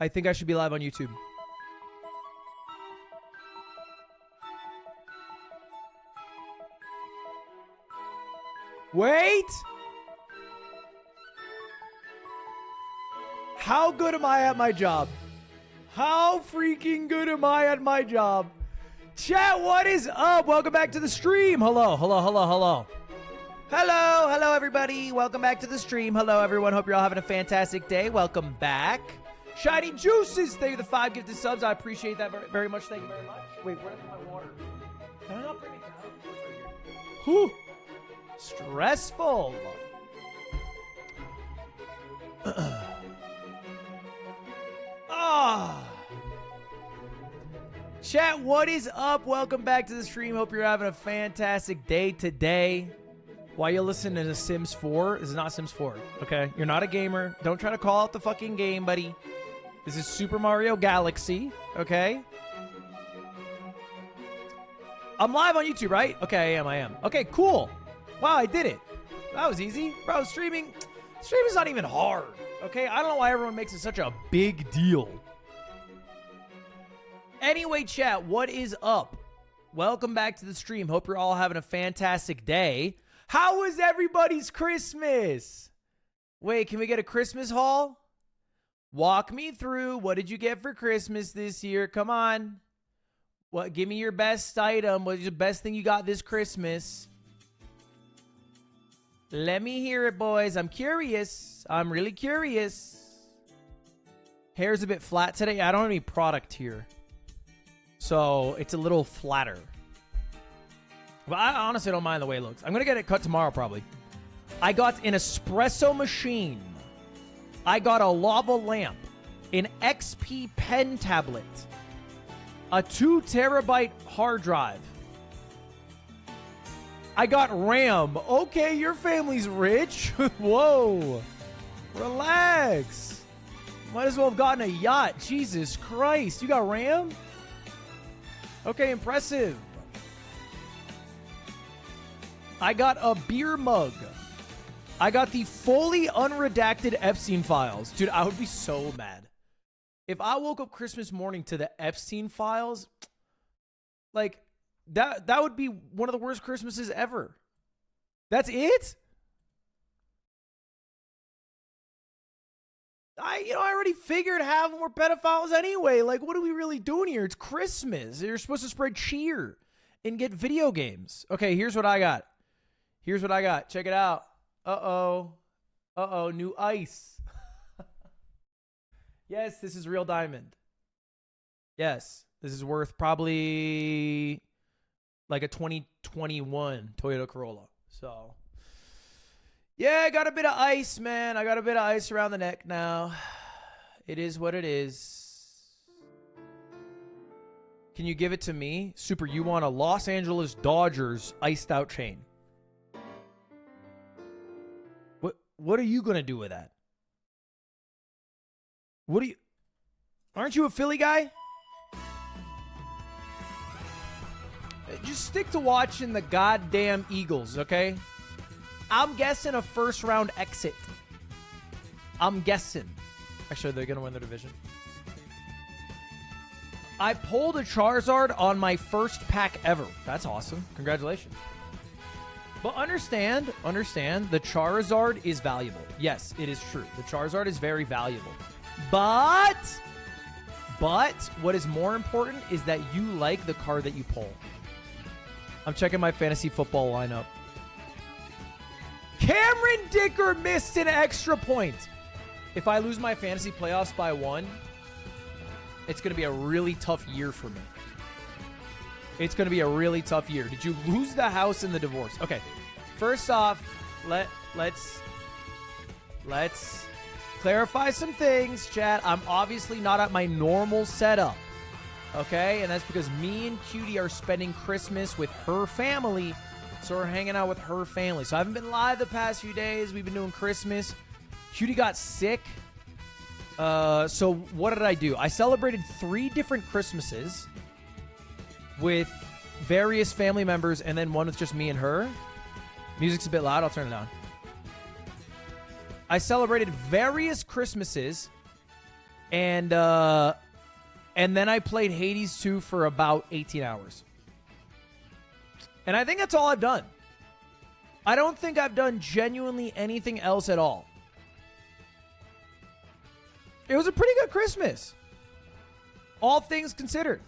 I think I should be live on YouTube. Wait! How good am I at my job? How freaking good am I at my job? Chat, what is up? Welcome back to the stream. Hello, hello, hello, hello. Hello, hello, everybody. Welcome back to the stream. Hello, everyone. Hope you're all having a fantastic day. Welcome back. Shiny Juices, thank you for the 5 gifted subs. I appreciate that very much. Thank you very much. Wait, where's my water? Can I not bring it down? Whew. Stressful. Chat, what is up? Welcome back to the stream. Hope you're having a fantastic day today. While you're listening to Sims 4, this is not Sims 4, okay? You're not a gamer. Don't try to call out the fucking game, buddy. This is Super Mario Galaxy, okay? I'm live on YouTube, right? Okay, I am. Okay, cool. Wow, I did it. That was easy. Bro, streaming is not even hard, okay? I don't know why everyone makes it such a big deal. Anyway, chat, what is up? Welcome back to the stream. Hope you're all having a fantastic day. How was everybody's Christmas? Wait, can we get a Christmas haul? Walk me through. What did you get for Christmas this year? Come on. What? Give me your best item. What is the best thing you got this Christmas? Let me hear it, boys. I'm curious. I'm really curious. Hair's a bit flat today. I don't have any product here, so it's a little flatter. But I honestly don't mind the way it looks. I'm going to get it cut tomorrow, probably. I got an espresso machine. I got a lava lamp. An XP pen tablet. A 2 terabyte hard drive. I got RAM. Okay, your family's rich. Whoa. Relax. Might as well have gotten a yacht. Jesus Christ. You got RAM? Okay, impressive. I got a beer mug. I got the fully unredacted Epstein files. Dude, I would be so mad. If I woke up Christmas morning to the Epstein files, like, that would be one of the worst Christmases ever. That's it? I already figured half of them were pedophiles anyway. Like, what are we really doing here? It's Christmas. You're supposed to spread cheer and get video games. Okay, here's what I got. Here's what I got. Check it out. Uh-oh. Uh-oh, new ice. Yes, this is real diamond. Yes, this is worth probably like a 2021 Toyota Corolla. So, yeah, I got a bit of ice, man. I got a bit of ice around the neck now. It is what it is. Can you give it to me? Super, you want a Los Angeles Dodgers iced out chain. What are you going to do with that? What are you... Aren't you a Philly guy? Just stick to watching the goddamn Eagles, okay? I'm guessing a first-round exit. I'm guessing. Actually, they're going to win the division. I pulled a Charizard on my first pack ever. That's awesome. Congratulations. But understand, the Charizard is valuable. Yes, it is true. The Charizard is very valuable. But what is more important is that you like the card that you pull. I'm checking my fantasy football lineup. Cameron Dicker missed an extra point. If I lose my fantasy playoffs by 1, it's going to be a really tough year for me. It's going to be a really tough year. Did you lose the house in the divorce? Okay. First off, let's clarify some things, chat. I'm obviously not at my normal setup. Okay? And that's because me and Cutie are spending Christmas with her family. So we're hanging out with her family. So I haven't been live the past few days. We've been doing Christmas. Cutie got sick. So what did I do? I celebrated 3 different Christmases with various family members, and then one with just me and her. Music's a bit loud. I'll turn it down. I celebrated various Christmases And then I played Hades 2 for about 18 hours. And I think that's all I've done. I don't think I've done genuinely anything else at all. It was a pretty good Christmas. All things considered.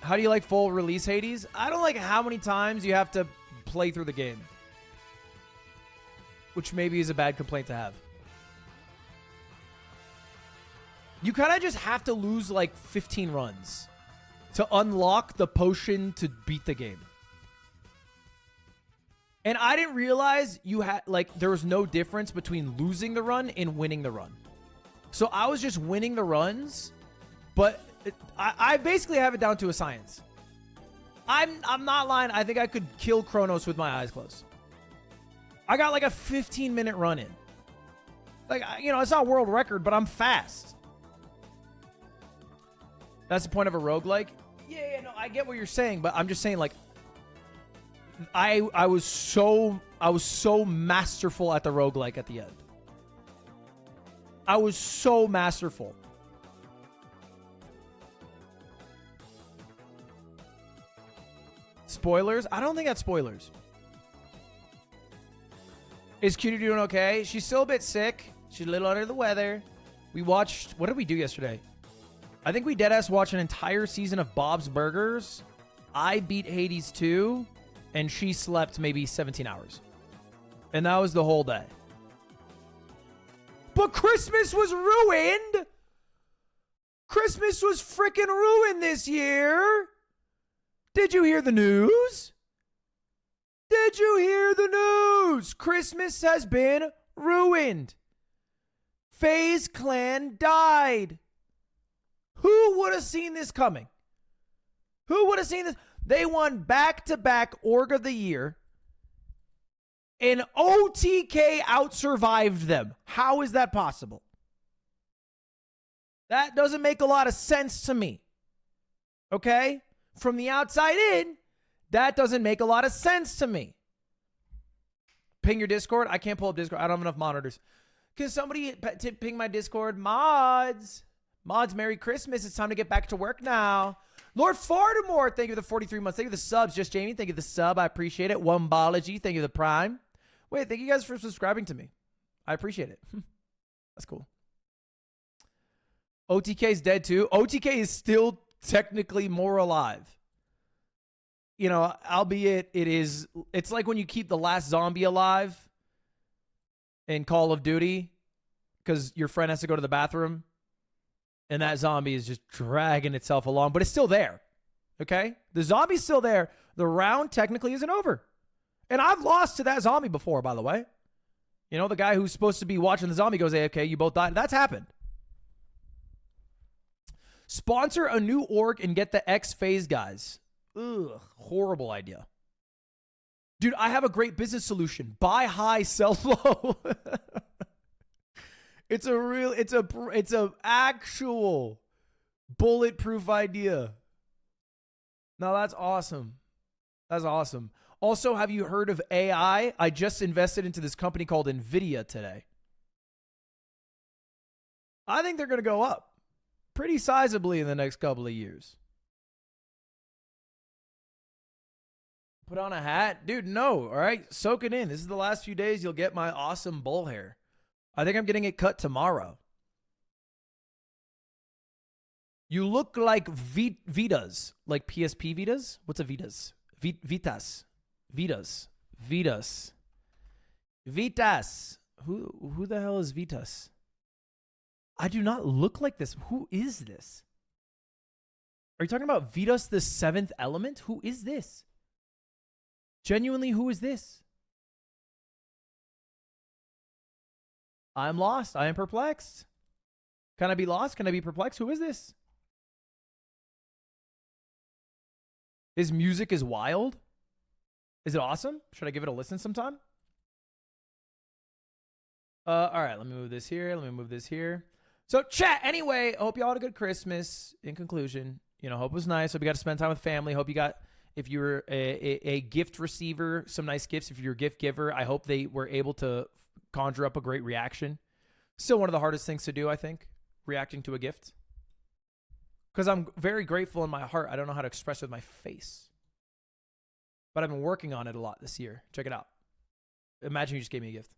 How do you like full release Hades? I don't like how many times you have to play through the game. Which maybe is a bad complaint to have. You kind of just have to lose like 15 runs to unlock the potion to beat the game. And I didn't realize you had, like, there was no difference between losing the run and winning the run. So I was just winning the runs, but I basically have it down to a science. I'm not lying. I think I could kill Kronos with my eyes closed. I got like a 15-minute run in. Like, you know, it's not world record, but I'm fast. That's the point of a roguelike? Yeah, no, I get what you're saying, but I'm just saying, like, I was so masterful at the roguelike at the end. I was so masterful. Spoilers? I don't think that's spoilers. Is Cutie doing okay? She's still a bit sick. She's a little under the weather. We watched... What did we do yesterday? I think we deadass watched an entire season of Bob's Burgers. I beat Hades 2. And she slept maybe 17 hours. And that was the whole day. But Christmas was ruined. Christmas was freaking ruined this year. Did you hear the news? Did you hear the news? Christmas has been ruined. FaZe Clan died. Who would have seen this coming? Who would have seen this? They won back-to-back Org of the Year. And OTK out-survived them. How is that possible? That doesn't make a lot of sense to me. Okay? From the outside in, that doesn't make a lot of sense to me. Ping your Discord. I can't pull up Discord. I don't have enough monitors. Can somebody ping my Discord? Mods. Mods, Merry Christmas. It's time to get back to work now. Lord Fartimore, thank you for the 43 months. Thank you for the subs. Just Jamie, thank you for the sub. I appreciate it. Wombology, thank you for the prime. Wait, thank you guys for subscribing to me. I appreciate it. That's cool. OTK is dead too. OTK is still technically more alive. You know, albeit it's like when you keep the last zombie alive in Call of Duty because your friend has to go to the bathroom. And that zombie is just dragging itself along, but it's still there. Okay? The zombie's still there. The round technically isn't over. And I've lost to that zombie before, by the way. You know, the guy who's supposed to be watching the zombie goes, hey, okay, you both died. That's happened. Sponsor a new org and get the ex-FaZe guys. Ugh, horrible idea. Dude, I have a great business solution. Buy high, sell low. It's a actual bulletproof idea. No, that's awesome. That's awesome. Also, have you heard of AI? I just invested into this company called NVIDIA today. I think they're going to go up pretty sizably in the next couple of years. Put on a hat? Dude, no. All right, soak it in. This is the last few days you'll get my awesome bull hair. I think I'm getting it cut tomorrow. You look like Vitas. Like PSP Vitas? What's a Vitas? Vitas. Vitas. Vitas. Vitas. Who the hell is Vitas? I do not look like this. Who is this? Are you talking about Vitas, the seventh element? Who is this? Genuinely, who is this? I'm lost. I am perplexed. Can I be lost? Can I be perplexed? Who is this? His music is wild. Is it awesome? Should I give it a listen sometime? All right, let me move this here. Let me move this here. So chat, anyway, I hope you all had a good Christmas. In conclusion, you know, hope it was nice. Hope you got to spend time with family. Hope you got, if you're a gift receiver, some nice gifts. If you're a gift giver, I hope they were able to conjure up a great reaction. Still one of the hardest things to do, I think, reacting to a gift. Because I'm very grateful in my heart. I don't know how to express it with my face. But I've been working on it a lot this year. Check it out. Imagine you just gave me a gift.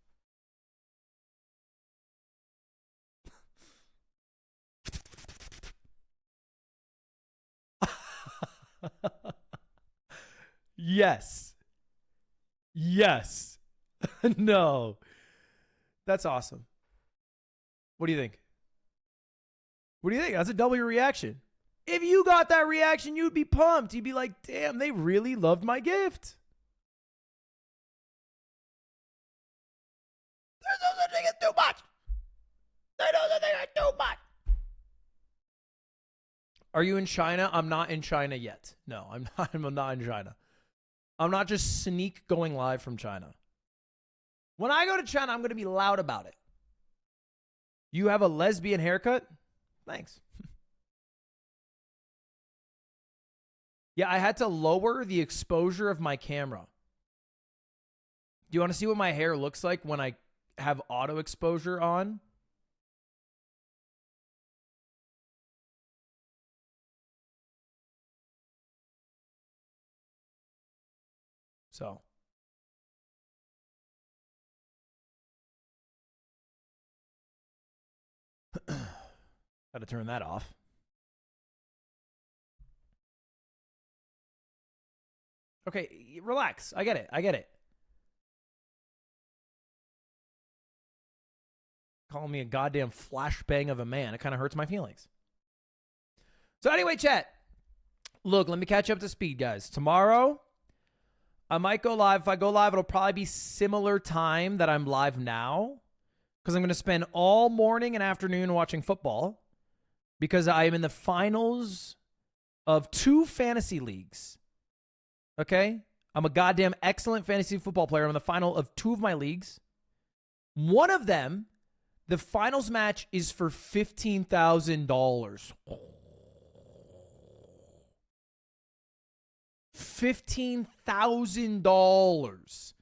Yes. Yes. No. That's awesome. What do you think? What do you think? That's a double your reaction. If you got that reaction, you'd be pumped. You'd be like, damn, they really loved my gift. There's no such thing as too much. There's no such thing as too much. Are you in China? I'm not in China yet. No, I'm not. I'm not in China. I'm not just sneak going live from China. When I go to China, I'm going to be loud about it. You have a lesbian haircut? Thanks. Yeah, I had to lower the exposure of my camera. Do you want to see what my hair looks like when I have auto exposure on? So. Got to turn that off. Okay, relax. I get it. I get it. Calling me a goddamn flashbang of a man. It kind of hurts my feelings. So anyway, chat. Look, let me catch you up to speed, guys. Tomorrow, I might go live. If I go live, it'll probably be similar time that I'm live now. Because I'm going to spend all morning and afternoon watching football. Because I am in the finals of 2 fantasy leagues. Okay? I'm a goddamn excellent fantasy football player. I'm in the final of 2 of my leagues. One of them, the finals match is for $15,000. $15,000.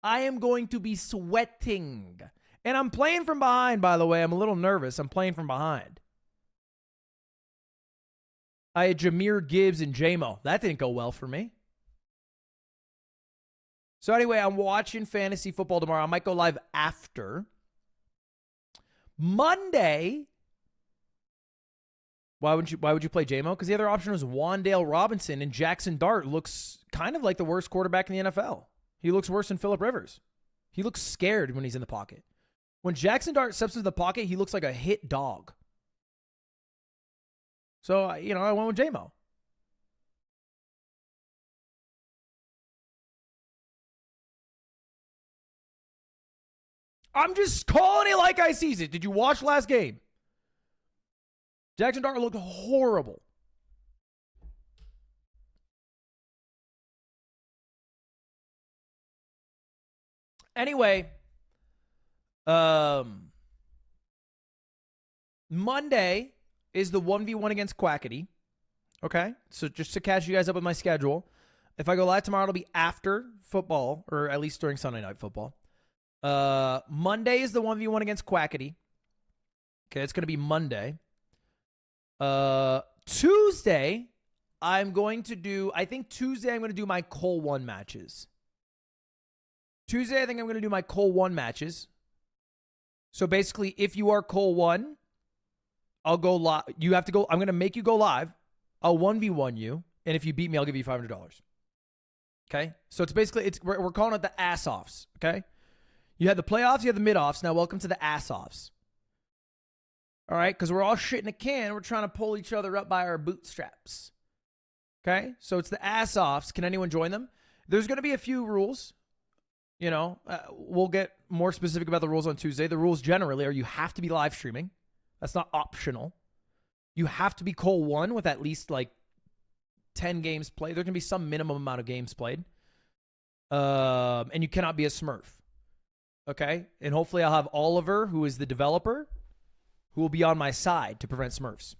I am going to be sweating. And I'm playing from behind, by the way. I'm a little nervous. I'm playing from behind. I had Jahmyr Gibbs and J-Mo. That didn't go well for me. So anyway, I'm watching fantasy football tomorrow. I might go live after. Monday. Why would you play J-Mo? Because the other option was Wan'Dale Robinson, and Jackson Dart looks kind of like the worst quarterback in the NFL. He looks worse than Phillip Rivers. He looks scared when he's in the pocket. When Jackson Dart steps into the pocket, he looks like a hit dog. So, I went with J-Mo. I'm just calling it like I sees it. Did you watch last game? Jackson Dart looked horrible. Anyway, Monday is the 1v1 against Quackity. Okay? So just to catch you guys up with my schedule, if I go live tomorrow, it'll be after football, or at least during Sunday Night Football. Monday is the 1v1 against Quackity. Okay, it's going to be Monday. Tuesday, I think Tuesday I'm going to do my Cole 1 matches. Tuesday, I think I'm going to do my Cole 1 matches. So basically, if you are Cole 1, I'll go live. I'm going to make you go live. I'll 1v1 you. And if you beat me, I'll give you $500. Okay? So it's basically, we're calling it the ass-offs. Okay? You had the playoffs, you had the mid-offs. Now welcome to the ass-offs. All right? Because we're all shit in a can. We're trying to pull each other up by our bootstraps. Okay? So it's the ass-offs. Can anyone join them? There's going to be a few rules. We'll get more specific about the rules on Tuesday. The rules generally are you have to be live streaming. That's not optional. You have to be Cole 1 with at least 10 games played. There can be some minimum amount of games played. And you cannot be a Smurf. Okay? And hopefully I'll have Oliver, who is the developer, who will be on my side to prevent Smurfs.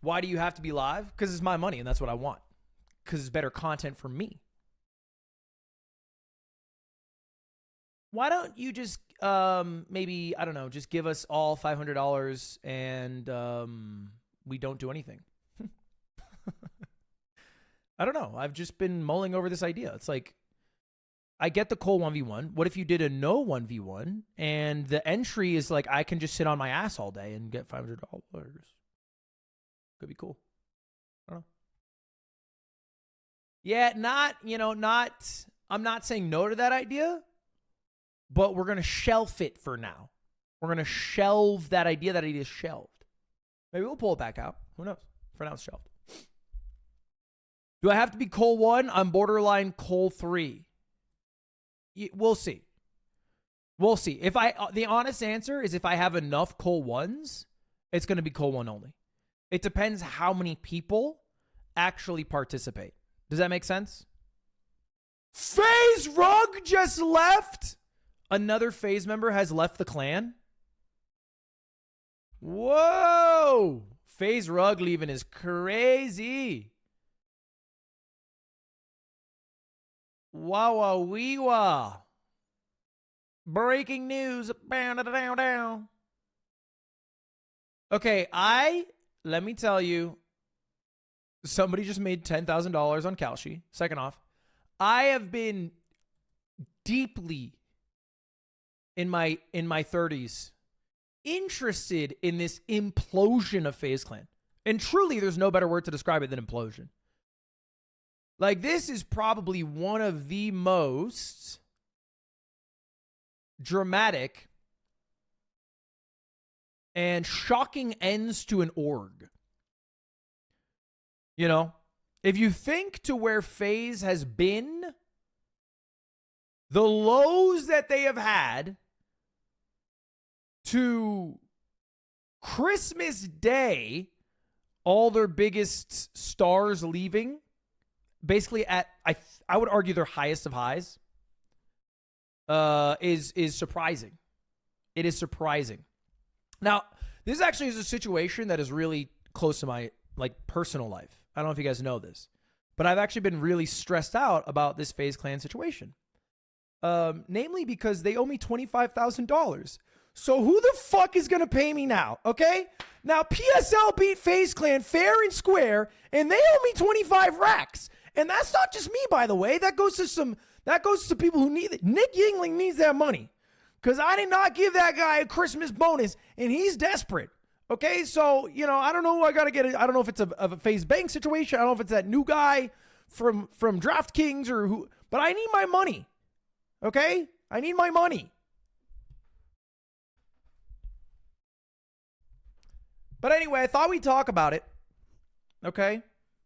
Why do you have to be live? Because it's my money and that's what I want. Because it's better content for me. Why don't you just maybe, I don't know, just give us all $500 and we don't do anything? I don't know. I've just been mulling over this idea. It's like, I get the Cole 1v1. What if you did a no 1v1 and the entry is like, I can just sit on my ass all day and get $500? Could be cool. I don't know. Yeah, I'm not saying no to that idea, but we're going to shelf it for now. We're going to shelve that idea. That idea is shelved. Maybe we'll pull it back out. Who knows? For now, it's shelved. Do I have to be Cole 1? I'm borderline Cole 3. We'll see. We'll see. The honest answer is if I have enough Cole 1s, it's going to be Cole 1 only. It depends how many people actually participate. Does that make sense? FaZe Rug just left. Another FaZe member has left the clan. Whoa. FaZe Rug leaving is crazy. Wow, wow, wee, wow. Breaking news. Okay, let me tell you, somebody just made $10,000 on Kalshi. Second off, I have been deeply in my 30s interested in this implosion of FaZe Clan. And truly, there's no better word to describe it than implosion. Like, this is probably one of the most dramatic and shocking ends to an org. You know, if you think to where FaZe has been, the lows that they have had to Christmas Day, all their biggest stars leaving, basically at, I would argue, their highest of highs, is surprising. It is surprising. Now, this actually is a situation that is really close to my personal life. I don't know if you guys know this, but I've actually been really stressed out about this FaZe Clan situation. Namely because they owe me $25,000. So who the fuck is going to pay me now? Okay? Now, PSL beat FaZe Clan fair and square, and they owe me 25 racks. And that's not just me, by the way. That goes to people who need it. Nick Yingling needs that money because I did not give that guy a Christmas bonus, and he's desperate. Okay, so, I don't know who I got to get. I don't know if it's a FaZe Bank situation. I don't know if it's that new guy from DraftKings or who, but I need my money. Okay? I need my money. But anyway, I thought we'd talk about it. Okay?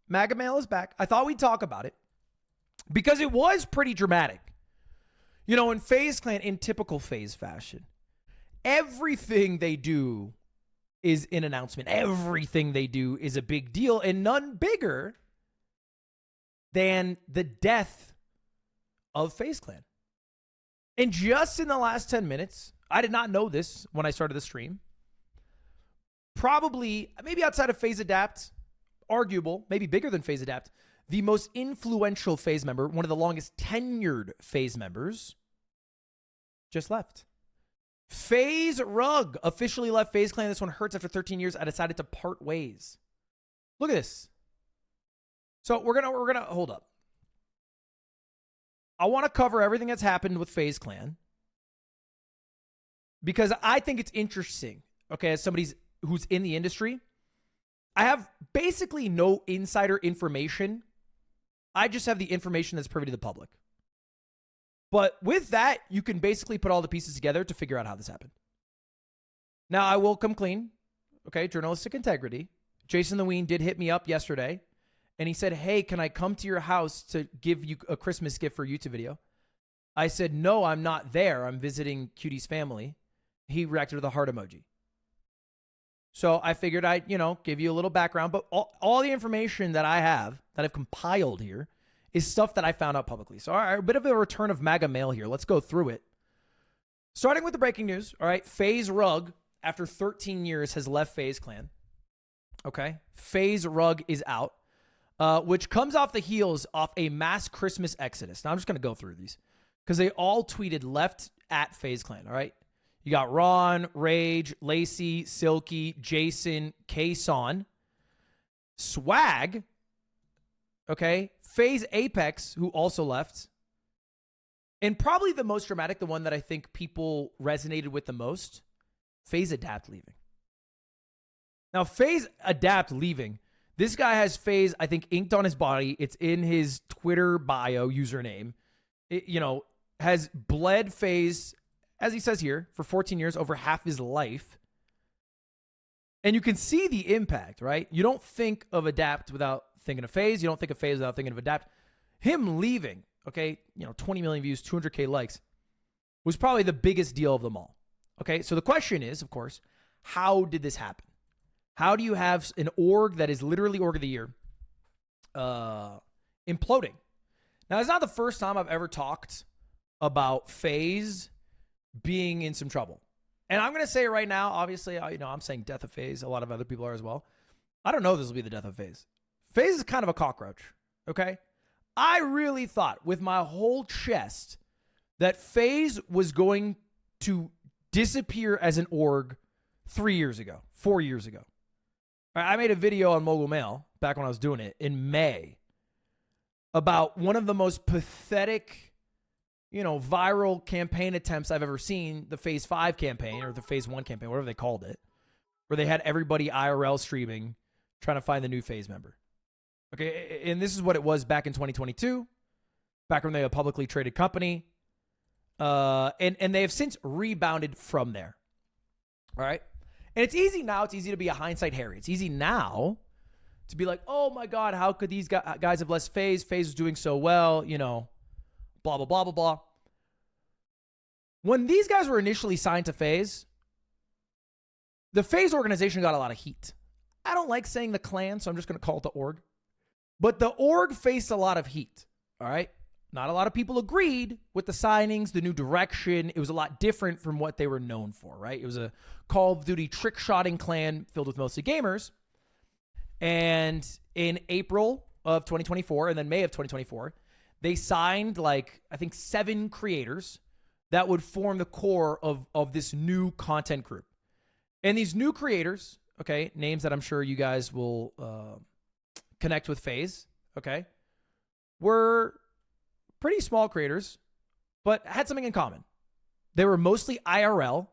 MAGA Mail is back. I thought we'd talk about it because it was pretty dramatic. In FaZe Clan, in typical FaZe fashion, everything they do is an announcement. Everything they do is a big deal, and none bigger than the death of FaZe Clan. And just in the last 10 minutes, I did not know this when I started the stream. Probably, maybe outside of FaZe Adapt, arguable, maybe bigger than FaZe Adapt, the most influential FaZe member, one of the longest tenured FaZe members, just left. FaZe Rug officially left FaZe Clan. This one hurts. After 13 years, I decided to part ways. Look at this. So we're gonna hold up. I want to cover everything that's happened with FaZe Clan because I think it's interesting. Okay, as somebody who's in the industry, I have basically no insider information. I just have the information that's privy to the public. But with that, you can basically put all the pieces together to figure out how this happened. Now, I will come clean. Okay, journalistic integrity. Jason the Ween did hit me up yesterday, and he said, hey, can I come to your house to give you a Christmas gift for a YouTube video? I said, no, I'm not there. I'm visiting Cutie's family. He reacted with a heart emoji. So I figured I'd, give you a little background. But all the information that I have, that I've compiled here, is stuff that I found out publicly. So, all right, a bit of a return of MAGA Mail here. Let's go through it. Starting with the breaking news, all right, FaZe Rug, after 13 years, has left FaZe Clan. Okay, FaZe Rug is out, which comes off the heels of a mass Christmas exodus. Now, I'm just going to go through these because they all tweeted left at FaZe Clan, all right? You got Ron, Rage, Lacey, Silky, Jason, Kason, Swag, okay? FaZe Apex, who also left. And probably the most dramatic, the one that I think people resonated with the most, FaZe Adapt leaving. Now, FaZe Adapt leaving, this guy has FaZe, I think, inked on his body. It's in his Twitter bio username. It, you know, has bled FaZe, as he says here, for 14 years, over half his life. And you can see the impact, right? You don't think of Adapt without thinking of FaZe. You don't think of FaZe without thinking of Adapt. Him leaving, okay, 20 million views, 200K likes, was probably the biggest deal of them all. Okay, so the question is, of course, how did this happen? How do you have an org that is literally org of the year imploding? Now, it's not the first time I've ever talked about FaZe being in some trouble. And I'm going to say it right now, obviously, I'm saying death of FaZe. A lot of other people are as well. I don't know if this will be the death of FaZe. FaZe is kind of a cockroach, okay? I really thought with my whole chest that FaZe was going to disappear as an org 3 years ago, 4 years ago. I made a video on Mogul Mail back when I was doing it in May about one of the most pathetic, viral campaign attempts I've ever seen, the Phase 5 campaign or the Phase 1 campaign, whatever they called it, where they had everybody IRL streaming trying to find the new FaZe member. Okay, and this is what it was back in 2022, back when they were a publicly traded company. And they have since rebounded from there. All right? And it's easy now. It's easy to be a hindsight Harry. It's easy now to be like, oh my God, how could these guys have less FaZe? FaZe was doing so well, blah, blah, blah, blah, blah. When these guys were initially signed to FaZe, the FaZe organization got a lot of heat. I don't like saying the clan, so I'm just going to call it the org. But the org faced a lot of heat, all right? Not a lot of people agreed with the signings, the new direction. It was a lot different from what they were known for, right? It was a Call of Duty trick-shotting clan filled with mostly gamers. And in April of 2024 and then May of 2024, they signed I think 7 creators that would form the core of this new content group. And these new creators, okay, names that I'm sure you guys will connect with FaZe, okay, were pretty small creators, but had something in common. They were mostly IRL.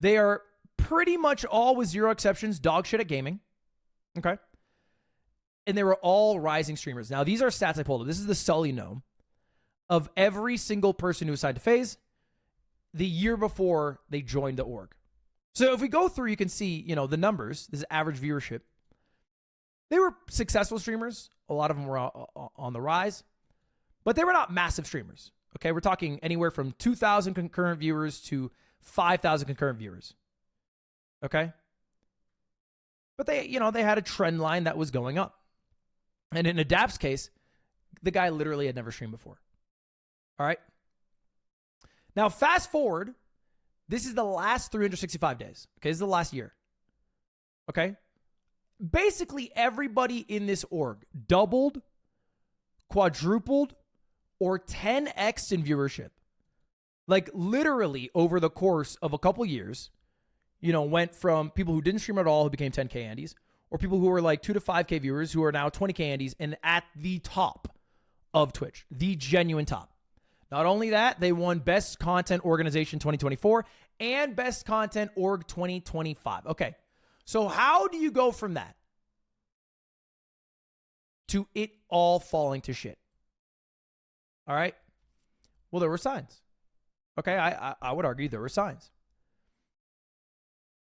They are pretty much all, with zero exceptions, dog shit at gaming. Okay. And they were all rising streamers. Now, these are stats I pulled up. This is the Sully Gnome of every single person who was signed to FaZe the year before they joined the org. So if we go through, you can see, the numbers. This is average viewership. They were successful streamers. A lot of them were on the rise. But they were not massive streamers, okay? We're talking anywhere from 2,000 concurrent viewers to 5,000 concurrent viewers, okay? But they had a trend line that was going up. And in Adapt's case, the guy literally had never streamed before, all right? Now, fast forward, this is the last 365 days, okay? This is the last year, okay? Basically, everybody in this org doubled, quadrupled, or 10x in viewership. Literally over the course of a couple years, went from people who didn't stream at all who became 10K Andes, or people who were 2 to 5K viewers who are now 20K Andes and at the top of Twitch, the genuine top. Not only that, they won Best Content Organization 2024 and Best Content Org 2025. Okay, so how do you go from that to it all falling to shit? All right. Well, there were signs. Okay, I would argue there were signs.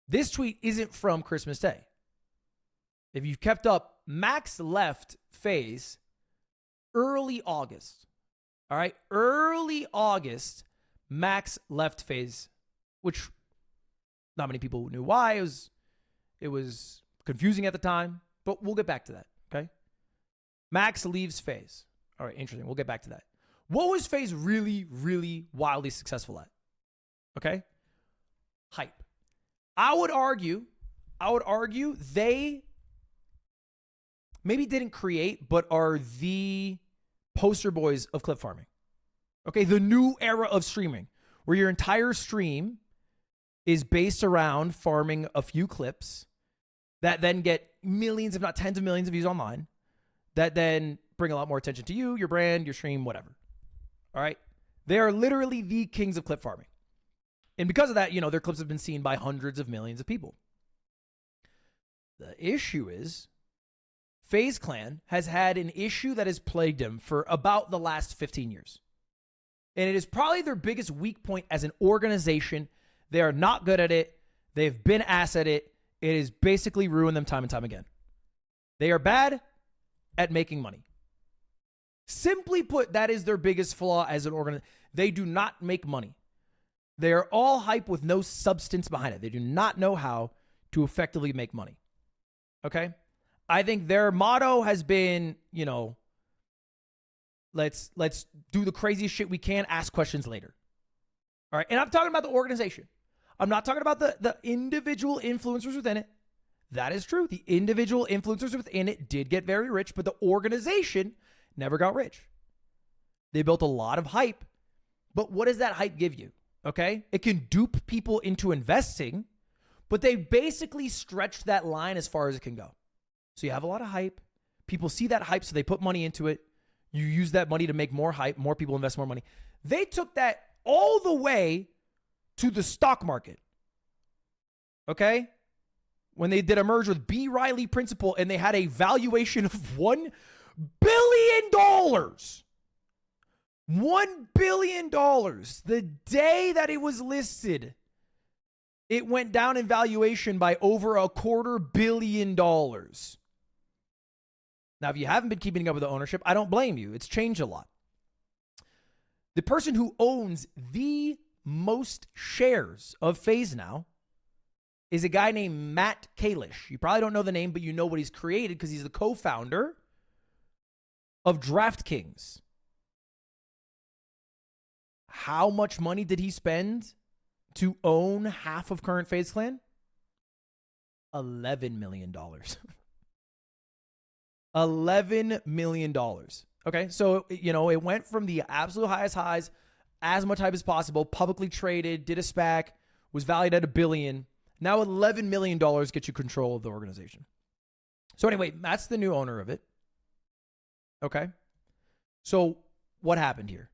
This tweet isn't from Christmas Day. If you've kept up, Max left FaZe early August. All right, early August, Max left FaZe, which not many people knew why. It was confusing at the time, but we'll get back to that, okay? Max leaves FaZe. All right, interesting. We'll get back to that. What was FaZe really, really wildly successful at? Okay? Hype. I would argue they maybe didn't create, but are the poster boys of clip farming. Okay? The new era of streaming, where your entire stream is based around farming a few clips that then get millions, if not tens of millions of views online, that then bring a lot more attention to you, your brand, your stream, whatever. All right? They are literally the kings of clip farming. And because of that, you know, their clips have been seen by hundreds of millions of people. The issue is FaZe Clan has had an issue that has plagued them for about the last 15 years. And it is probably their biggest weak point as an organization. They are not good at it. They've been ass at it. It has basically ruined them time and time again. They are bad at making money. Simply put, that is their biggest flaw as an organization. They do not make money. They are all hype with no substance behind it. They do not know how to effectively make money. Okay? I think their motto has been, you know, let's do the craziest shit we can, ask questions later. All right? And I'm talking about the organization. I'm not talking about the individual influencers within it. That is true. The individual influencers within it did get very rich, but the organization never got rich. They built a lot of hype, but what does that hype give you? Okay? It can dupe people into investing, but they basically stretched that line as far as it can go. So you have a lot of hype. People see that hype, so they put money into it. You use that money to make more hype. More people invest more money. They took that all the way to the stock market. Okay? When they did a merge with B. Riley Principal and they had a valuation of $1 billion. $1 billion. The day that it was listed, it went down in valuation by over $250 million. Now, if you haven't been keeping up with the ownership, I don't blame you. It's changed a lot. The person who owns the most shares of FaZe now is a guy named Matt Kalish. You probably don't know the name, but you know what he's created because he's the co-founder of DraftKings. How much money did he spend to own half of current FaZe Clan? $11 million. $11 million. Okay, so, you know, it went from the absolute highest highs, as much hype as possible, publicly traded, did a SPAC, was valued at $1 billion. Now $11 million gets you control of the organization. So anyway, that's the new owner of it. Okay, so what happened here?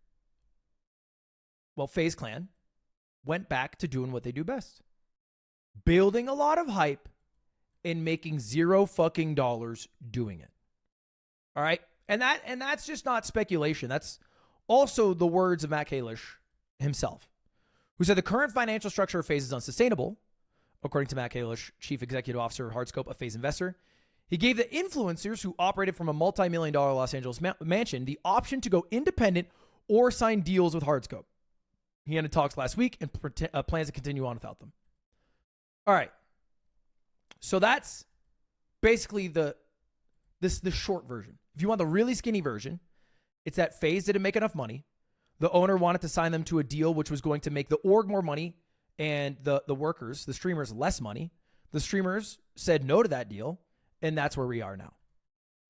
Well, FaZe Clan went back to doing what they do best. Building a lot of hype and making zero fucking dollars doing it. All right? And that's just not speculation. That's also the words of Matt Kalish himself, who said the current financial structure of FaZe is unsustainable, according to Matt Kalish, Chief Executive Officer of Hardscope, a FaZe investor. He gave the influencers who operated from a multi-million-dollar Los Angeles mansion the option to go independent or sign deals with Hardscope. He ended talks last week and plans to continue on without them. All right. So that's basically the short version. If you want the really skinny version, it's that FaZe didn't make enough money. The owner wanted to sign them to a deal which was going to make the org more money and the workers, the streamers, less money. The streamers said no to that deal, and that's where we are now.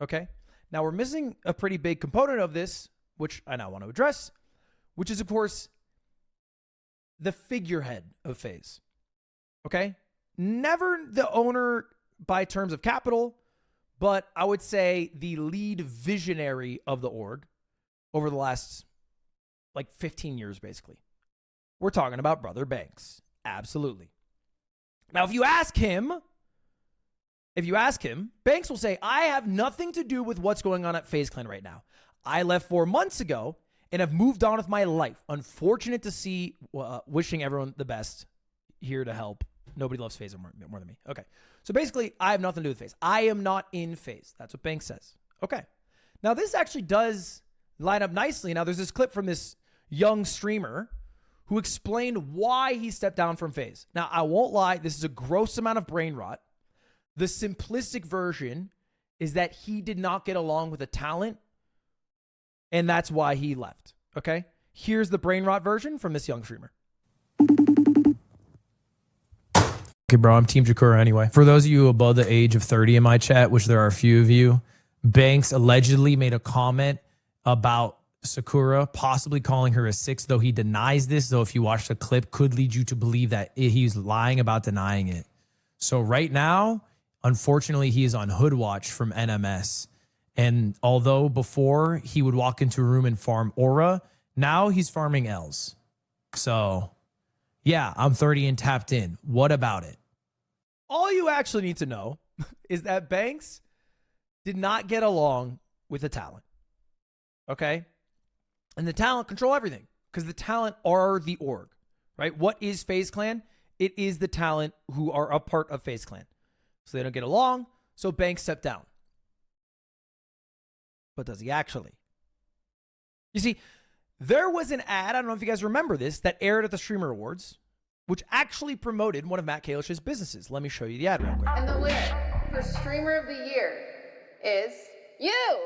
Okay? Now we're missing a pretty big component of this, which I now want to address, which is, of course, the figurehead of FaZe. Okay? Never the owner by terms of capital, but I would say the lead visionary of the org over the last like 15 years, basically. We're talking about Brother Banks. Absolutely. Now, if you ask him, Banks will say, I have nothing to do with what's going on at FaZe Clan right now. I left 4 months ago and have moved on with my life. Unfortunate to see, wishing everyone the best. Here to help. Nobody loves FaZe more than me. Okay. So basically, I have nothing to do with FaZe. I am not in FaZe. That's what Banks says. Okay. Now, this actually does line up nicely. Now, there's this clip from this young streamer who explained why he stepped down from FaZe. Now, I won't lie. This is a gross amount of brain rot. The simplistic version is that he did not get along with the talent, and that's why he left. Okay? Here's the brain rot version from this young streamer. Okay, bro, I'm Team Jakura anyway. For those of you above the age of 30 in my chat, which there are a few of you, Banks allegedly made a comment about Sakura, possibly calling her a 6, though he denies this, though if you watch the clip, could lead you to believe that he's lying about denying it. So right now, unfortunately, he is on hood watch from NMS. And although before he would walk into a room and farm aura, now he's farming L's. So yeah, I'm 30 and tapped in. What about it? All you actually need to know is that Banks did not get along with the talent. Okay? And the talent control everything because the talent are the org, right? What is FaZe Clan? It is the talent who are a part of FaZe Clan. So they don't get along, so Banks stepped down. But does he actually? You see, there was an ad, I don't know if you guys remember this, that aired at the Streamer Awards, which actually promoted one of Matt Kalish's businesses. Let me show you the ad real quick. And the winner for Streamer of the Year is you.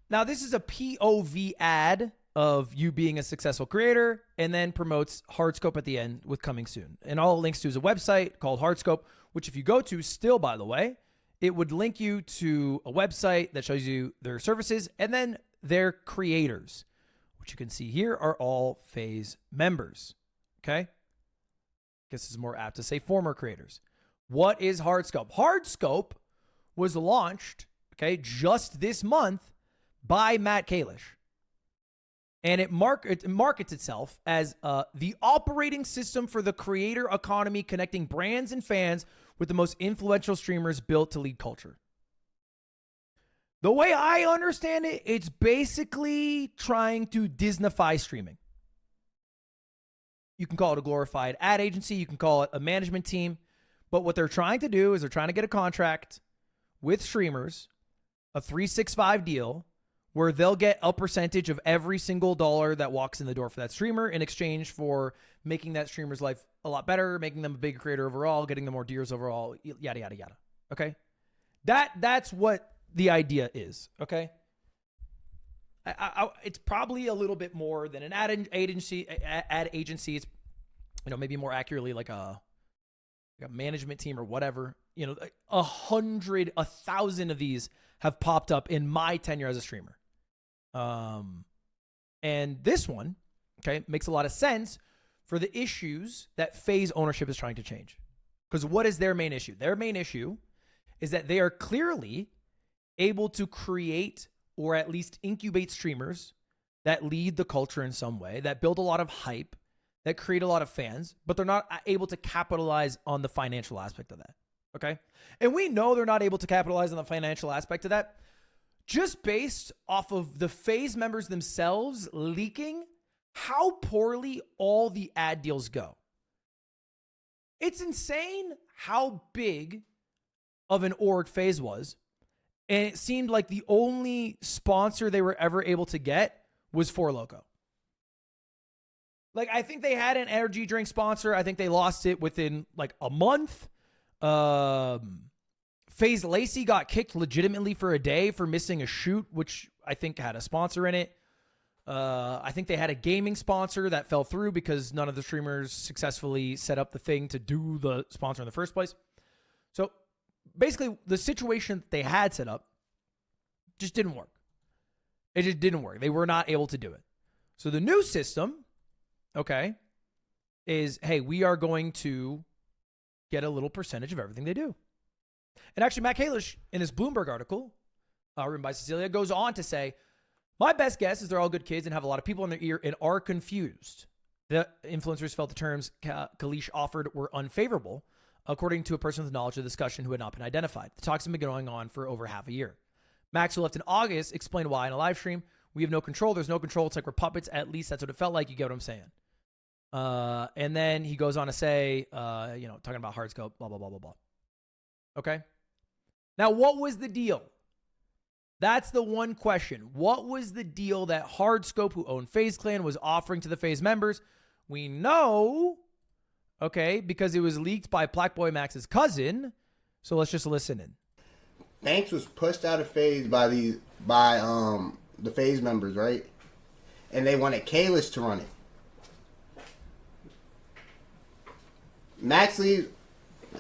Now, this is a POV ad of you being a successful creator and then promotes Hardscope at the end with coming soon. And all it links to is a website called Hardscope, which if you go to still, by the way, it would link you to a website that shows you their services and then their creators, which you can see here are all FaZe members. Okay? Guess it's more apt to say former creators. What is Hardscope? Hardscope was launched, okay, just this month by Matt Kalish. And it markets itself as the operating system for the creator economy, connecting brands and fans with the most influential streamers built to lead culture. The way I understand it, it's basically trying to Disneyfy streaming. You can call it a glorified ad agency. You can call it a management team. But what they're trying to do is they're trying to get a contract with streamers, a 365 deal, where they'll get a percentage of every single dollar that walks in the door for that streamer in exchange for making that streamer's life a lot better, making them a bigger creator overall, getting them more deals overall, yada, yada, yada. Okay? That's what the idea is, okay? It's probably a little bit more than an ad agency. It's, maybe more accurately like a management team or whatever. 100, 1,000 of these have popped up in my tenure as a streamer. And this one, okay, makes a lot of sense for the issues that FaZe ownership is trying to change. Because what is their main issue? Their main issue is that they are clearly able to create or at least incubate streamers that lead the culture in some way, that build a lot of hype, that create a lot of fans, but they're not able to capitalize on the financial aspect of that. Okay? And we know they're not able to capitalize on the financial aspect of that just based off of the FaZe members themselves leaking how poorly all the ad deals go. It's insane how big of an org FaZe was. And it seemed like the only sponsor they were ever able to get was 4Loko. Like, I think they had an energy drink sponsor. I think they lost it within like a month. FaZe Lacey got kicked legitimately for a day for missing a shoot, which I think had a sponsor in it. I think they had a gaming sponsor that fell through because none of the streamers successfully set up the thing to do the sponsor in the first place. So basically, the situation they had set up just didn't work. It just didn't work. They were not able to do it. So the new system, okay, is, hey, we are going to get a little percentage of everything they do. And actually, Matt Kalish, in his Bloomberg article, written by Cecilia, goes on to say, my best guess is they're all good kids and have a lot of people in their ear and are confused. The influencers felt the terms Kalish offered were unfavorable, according to a person with knowledge of the discussion who had not been identified. The talks have been going on for over half a year. Max, who left in August, explained why in a live stream. We have no control. There's no control. It's like we're puppets. At least that's what it felt like. You get what I'm saying? And then he goes on to say, talking about Hardscope, blah, blah, blah, blah, blah. Okay? Now, what was the deal? That's the one question. What was the deal that Hardscope, who owned FaZe Clan, was offering to the FaZe members? We know, okay, because it was leaked by Blackboy Max's cousin. So let's just listen in. Banks was pushed out of FaZe by the FaZe members, right? and they wanted Kalish to run it. Maxley,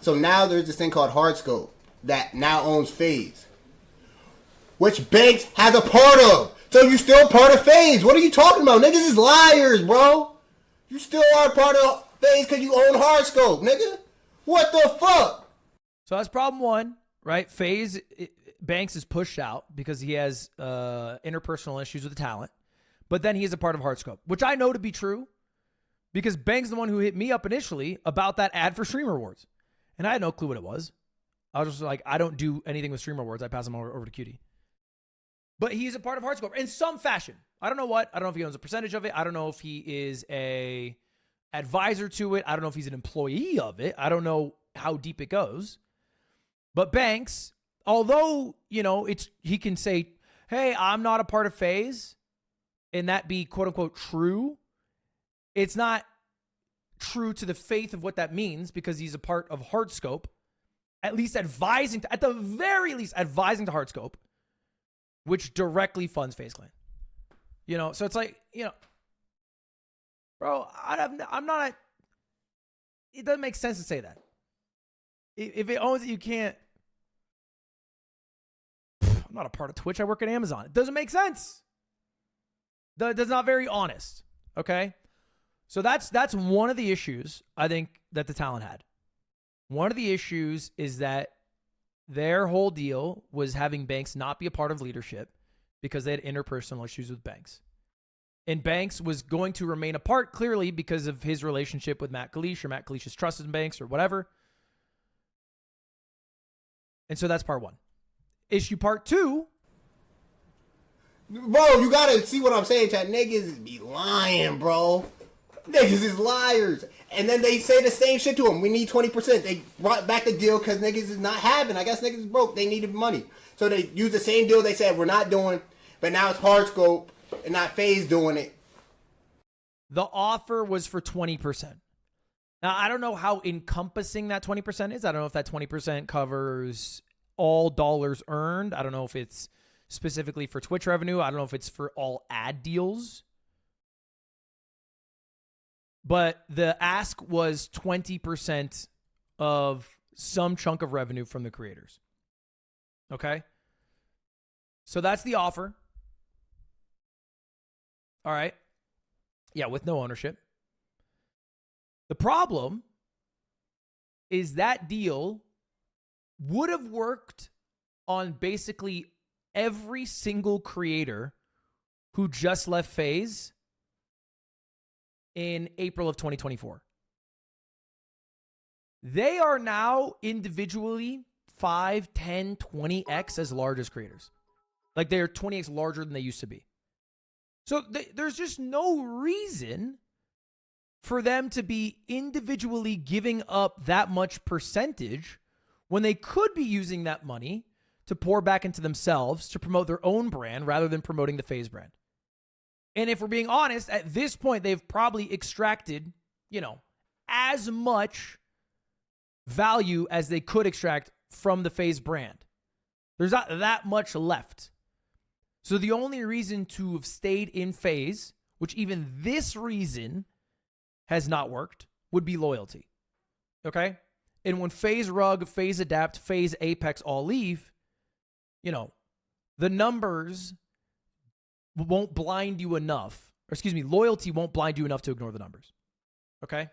so now there's this thing called Hardscope that now owns FaZe, which Banks has a part of. So you still part of FaZe. What are you talking about? Niggas is liars, bro. You still are part of FaZe because you own Hardscope, nigga. What the fuck? So that's problem one, right? FaZe, Banks is pushed out because he has interpersonal issues with the talent. But then he is a part of Hardscope, which I know to be true because Banks is the one who hit me up initially about that ad for Streamer Awards. And I had no clue what it was. I was just like, I don't do anything with Streamer Awards. I pass them over to Cutie. But he's a part of Hardscope in some fashion. I don't know what. I don't know if he owns a percentage of it. I don't know if he is a advisor to it. I don't know if he's an employee of it. I don't know how deep it goes. But Banks, although, you know, he can say, hey, I'm not a part of FaZe, and that be quote unquote true. It's not true to the faith of what that means because he's a part of Hardscope, at least advising, at the very least, advising to Hardscope, which directly funds FaZe Clan. You know, so it's like, you know, bro, I'm not, it doesn't make sense to say that. If it owns it, you can't. I'm not a part of Twitch. I work at Amazon. It doesn't make sense. That's not very honest. Okay. So that's one of the issues I think that the talent had. One of the issues is that their whole deal was having Banks not be a part of leadership because they had interpersonal issues with Banks. And Banks was going to remain apart clearly because of his relationship with Matt Kalish or Matt Kalish's trust in Banks or whatever. And so that's part one. Issue part two. Bro, you gotta see what I'm saying, chat. Niggas be lying, bro. Niggas is liars. And then they say the same shit to him. We need 20%. They brought back the deal because niggas is not having. I guess niggas is broke. They needed money. So they used the same deal they said we're not doing, but now it's Hardscope and not FaZe doing it. The offer was for 20%. Now, I don't know how encompassing that 20% is. I don't know if that 20% covers all dollars earned. I don't know if it's specifically for Twitch revenue. I don't know if it's for all ad deals. But the ask was 20% of some chunk of revenue from the creators. Okay? So that's the offer. All right. Yeah, with no ownership. The problem is that deal would have worked on basically every single creator who just left FaZe in April of 2024. They are now individually 5, 10, 20x as large as creators. Like they're 20x larger than they used to be. So there's just no reason for them to be individually giving up that much percentage when they could be using that money to pour back into themselves to promote their own brand rather than promoting the FaZe brand. And if we're being honest, at this point, they've probably extracted, you know, as much value as they could extract from the FaZe brand. There's not that much left. So the only reason to have stayed in FaZe, which even this reason has not worked, would be loyalty. Okay? And when FaZe Rug, FaZe Adapt, FaZe Apex all leave, you know, the numbers won't blind you enough. Or excuse me, loyalty won't blind you enough to ignore the numbers. Okay?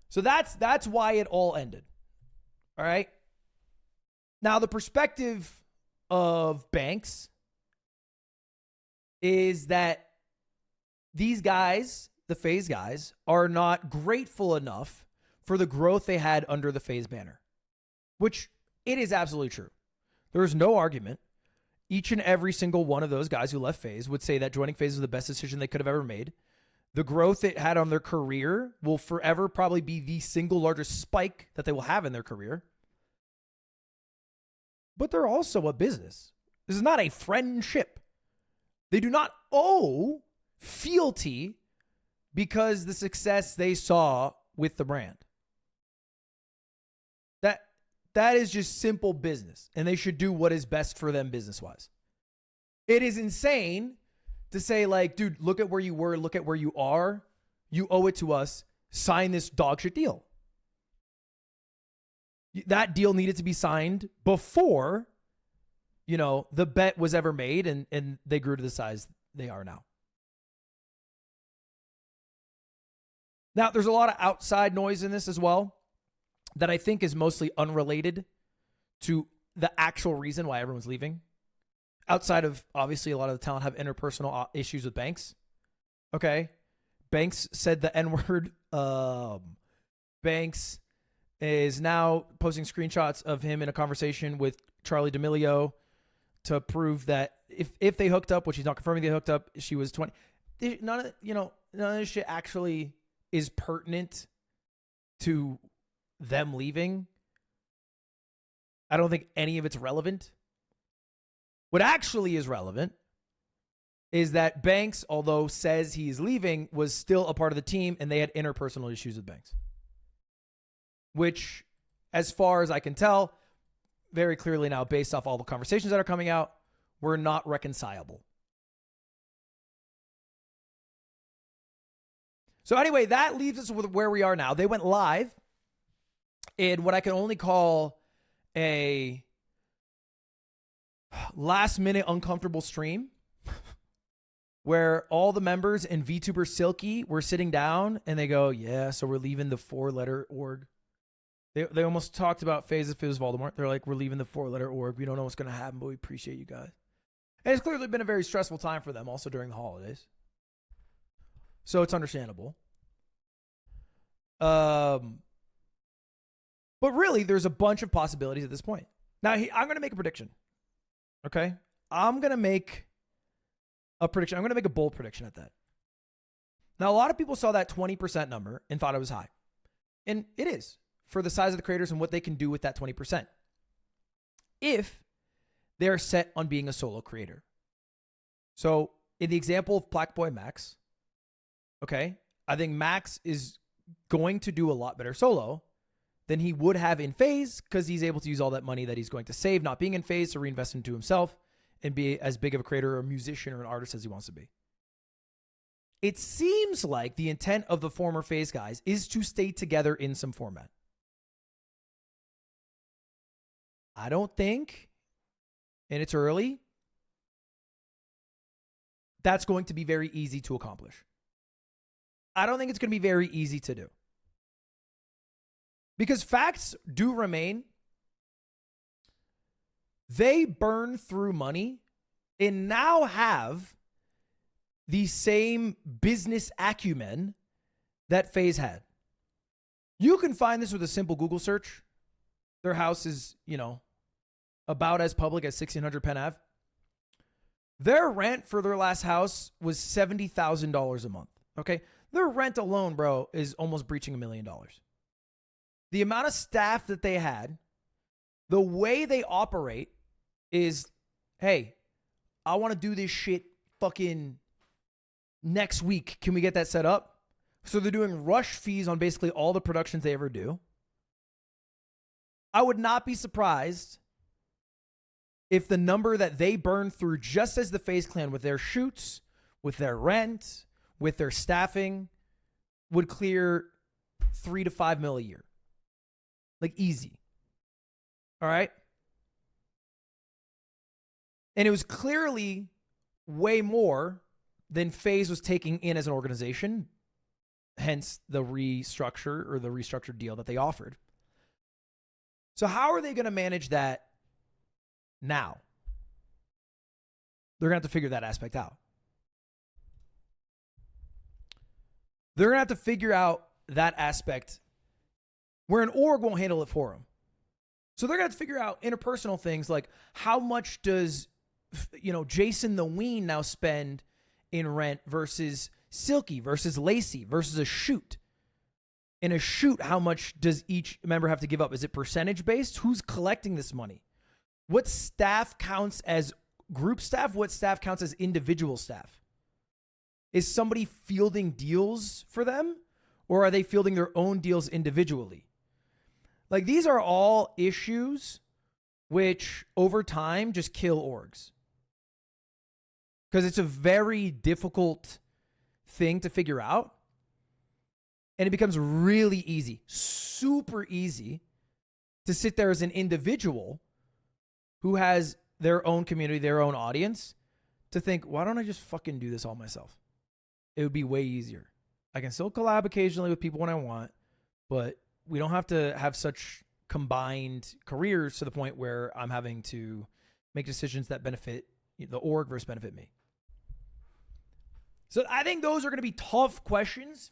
So that's why it all ended. All right? Now, the perspective of Banks is that these guys, the FaZe guys, are not grateful enough for the growth they had under the FaZe banner, which it is absolutely true. There is no argument. Each and every single one of those guys who left FaZe would say that joining FaZe was the best decision they could have ever made. The growth it had on their career will forever probably be the single largest spike that they will have in their career. But they're also a business. This is not a friendship. They do not owe fealty because the success they saw with the brand. That is just simple business, and they should do what is best for them business-wise. It is insane to say, like, dude, look at where you were, look at where you are. You owe it to us. Sign this dog shit deal. That deal needed to be signed before, you know, the bet was ever made and they grew to the size they are now. Now, there's a lot of outside noise in this as well that I think is mostly unrelated to the actual reason why everyone's leaving. Outside of, obviously, a lot of the talent have interpersonal issues with Banks. Okay. Banks said the N-word. Banks is now posting screenshots of him in a conversation with Charlie D'Amelio to prove that if they hooked up, which he's not confirming they hooked up, she was 20. None of this shit actually is pertinent to them leaving. I don't think any of it's relevant. What actually is relevant is that Banks, although says he's leaving, was still a part of the team and they had interpersonal issues with Banks. Which, as far as I can tell, very clearly now, based off all the conversations that are coming out, were not reconcilable. So anyway, that leaves us with where we are now. They went live in what I can only call a last-minute uncomfortable stream where all the members and VTuber Silky were sitting down and they go, yeah, so we're leaving the 4-letter org. They almost talked about FaZe if it was Voldemort. They're like, we're leaving the 4-letter org. We don't know what's going to happen, but we appreciate you guys. And it's clearly been a very stressful time for them also during the holidays. So it's understandable. But really, there's a bunch of possibilities at this point. Now, I'm going to make a prediction. Okay? I'm going to make a prediction. I'm going to make a bold prediction at that. Now, a lot of people saw that 20% number and thought it was high. And it is for the size of the creators and what they can do with that 20%. If they're set on being a solo creator. So in the example of Black Boy Max, okay, I think Max is going to do a lot better solo than he would have in FaZe because he's able to use all that money that he's going to save not being in FaZe to reinvest into himself and be as big of a creator or a musician or an artist as he wants to be. It seems like the intent of the former FaZe guys is to stay together in some format. I don't think, and it's early, that's going to be very easy to accomplish. I don't think it's going to be very easy to do. Because facts do remain. They burn through money and now have the same business acumen that FaZe had. You can find this with a simple Google search. Their house is, about as public as 1600 Penn Ave. Their rent for their last house was $70,000 a month. Okay. Their rent alone, bro, is almost breaching $1 million. The amount of staff that they had, the way they operate is, hey, I want to do this shit fucking next week. Can we get that set up? So they're doing rush fees on basically all the productions they ever do. I would not be surprised if the number that they burn through just as the FaZe Clan with their shoots, with their rent, with their staffing would clear $3 to $5 mil a year. Like easy. All right. And it was clearly way more than FaZe was taking in as an organization. Hence the restructure or the restructured deal that they offered. So how are they going to manage that now? They're going to have to figure that aspect out. They're going to have to figure out that aspect where an org won't handle it for them. So they're going to have to figure out interpersonal things like how much does, Jason the Ween now spend in rent versus Silky versus Lacey versus a shoot. In a shoot, how much does each member have to give up? Is it percentage based? Who's collecting this money? What staff counts as group staff? What staff counts as individual staff? Is somebody fielding deals for them? Or are they fielding their own deals individually? Like, these are all issues which over time just kill orgs. because it's a very difficult thing to figure out. And it becomes really easy, super easy to sit there as an individual who has their own community, their own audience, to think, why don't I just fucking do this all myself? It would be way easier. I can still collab occasionally with people when I want, but we don't have to have such combined careers to the point where I'm having to make decisions that benefit the org versus benefit me. So I think those are going to be tough questions,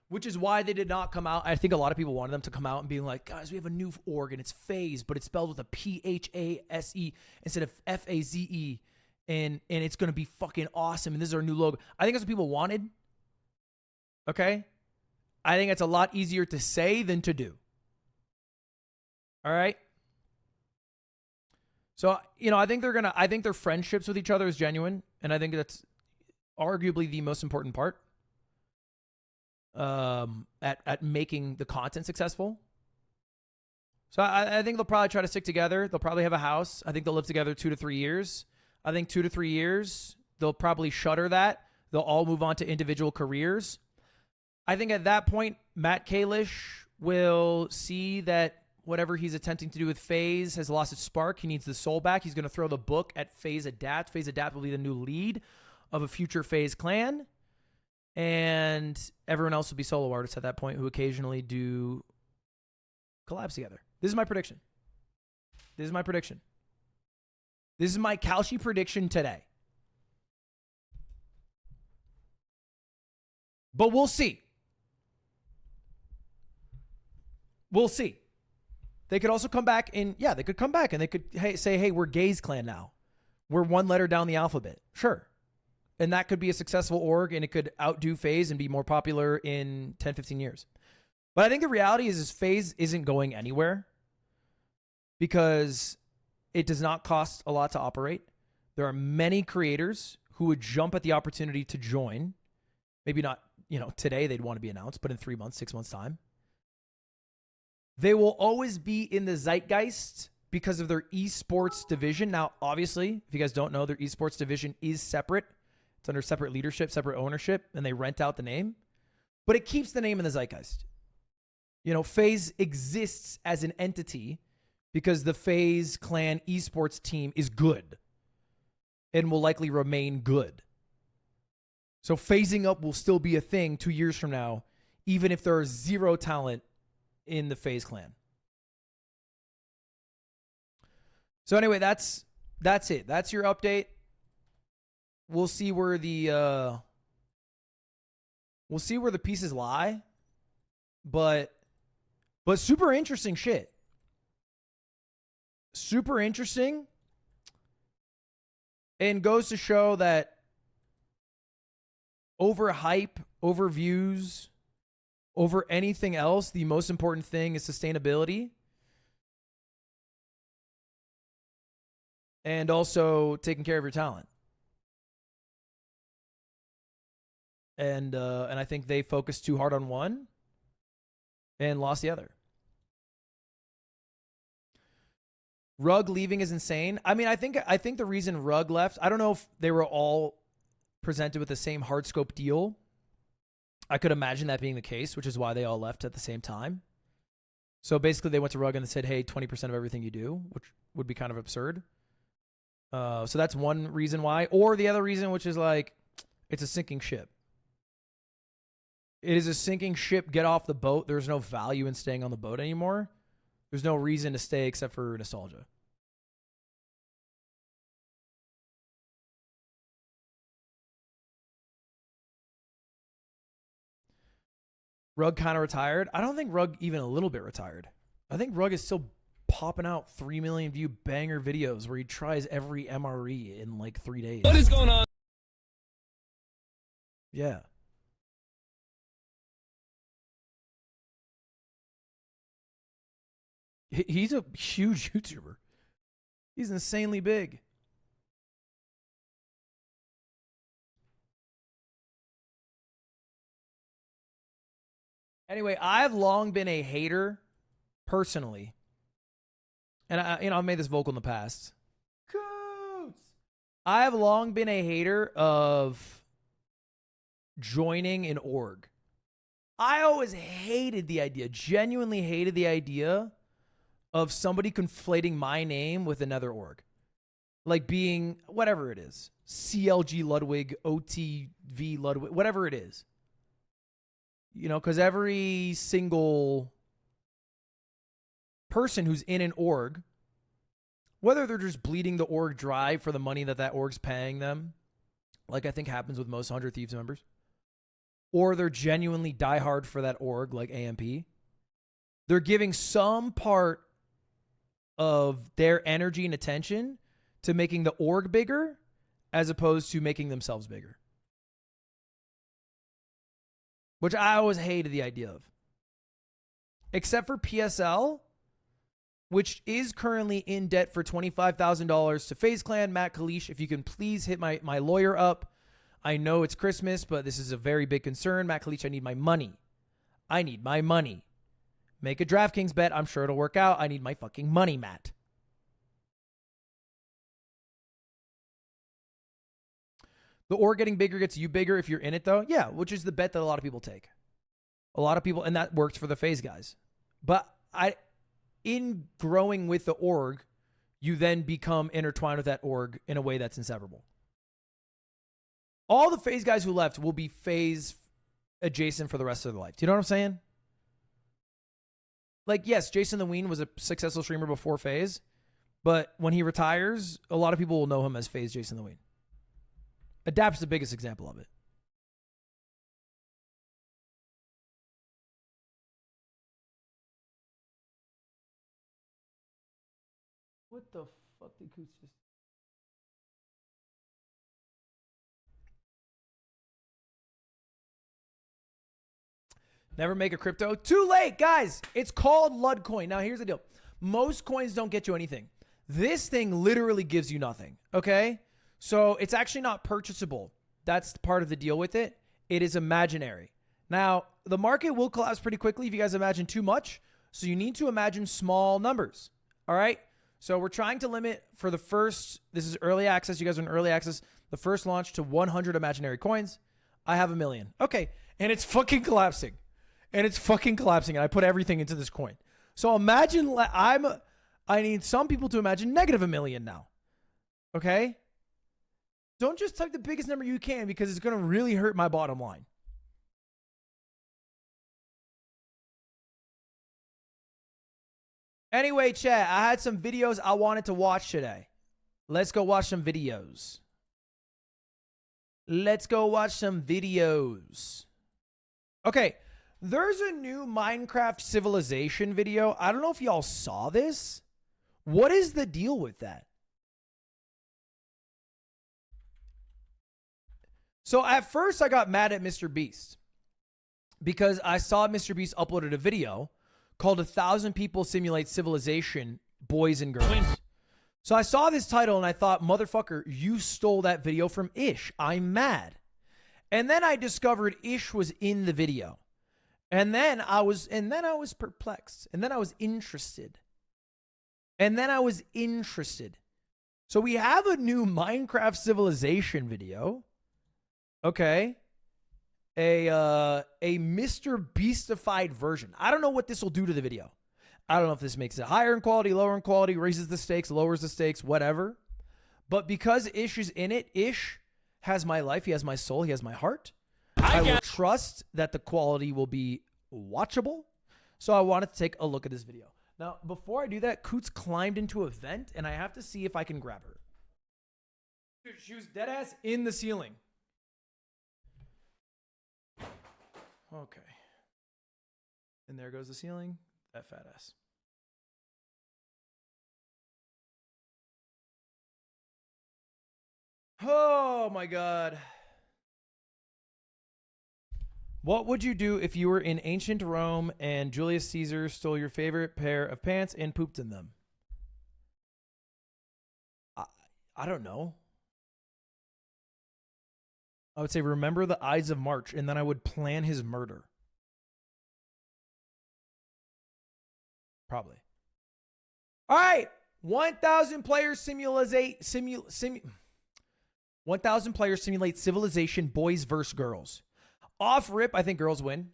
which is why they did not come out. I think a lot of people wanted them to come out and be like, guys, we have a new org and it's FaZe, but it's spelled with a P-H-A-S-E instead of F-A-Z-E. And it's going to be fucking awesome. And this is our new logo. I think that's what people wanted. Okay? I think it's a lot easier to say than to do. All right? So, I think I think their friendships with each other is genuine. And I think that's arguably the most important part at making the content successful. So I think they'll probably try to stick together. They'll probably have a house. I think they'll live together 2 to 3 years. I think 2 to 3 years, they'll probably shutter that. They'll all move on to individual careers. I think at that point, Matt Kalish will see that whatever he's attempting to do with FaZe has lost its spark. He needs the soul back. He's going to throw the book at FaZe Adapt. FaZe Adapt will be the new lead of a future FaZe clan. And everyone else will be solo artists at that point who occasionally do collabs together. This is my prediction. This is my prediction. This is my Kalshi prediction today. But we'll see. We'll see. They could also come back and, they could come back and they could say, hey, we're Gaze Clan now. We're one letter down the alphabet. Sure. And that could be a successful org and it could outdo FaZe and be more popular in 10, 15 years. But I think the reality is FaZe isn't going anywhere because it does not cost a lot to operate. There are many creators who would jump at the opportunity to join. Maybe not, today they'd want to be announced, but in 3 months, 6 months time. They will always be in the zeitgeist because of their esports division. Now, obviously, if you guys don't know, their esports division is separate. It's under separate leadership, separate ownership, and they rent out the name. But it keeps the name in the zeitgeist. FaZe exists as an entity because the FaZe Clan esports team is good and will likely remain good. So phasing up will still be a thing 2 years from now, even if there is zero talent in the FaZe Clan. So anyway, that's it. That's your update. We'll see where the pieces lie, but super interesting shit. Super interesting, and goes to show that over hype, over views, over anything else, the most important thing is sustainability. And also taking care of your talent. And I think they focused too hard on one and lost the other. Rug leaving is insane. I mean, I think the reason Rug left, I don't know if they were all presented with the same hard scope deal. I could imagine that being the case, which is why they all left at the same time. So basically they went to Rug and said, hey, 20% of everything you do, which would be kind of absurd. So that's one reason why. Or the other reason, which is like, it's a sinking ship. It is a sinking ship. Get off the boat. There's no value in staying on the boat anymore. There's no reason to stay except for nostalgia. Rug kind of retired. I don't think Rug even a little bit retired. I think Rug is still popping out 3 million view banger videos where he tries every MRE in like 3 days. What is going on? Yeah. He's a huge YouTuber. He's insanely big. Anyway, I've long been a hater, personally. And I made this vocal in the past. Coots! I have long been a hater of joining an org. I always hated the idea, genuinely hated the idea of somebody conflating my name with another org. Like being whatever it is. CLG Ludwig, OTV Ludwig, whatever it is. You know, because every single person who's in an org, whether they're just bleeding the org dry for the money that that org's paying them, like I think happens with most 100 Thieves members, or they're genuinely diehard for that org, like AMP, they're giving some part of their energy and attention to making the org bigger as opposed to making themselves bigger. Which I always hated the idea of. Except for PSL, which is currently in debt for $25,000 to FaZe Clan. Matt Kalish, if you can please hit my lawyer up. I know it's Christmas, but this is a very big concern. Matt Kalish, I need my money. I need my money. Make a DraftKings bet. I'm sure it'll work out. I need my fucking money, Matt. The org getting bigger gets you bigger if you're in it, though. Yeah, which is the bet that a lot of people take. A lot of people, and that works for the FaZe guys. But in growing with the org, you then become intertwined with that org in a way that's inseparable. All the FaZe guys who left will be FaZe adjacent for the rest of their life. Do you know what I'm saying? Like, yes, Jason the Ween was a successful streamer before FaZe, but when he retires, a lot of people will know him as FaZe Jason the Ween. Adapt's the biggest example of it. What the fuck did Coots just... Never make a crypto. Too late, guys. It's called Ludcoin. Now, here's the deal. Most coins don't get you anything. This thing literally gives you nothing, okay? So it's actually not purchasable. That's part of the deal with it. It is imaginary. Now, the market will collapse pretty quickly if you guys imagine too much. So you need to imagine small numbers, all right? So we're trying to limit for the first, this is early access. You guys are in early access. The first launch to 100 imaginary coins. I have 1 million. Okay, and it's fucking collapsing. And it's fucking collapsing, and I put everything into this coin. So imagine, I need some people to imagine negative 1 million now. Okay? Don't just type the biggest number you can because it's going to really hurt my bottom line. Anyway, chat, I had some videos I wanted to watch today. Let's go watch some videos. Let's go watch some videos. Okay. There's a new Minecraft Civilization video. I don't know if y'all saw this. What is the deal with that? So at first I got mad at MrBeast because I saw MrBeast uploaded a video called 1,000 People Simulate Civilization, Boys and Girls. So I saw this title and I thought, motherfucker, you stole that video from Ish. I'm mad. And then I discovered Ish was in the video. And then I was perplexed. And then I was interested. So we have a new Minecraft Civilization video. Okay. A MrBeastified version. I don't know what this will do to the video. I don't know if this makes it higher in quality, lower in quality, raises the stakes, lowers the stakes, whatever. But because Ish is in it, Ish has my life. He has my soul. He has my heart. I will trust that the quality will be watchable. So I wanted to take a look at this video. Now, before I do that, Coots climbed into a vent, and I have to see if I can grab her. Dude, she was dead ass in the ceiling. Okay. And there goes the ceiling. That fat ass. Oh my God. What would you do if you were in ancient Rome and Julius Caesar stole your favorite pair of pants and pooped in them? I don't know. I would say, remember the Ides of March, and then I would plan his murder. Probably. All right. 1,000 players 1,000 players simulate civilization, boys versus girls. Off rip, I think girls win.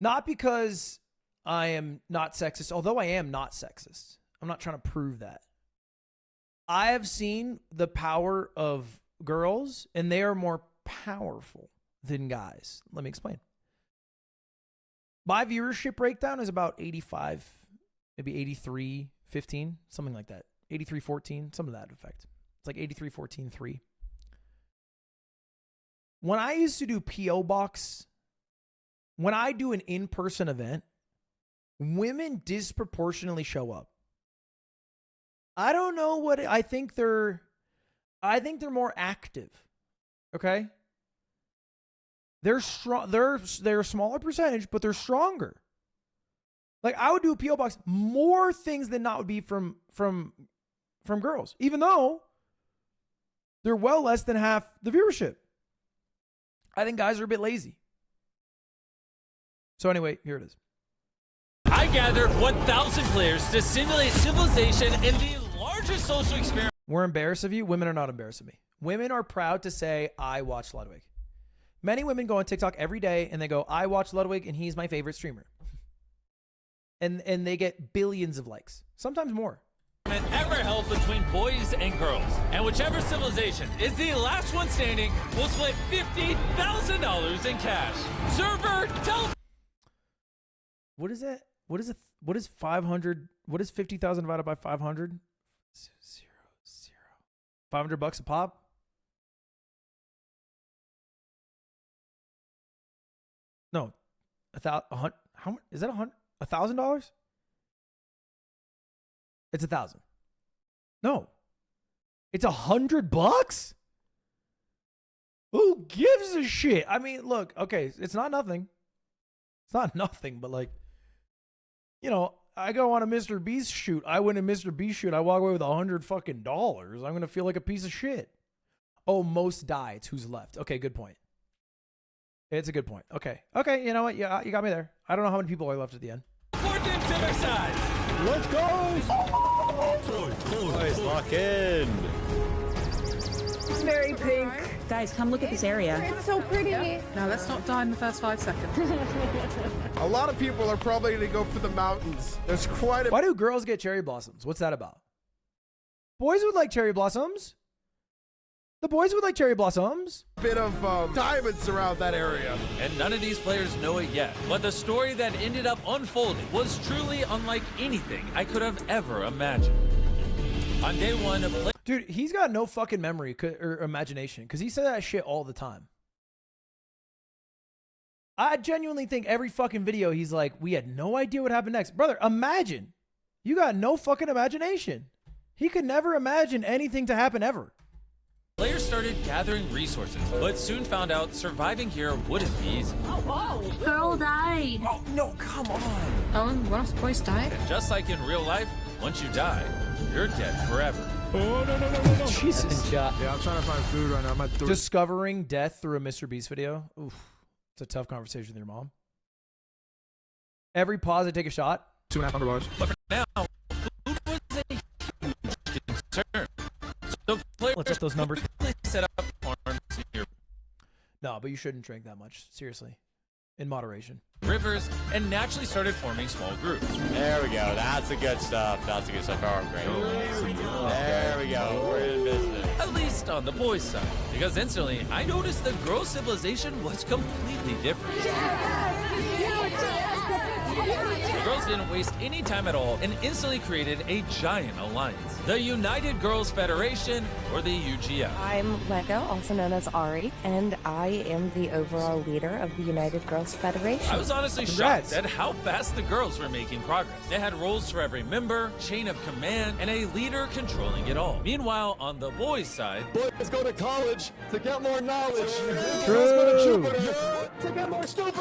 Not because I am not sexist, although I am not sexist. I'm not trying to prove that. I have seen the power of girls, and they are more powerful than guys. Let me explain. My viewership breakdown is about 85, maybe 83-15, something like that. 83-14, some of that effect. It's like 83-14-3. When I used to do P.O. Box, when I do an in-person event, women disproportionately show up. I don't know what I think they're more active. Okay? They're strong, they're a smaller percentage, but they're stronger. Like I would do a P.O. Box more things than not would be from girls, even though they're well less than half the viewership. I think guys are a bit lazy. So anyway, here it is. I gathered 1,000 players to simulate civilization in the largest social experiment. We're embarrassed of you. Women are not embarrassed of me. Women are proud to say, I watch Ludwig. Many women go on TikTok every day and they go, I watch Ludwig and he's my favorite streamer. And they get billions of likes, sometimes more. Ever held between boys and girls. And whichever civilization is the last one standing will split $50,000 in cash. Server, tell. What is that? What is 500? What is 50,000 divided by 500? 500 bucks a pop? No, how much is that? $1,000? It's 1,000. No, it's $100. Who gives a shit? I mean, look, okay, it's not nothing. It's not nothing, but like, you know, I go on a MrBeast shoot. I win a MrBeast shoot. I walk away with $100 fucking dollars. I'm gonna feel like a piece of shit. Oh, most die. It's who's left. Okay, good point. It's a good point. Okay, you know what? Yeah, you got me there. I don't know how many people are left at the end. Fortune to their side. Let's go! Boys, lock in. It's very pink. Guys, come look at this area. It's so pretty. Now let's not die in the first 5 seconds. A lot of people are probably going to go for the mountains. There's quite a Why do girls get cherry blossoms? What's that about? Boys would like cherry blossoms. The boys would like cherry blossoms. bit of diamonds around that area. And none of these players know it yet. But the story that ended up unfolding was truly unlike anything I could have ever imagined. On day one of play. Dude, he's got no fucking memory or imagination because he said that shit all the time. I genuinely think every fucking video he's like, we had no idea what happened next. Brother, imagine. You got no fucking imagination. He could never imagine anything to happen ever. Players started gathering resources, but soon found out surviving here wouldn't be easy. Girl died. Oh, no, come on. Oh, one of the boys died? And just like in real life, once you die, you're dead forever. Oh, no. Jesus. Yeah, I'm trying to find food right now. I'm at 3. Discovering death through a MrBeast video. Oof. It's a tough conversation with your mom. Every pause, I take a shot. $250. But for now, food was a huge concern. So players Let's up those numbers. set up farms near No, but you shouldn't drink that much. Seriously. In moderation. rivers and naturally started forming small groups. There we go. That's the good stuff. That's the good stuff. Oh, great. There we go. We're in business. At least on the boys' side. Because instantly, I noticed the girls' civilization was completely different. The girls didn't waste any time at all and instantly created a giant alliance. The United Girls Federation, or the UGF. I'm Lego, also known as Ari, and I am the overall leader of the United Girls Federation. I was honestly Congrats. shocked at how fast the girls were making progress. They had roles for every member, chain of command, and a leader controlling it all. Meanwhile, on the boys' side, Boys go to college to get more knowledge. True. Girls go to Jupiter to get more stupid.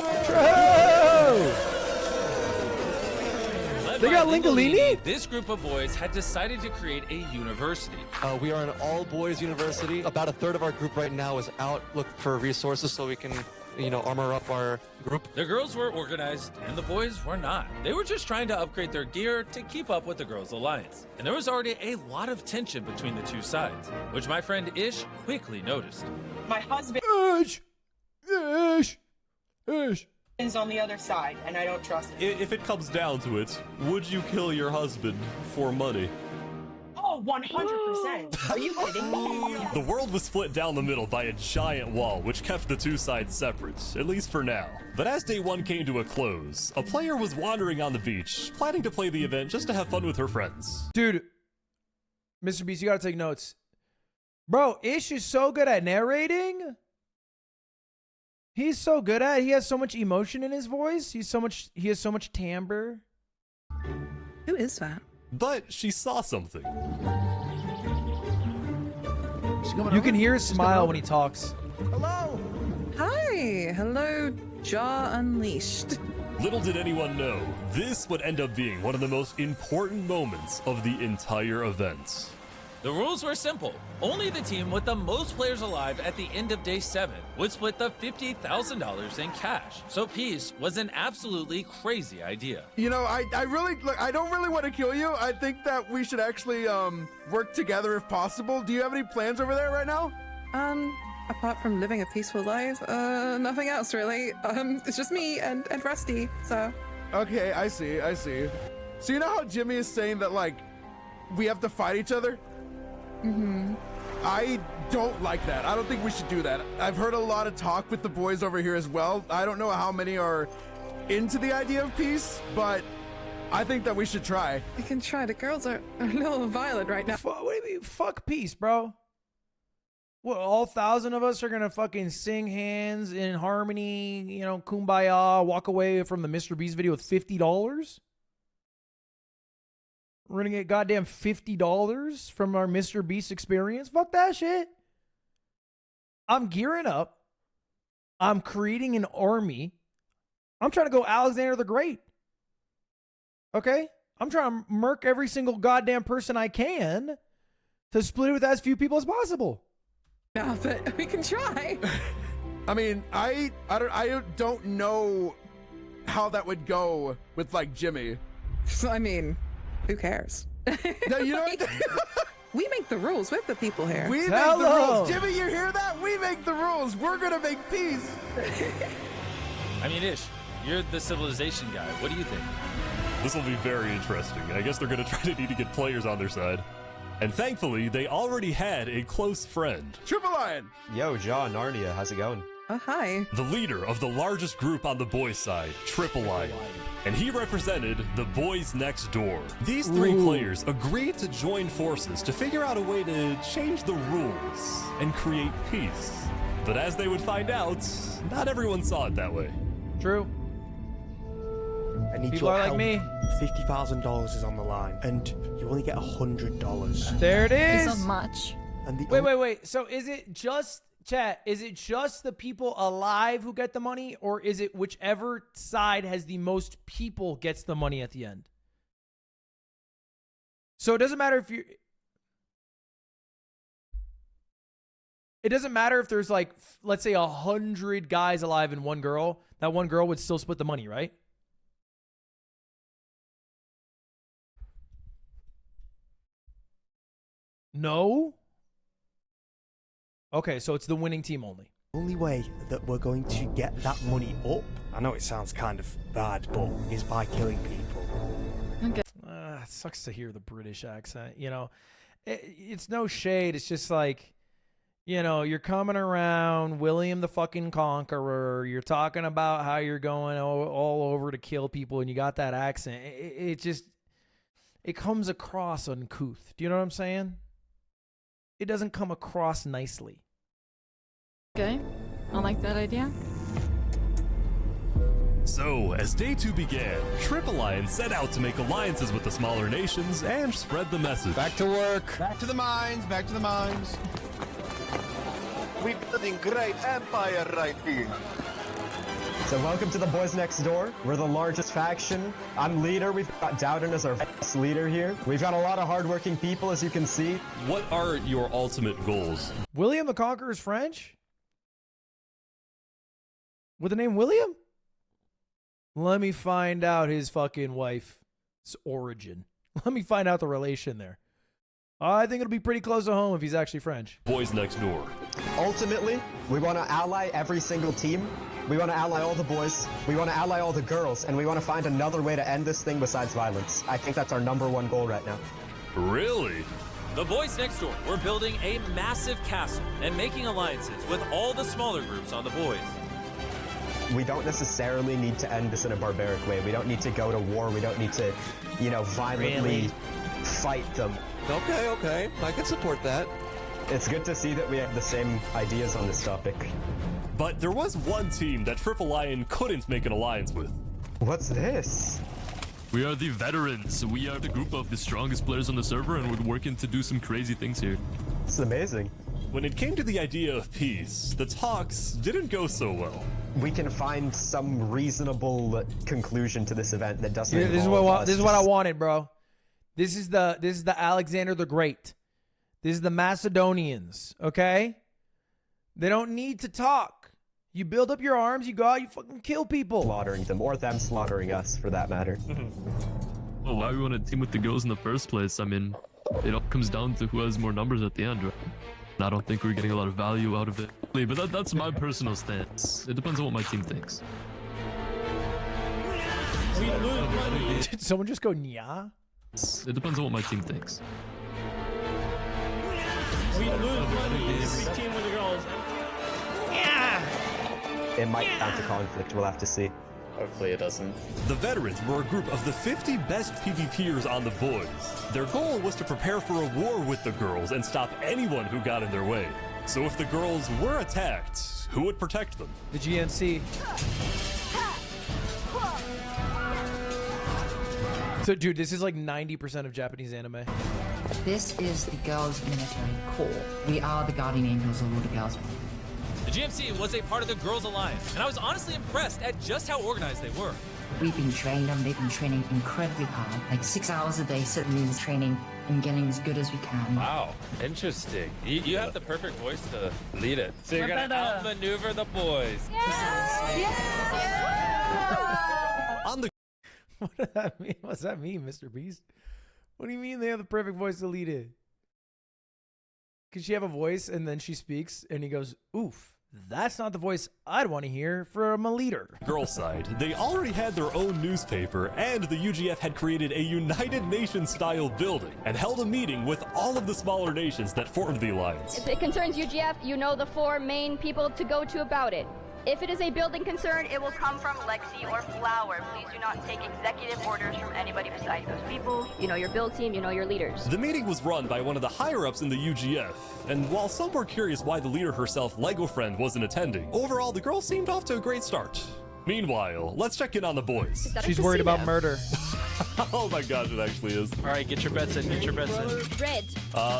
led They by got Lincolini? this group of boys had decided to create a university. We are an all-boys university. About a third of our group right now is out looking for resources so we can armor up our group. The girls were organized and the boys were not. They were just trying to upgrade their gear to keep up with the girls' alliance. And there was already a lot of tension between the two sides, which my friend Ish quickly noticed. My husband Ish. is on the other side, and I don't trust him. If it comes down to it, would you kill your husband for money? Oh, 100%. Are you kidding me? The world was split down the middle by a giant wall, which kept the two sides separate, at least for now. But as day one came to a close, a player was wandering on the beach, planning to play the event just to have fun with her friends. Dude, MrBeast, you gotta take notes. Bro, Ish is so good at narrating. He's so good at it. He has so much emotion in his voice. He has so much timbre. Who is that? But she saw something. You can hear his smile when he talks. Hello. Hi. Hello, Jaw Unleashed. Little did anyone know, this would end up being one of the most important moments of the entire event. The rules were simple. Only the team with the most players alive at the end of day 7 would split the $50,000 in cash. So peace was an absolutely crazy idea. I don't really want to kill you. I think that we should actually work together if possible. Do you have any plans over there right now? Apart from living a peaceful life, nothing else really. It's just me and Rusty, so. Okay, I see. So you know how Jimmy is saying that, like, we have to fight each other? Mm-hmm. I don't like that. I don't think we should do that. I've heard a lot of talk with the boys over here as well. I don't know how many are into the idea of peace, but I think that we should try. We can try. The girls are a little violent right now. What do you mean? Fuck peace, bro. What, all 1,000 of us are gonna fucking sing hands in harmony, kumbaya, walk away from the MrBeast video with $50? We're gonna get goddamn $50 from our MrBeast experience? Fuck that shit. I'm gearing up. I'm creating an army. I'm trying to go Alexander the Great. Okay? I'm trying to murk every single goddamn person I can to split it with as few people as possible. No, but we can try. I mean, I don't know how that would go with, like, Jimmy. I mean, who cares? No, you know what? We make the rules with the people here. We make the rules. Jimmy, you hear that? We make the rules. We're gonna make peace. I mean, Ish, you're the civilization guy. What do you think? This will be very interesting. I guess they're going to try to need to get players on their side. And thankfully, they already had a close friend. Triple Lion! Yo, Jaw, Narnia, how's it going? Oh, hi. The leader of the largest group on the boys' side, Triple Lion. And he represented the boys next door. These three players agreed to join forces to figure out a way to change the rules and create peace. But as they would find out, not everyone saw it that way. True. I need People your are like help. me. $50,000 is on the line, and you only get $100. There it is. It's not much. And the Wait. So is it just, chat, is it just the people alive who get the money, or is it whichever side has the most people gets the money at the end? So it doesn't matter if you... It doesn't matter if there's, like, let's say 100 guys alive and one girl. That one girl would still split the money, right? No? Okay, so it's the winning team only. The only way that we're going to get that money up, I know it sounds kind of bad, but is by killing people. Okay. It sucks to hear the British accent, it's no shade. It's just like, you're coming around William the fucking Conqueror. You're talking about how you're going all over to kill people, and you got that accent. It comes across uncouth. Do you know what I'm saying? It doesn't come across nicely. Okay, I like that idea. So, as day 2 began, Triple Lion set out to make alliances with the smaller nations and spread the message. Back to work. Back to the mines. Back to the mines. We're building great empire right here. So welcome to the boys next door. We're the largest faction. I'm leader. We've got Dowden as our best leader here. We've got a lot of hardworking people, as you can see. What are your ultimate goals? William the Conqueror's French? With the name William? Let me find out his fucking wife's origin. Let me find out the relation there. I think it'll be pretty close to home if he's actually French. Boys next door. Ultimately, we want to ally every single team. We want to ally all the boys. We want to ally all the girls. And we want to find another way to end this thing besides violence. I think that's our #1 goal right now. Really? The boys next door were building a massive castle and making alliances with all the smaller groups on the boys. We don't necessarily need to end this in a barbaric way. We don't need to go to war. We don't need to, you know, violently fight them. Okay. I can support that. It's good to see that we have the same ideas on this topic. But there was one team that Triple Lion couldn't make an alliance with. What's this? We are the veterans. We are the group of the strongest players on the server, and we're working to do some crazy things here. It's amazing. When it came to the idea of peace, the talks didn't go so well. We can find some reasonable conclusion to this event that doesn't. This is what I wanted, bro. This is the Alexander the Great. This is the Macedonians, okay? They don't need to talk. You build up your arms, you go out, you fucking kill people. Slaughtering them, or them slaughtering us, for that matter. Well, why we want to team with the girls in the first place? I mean, it all comes down to who has more numbers at the end, right? And I don't think we're getting a lot of value out of it. But that's my personal stance. It depends on what my team thinks. Did someone just go nya? It depends on what my team thinks. We lose every team with the girls. Yeah. It might count to conflict. We'll have to see. Hopefully it doesn't. The veterans were a group of the 50 best PvPers on the boys. Their goal was to prepare for a war with the girls and stop anyone who got in their way. So if the girls were attacked, who would protect them? The GNC. So, dude, this is like 90% of Japanese anime. This is the girls' military corps. We are the guardian angels of all the girls. The GMC was a part of the Girls Alliance, and I was honestly impressed at just how organized they were. We've been training them. They've been training incredibly hard, like 6 hours a day, sitting in training and getting as good as we can. Wow, interesting. You have the perfect voice to lead it. So you're gonna outmaneuver the boys. On the What does that mean? What's that mean, MrBeast? What do you mean they have the perfect voice to lead it? Could she have a voice and then she speaks and he goes, oof, that's not the voice I'd want to hear from a leader. Girl side, they already had their own newspaper, and the UGF had created a United Nations style building and held a meeting with all of the smaller nations that formed the alliance. If it concerns UGF, you know the 4 main people to go to about it. If it is a building concern, it will come from Lexi or Flower. Please do not take executive orders from anybody besides those people. You know your build team, you know your leaders. The meeting was run by one of the higher-ups in the UGF, and while some were curious why the leader herself, Lego Friend, wasn't attending, overall the girls seemed off to a great start. Meanwhile, let's check in on the boys. She's worried about murder. Oh my gosh, it actually is. All right, get your bets in. Get your bets in. Red.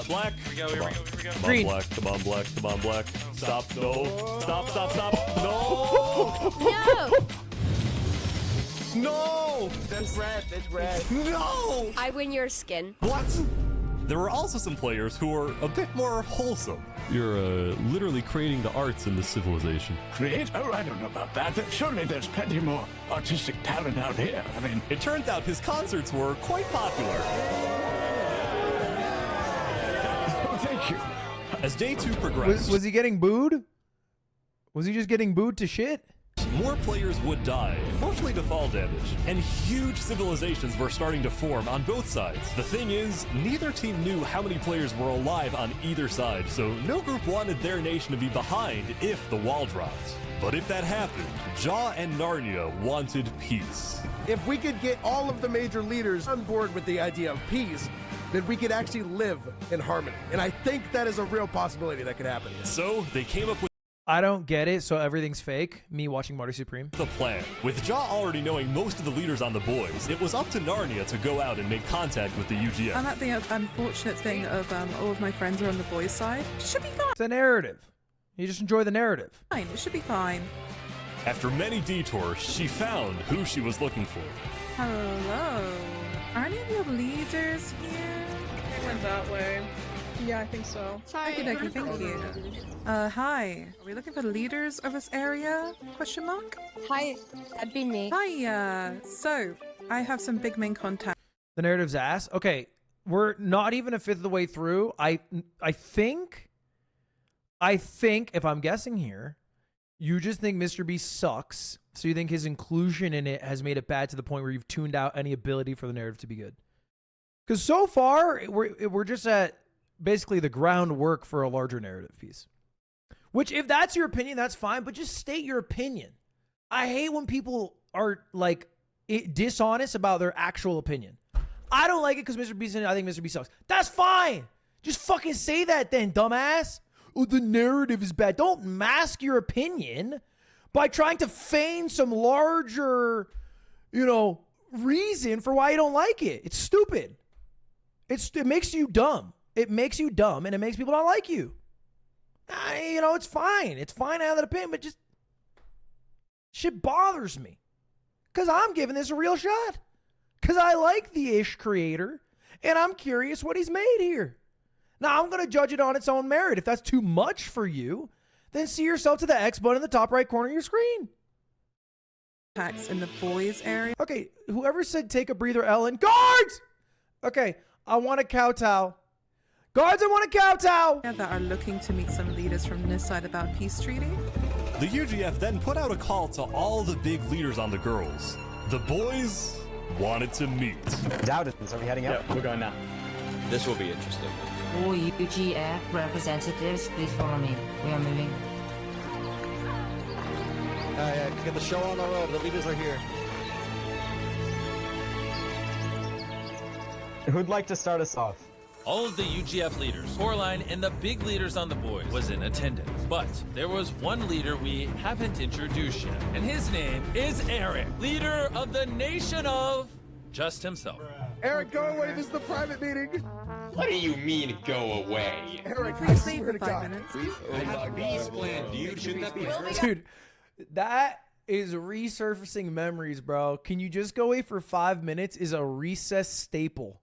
Black. Here we go. Come Green. on, black. Come on, black. Come on, black. Stop. No. Stop. No. No. No. That's red. No. I win your skin. What? There were also some players who were a bit more wholesome. You're literally creating the arts in this civilization. Create? Oh, I don't know about that. Surely there's plenty more artistic talent out here. I mean, it turns out his concerts were quite popular. Oh, thank you. As day 2 progressed, Was he getting booed? Was he just getting booed to shit? more players would die, mostly to fall damage, and huge civilizations were starting to form on both sides. The thing is, neither team knew how many players were alive on either side, so no group wanted their nation to be behind if the wall dropped. But if that happened, Jaw and Narnia wanted peace. If we could get all of the major leaders on board with the idea of peace, then we could actually live in harmony. And I think that is a real possibility that could happen. So they came up with I don't get it, so everything's fake. Me watching Marty Supreme. the plan. With Jaw already knowing most of the leaders on the boys, it was up to Narnia to go out and make contact with the UGF. And that the unfortunate thing of all of my friends are on the boys' side. It should be fine. It's a narrative. You just enjoy the narrative. Fine. It should be fine. After many detours, she found who she was looking for. Hello. Are any of your leaders here? They went that way. Yeah, I think so. Thank you. Hi. Are we looking for leaders of this area? Question mark? Hi, that'd be me. Hi, so I have some big main contact. The narrative's ass. Okay, we're not even a fifth of the way through. I think, if I'm guessing here, you just think MrBeast sucks, so you think his inclusion in it has made it bad to the point where you've tuned out any ability for the narrative to be good. Because so far, we're just at basically the groundwork for a larger narrative piece. Which, if that's your opinion, that's fine, but just state your opinion. I hate when people are, like, dishonest about their actual opinion. I don't like it because MrBeast, I think MrBeast sucks. That's fine. Just fucking say that then, dumbass. Oh, the narrative is bad. Don't mask your opinion by trying to feign some larger, reason for why you don't like it. It's stupid. It makes you dumb. It makes you dumb, and it makes people not like you. It's fine. It's fine to have that opinion, but just shit bothers me. Because I'm giving this a real shot. Because I like the Ish creator, and I'm curious what he's made here. Now, I'm going to judge it on its own merit. If that's too much for you, then see yourself to the X button in the top right corner of your screen. Packs in the boys area. Okay, whoever said take a breather, Ellen. Guards! Okay, I want a kowtow. Guards, I want a kowtow! That are looking to meet some leaders from this side about peace treaty. The UGF then put out a call to all the big leaders on the girls. The boys wanted to meet. Dowdens, are we heading out? Yeah, we're going now. This will be interesting. All UGF representatives, please follow me. We are moving. Get the show on the road. The leaders are here. Who'd like to start us off? All of the UGF leaders, Coraline, and the big leaders on the boys was in attendance. But there was one leader we haven't introduced yet, and his name is Eric, leader of the nation of just himself. Eric, go away. This is the private meeting. What do you mean, go away? Eric, Please stay for 5 minutes. Dude, that is resurfacing memories, bro. Can you just go away for 5 minutes is a recess staple.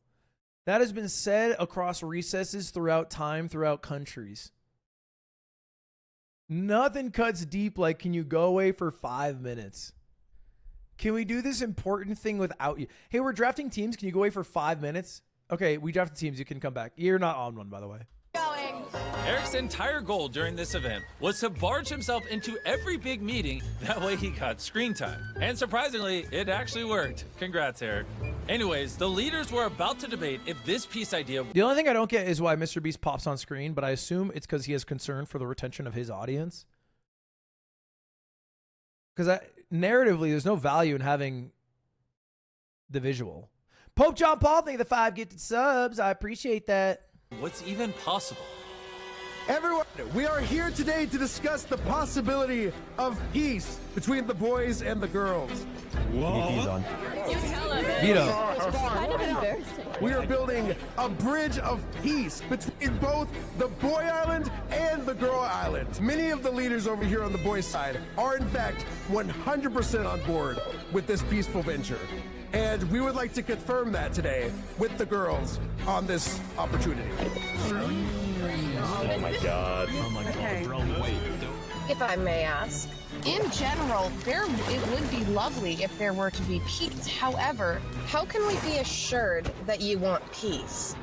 That has been said across recesses throughout time, throughout countries. Nothing cuts deep like, can you go away for 5 minutes? Can we do this important thing without you? Hey, we're drafting teams. Can you go away for 5 minutes? Okay, we drafted teams. You can come back. You're not on one, by the way. Eric's entire goal during this event was to barge himself into every big meeting. That way he got screen time. And surprisingly, it actually worked. Congrats, Eric. Anyways, the leaders were about to debate if this peace idea... The only thing I don't get is why MrBeast pops on screen, but I assume it's because he has concern for the retention of his audience. Because narratively, there's no value in having the visual. Pope John Paul, thank you for the 5 gifted subs. I appreciate that. What's even possible? Everyone, we are here today to discuss the possibility of peace between the boys and the girls. VP's on. Vito. It's kind of embarrassing. We are building a bridge of peace between both the boy island and the girl island. Many of the leaders over here on the boys' side are in fact 100% on board with this peaceful venture. And we would like to confirm that today with the girls on this opportunity. Oh my god. Oh my god, bro. Wait. If I may ask, in general, it would be lovely if there were to be peace. However, how can we be assured that you want peace?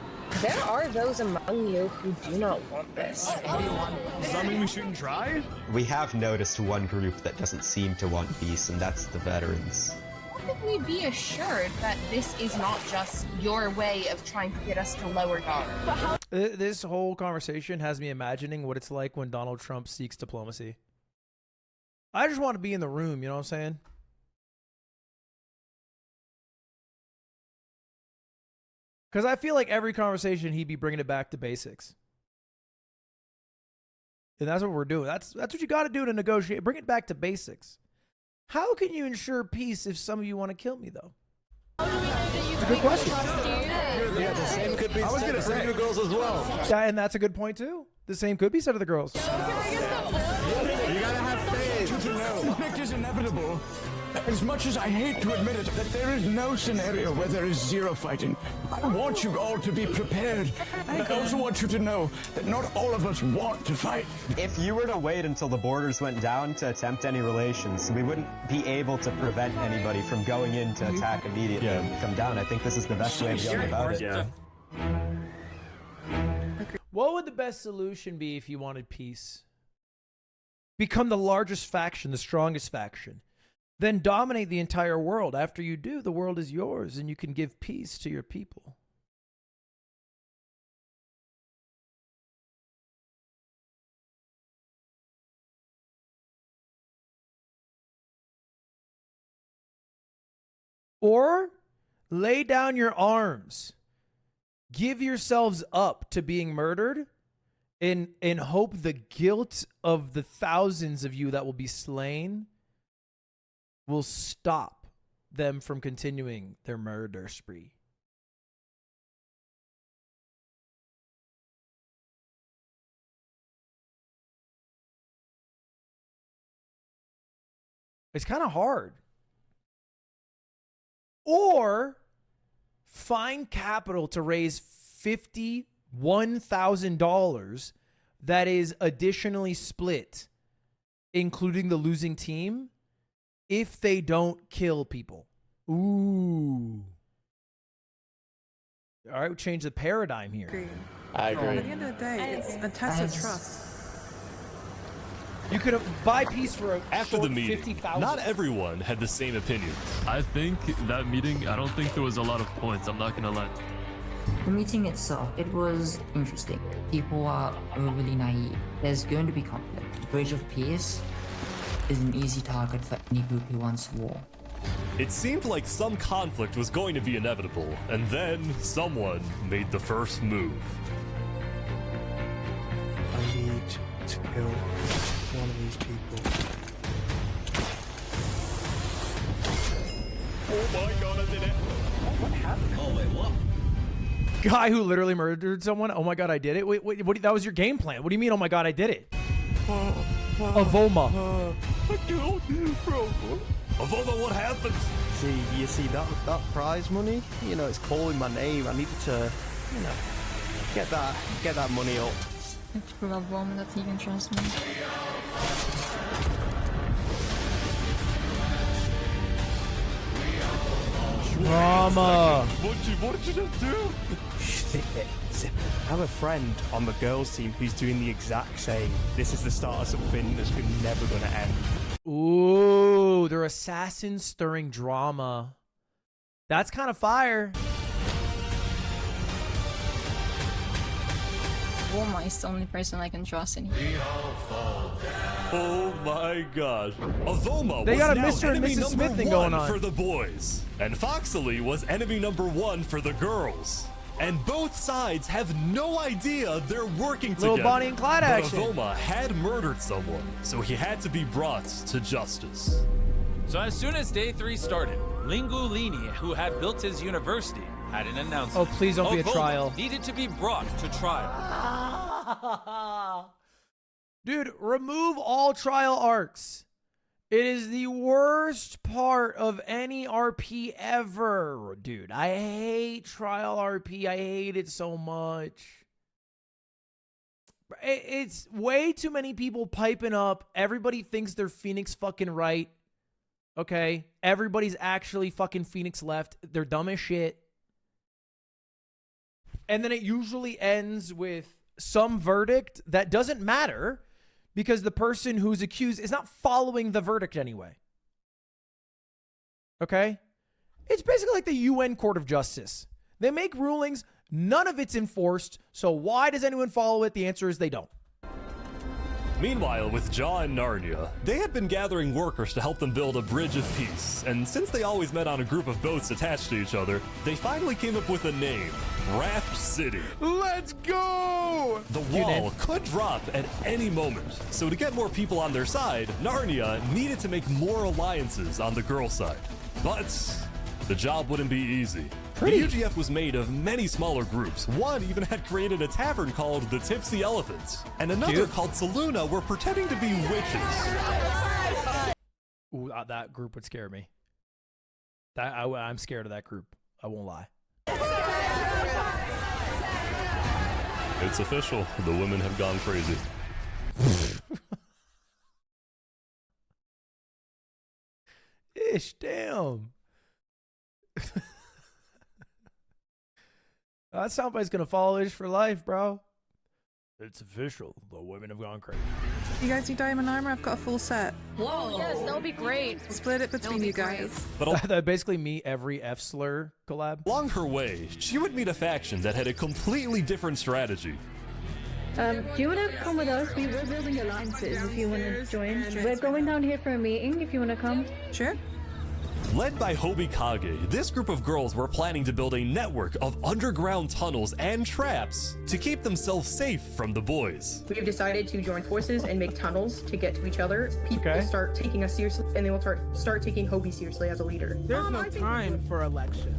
There are those among you who do not want this. Does that mean we shouldn't try? We have noticed one group that doesn't seem to want peace, and that's the veterans. How can we be assured that this is not just your way of trying to get us to lower guard? This whole conversation has me imagining what it's like when Donald Trump seeks diplomacy. I just want to be in the room, you know what I'm saying? Because I feel like every conversation he'd be bringing it back to basics. And that's what we're doing. That's what you got to do to negotiate. Bring it back to basics. How can you ensure peace if some of you want to kill me, though? It's a good question. Yeah, the same could be said for the girls as well. Yeah, and that's a good point, too. The same could be said of the girls. You gotta have faith to know. Conflict is inevitable. As much as I hate to admit it, that there is no scenario where there is zero fighting. I want you all to be prepared. And I also want you to know that not all of us want to fight. If you were to wait until the borders went down to attempt any relations, we wouldn't be able to prevent anybody from going in to attack immediately and come down. I think this is the best way of going about it. Yeah. What would the best solution be if you wanted peace? Become the largest faction, the strongest faction. Then dominate the entire world. After you do, the world is yours and you can give peace to your people. Or lay down your arms. Give yourselves up to being murdered and hope the guilt of the thousands of you that will be slain will stop them from continuing their murder spree. It's kind of hard. Or find capital to raise $51,000 that is additionally split, including the losing team, if they don't kill people. Ooh. All right, we'll change the paradigm here. I agree. At the end of the day, it's a test of trust. You could buy peace for after the meeting. 50,000. Not everyone had the same opinion. I think that meeting, I don't think there was a lot of points. I'm not gonna lie. The meeting itself, it was interesting. People are overly naive. There's going to be conflict. Bridge of Peace is an easy target for any group who wants war. It seemed like some conflict was going to be inevitable, and then someone made the first move. I need to kill one of these people. Oh my god, I did it. What happened? Oh, wait, what? Guy who literally murdered someone. Oh my god, I did it. Wait, what? That was your game plan. What do you mean? Oh my god, I did it. Avoma. I killed you, bro. Avoma, what happened? You see that prize money? You know, it's calling my name. I need to, you know, get that money up. I have to prove Avoma that he can trust me. Drama. What did you just do? I have a friend on the girls' team who's doing the exact same. This is the start of something that's never going to end. Ooh, they're assassins stirring drama. That's kind of fire. Avoma is the only person I can trust in here. Oh my god. Avoma They was got a now Mr. and enemy Mrs. number Smith thing one going on. for the boys. And Fuslie was enemy number one for the girls. And both sides have no idea they're working Little together. Bonnie and Clyde but action. Avoma had murdered someone, so he had to be brought to justice. So as soon as day 3 started, Lingulini, who had built his university, had an announcement. Oh, please don't be a Avoma trial. needed to be brought to trial. Dude, remove all trial arcs. It is the worst part of any RP ever. Dude, I hate trial RP. I hate it so much. It's way too many people piping up. Everybody thinks they're Phoenix fucking right. Okay? Everybody's actually fucking Phoenix left. They're dumb as shit. And then it usually ends with some verdict that doesn't matter because the person who's accused is not following the verdict anyway. Okay? It's basically like the UN Court of Justice. They make rulings, none of it's enforced, so why does anyone follow it? The answer is they don't. Meanwhile, with Jaw and Narnia, they had been gathering workers to help them build a bridge of peace, and since they always met on a group of boats attached to each other, they finally came up with a name, Raft City. Let's go! The wall could drop at any moment, so to get more people on their side, Narnia needed to make more alliances on the girl side. But the job wouldn't be easy. The UGF was made of many smaller groups. One even had created a tavern called the Tipsy Elephants, and another called Saluna were pretending to be witches. Ooh, that group would scare me. I'm scared of that group. I won't lie. It's official. The women have gone crazy. Ish, damn. That soundbite's gonna follow Ish for life, bro. It's official. The women have gone crazy. You guys need diamond armor? I've got a full set. Whoa, yes, that would be great. Split it between you guys. But That basically me every F slur collab. along her way, she would meet a faction that had a completely different strategy. Do you want to come with us? We were building alliances if you want to join. We're going down here for a meeting if you want to come. Sure. Led by Hobikage, this group of girls were planning to build a network of underground tunnels and traps to keep themselves safe from the boys. We've decided to join forces and make tunnels to get to each other. People will start taking us seriously, and they will start taking Hobie seriously as a leader. There's no time for election.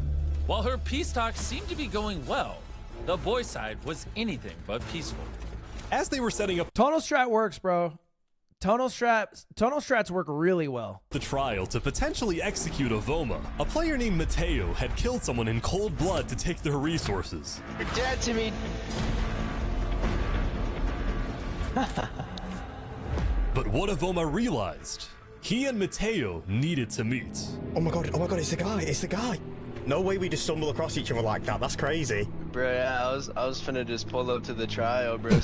While her peace talks seemed to be going well, the boy side was anything but peaceful. As they were setting up Tunnel strat works, bro. Tunnel strats work really well. the trial to potentially execute Avoma, a player named Mateo had killed someone in cold blood to take their resources. You're dead to me. But what Avoma realized, he and Mateo needed to meet. Oh my god, it's the guy. No way we just stumble across each other like that. That's crazy. Bro, yeah, I was finna just pull up to the trial, bro.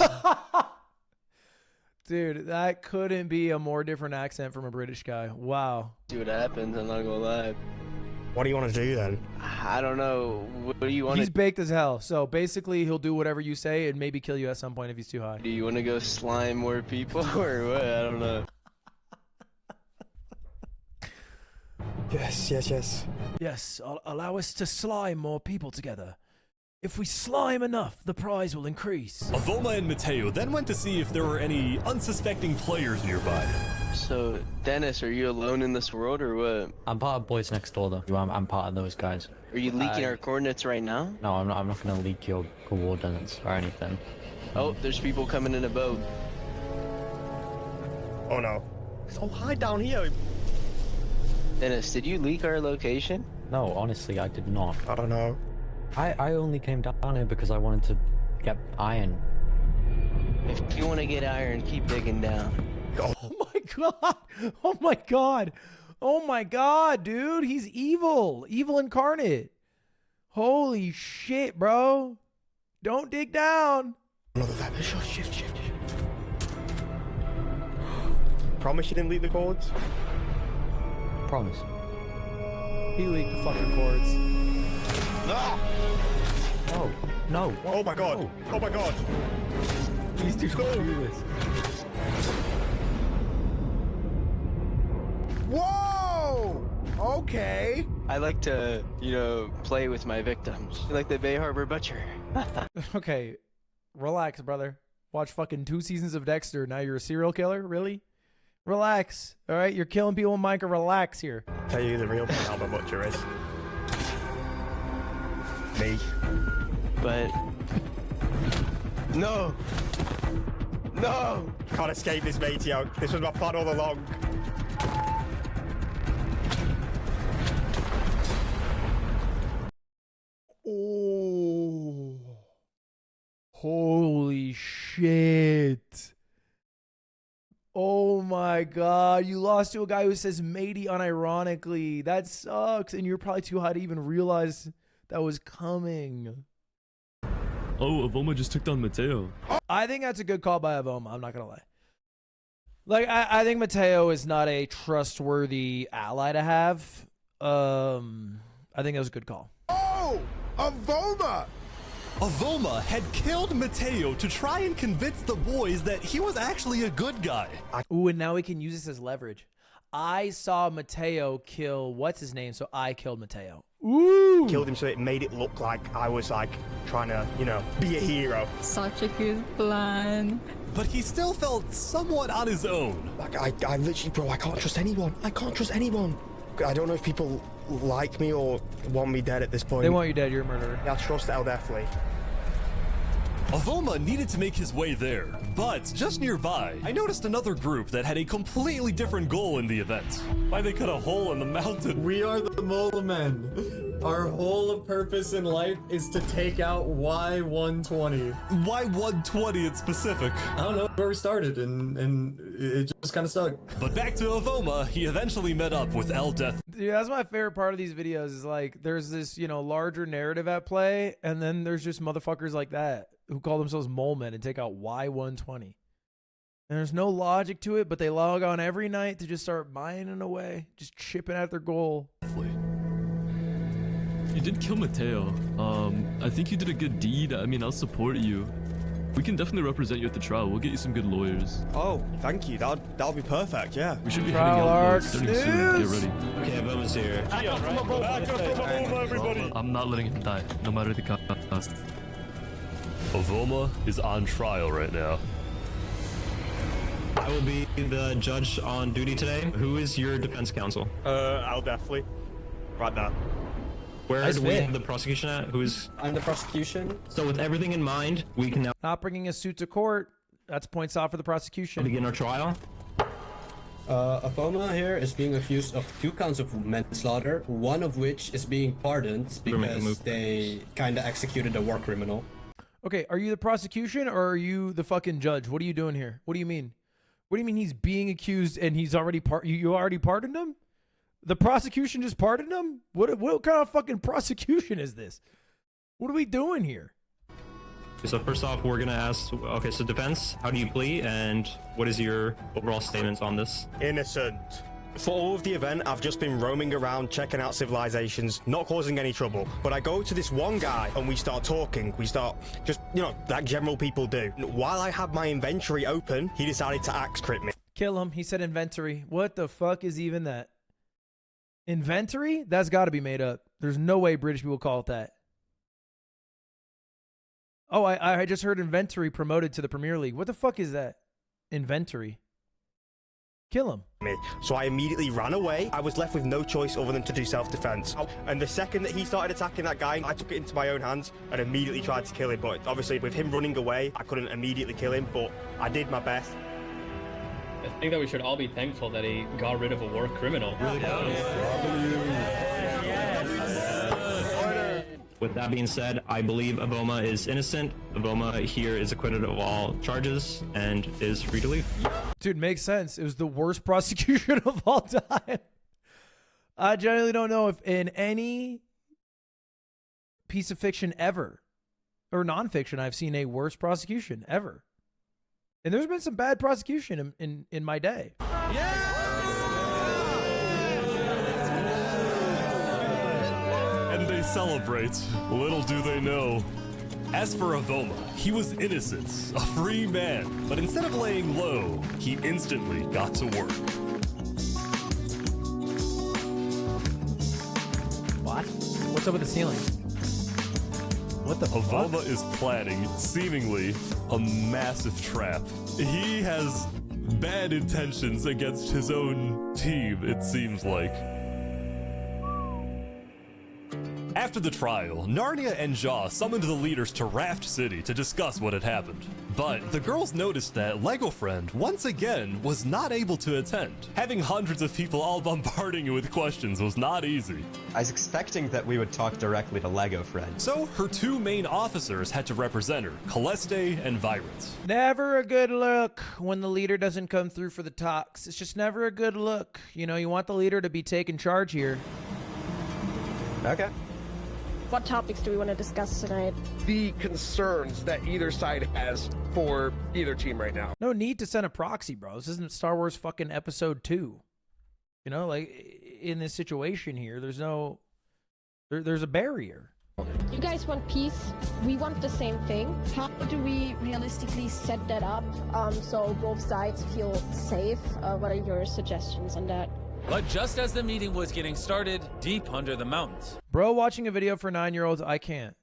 Dude, that couldn't be a more different accent from a British guy. Wow. See what happens, I'm not gonna lie. What do you want to do then? I don't know. What do you want He's to baked as hell. So basically, he'll do whatever you say and maybe kill you at some point if he's too high. do? You want to go slime more people or what? I don't know. Yes. Yes, allow us to slime more people together. If we slime enough, the prize will increase. Avoma and Mateo then went to see if there were any unsuspecting players nearby. So, Dennis, are you alone in this world or what? I'm part of Boys Next Door, though. I'm part of those guys. Are you leaking our coordinates right now? No, I'm not gonna leak your coordinates or anything. Oh, there's people coming in a boat. Oh no. So hide down here. Dennis, did you leak our location? No, honestly, I did not. I don't know. I only came down here because I wanted to get iron. If you want to get iron, keep digging down. Oh my god! Oh my god! Oh my god, dude! He's evil! Evil incarnate! Holy shit, bro! Don't dig down! Another that. Shift. Promise you didn't leak the cords? Promise. He leaked the fucking cords. No! No. Oh my god. No. Oh my god. Please do not do this. Whoa! Okay. I like to, play with my victims. Like the Bay Harbor Butcher. Okay, relax, brother. Watch fucking 2 seasons of Dexter. Now you're a serial killer? Really? Relax. All right, you're killing people in Minecraft. Relax here. Tell you the real Albert Butcher is. Me. But... No! No! Can't escape this, Mateo. This was my plan all along. Oh. Holy shit. Oh my god, you lost to a guy who says matey unironically. That sucks, and you're probably too high to even realize that was coming. Oh, Avoma just took down Mateo. I think that's a good call by Avoma, I'm not gonna lie. Like, I think Mateo is not a trustworthy ally to have. I think that was a good call. Oh! Avoma! Avoma had killed Mateo to try and convince the boys that he was actually a good guy. Ooh, and now we can use this as leverage. I saw Mateo kill what's his name, so I killed Mateo. Ooh! Killed him so it made it look like I was like trying to, be a hero. Such a good plan. But he still felt somewhat on his own. Like I literally, bro, I can't trust anyone. I don't know if people like me or want me dead at this point. They want you dead, you're a murderer. Yeah, I trust El definitely. Avoma needed to make his way there, but just nearby, I noticed another group that had a completely different goal in the event. Why they cut a hole in the mountain? We are the Mola Men. Our whole purpose in life is to take out Y120. Why 120 in specific? I don't know where we started, and it just kind of stuck. But back to Avoma, he eventually met up with El Death. Dude, that's my favorite part of these videos is like there's this, you know, larger narrative at play, and then there's just motherfuckers like that who call themselves mole men and take out Y120. And there's no logic to it, but they log on every night to just start mining away, just chipping at their goal. You did kill Mateo. I think you did a good deed. I mean, I'll support you. We can definitely represent you at the trial. We'll get you some good lawyers. Oh, thank you. That'll be perfect, yeah. We should be heading out starting soon. Get ready. Okay, Aboma's here. Back up from Avoma, everybody. I'm not letting him die, no matter the cost. Avoma is on trial right now. I will be the judge on duty today. Who is your defense counsel? I'll definitely. Right now. Where do we have the prosecution at? I'm the prosecution. So with everything in mind, we can now Not bringing a suit to court. That's points off for the prosecution. begin our trial. Avoma here is being accused of 2 counts of manslaughter, one of which is being pardoned because they kind of executed a war criminal. Okay, are you the prosecution or are you the fucking judge? What are you doing here? What do you mean? What do you mean he's being accused and he's already you already pardoned him? The prosecution just pardoned him? What kind of fucking prosecution is this? What are we doing here? So first off, we're gonna ask, okay, so defense, how do you plea and what is your overall statements on this? Innocent. For all of the event, I've just been roaming around, checking out civilizations, not causing any trouble. But I go to this one guy and we start talking. We start just, you know, like general people do. While I had my inventory open, he decided to axe crit me. Kill him. He said inventory. What the fuck is even that? Inventory? That's got to be made up. There's no way British people call it that. Oh, I just heard inventory promoted to the Premier League. What the fuck is that? Inventory. Kill him. So I immediately ran away. I was left with no choice other than to do self-defense. And the second that he started attacking that guy, I took it into my own hands and immediately tried to kill him. But obviously with him running away, I couldn't immediately kill him, but I did my best. I think that we should all be thankful that he got rid of a war criminal. With that being said, I believe Avoma is innocent. Avoma here is acquitted of all charges and is free to leave. Dude, makes sense. It was the worst prosecution of all time. I genuinely don't know if in any piece of fiction ever, or nonfiction, I've seen a worse prosecution ever. And there's been some bad prosecution in my day. And they celebrate. Little do they know. As for Avoma, he was innocent, a free man. But instead of laying low, he instantly got to work. What? What's up with the ceiling? What the Avoma fuck? is planning, seemingly, a massive trap. He has bad intentions against his own team, it seems like. After the trial, Narnia and Jaw summoned the leaders to Raft City to discuss what had happened. But the girls noticed that Lego Friend, once again, was not able to attend. Having hundreds of people all bombarding you with questions was not easy. I was expecting that we would talk directly to Lego Friend. So her 2 main officers had to represent her, Celeste and Virant. Never a good look when the leader doesn't come through for the talks. It's just never a good look. You know, you want the leader to be taking charge here. Okay. What topics do we want to discuss tonight? The concerns that either side has for either team right now. No need to send a proxy, bro. This isn't Star Wars fucking episode 2. You know, like in this situation here, there's no, there's a barrier. You guys want peace. We want the same thing. How do we realistically set that up so both sides feel safe? What are your suggestions on that? But just as the meeting was getting started, deep under the mountains. Bro, watching a video for 9-year-olds, I can't.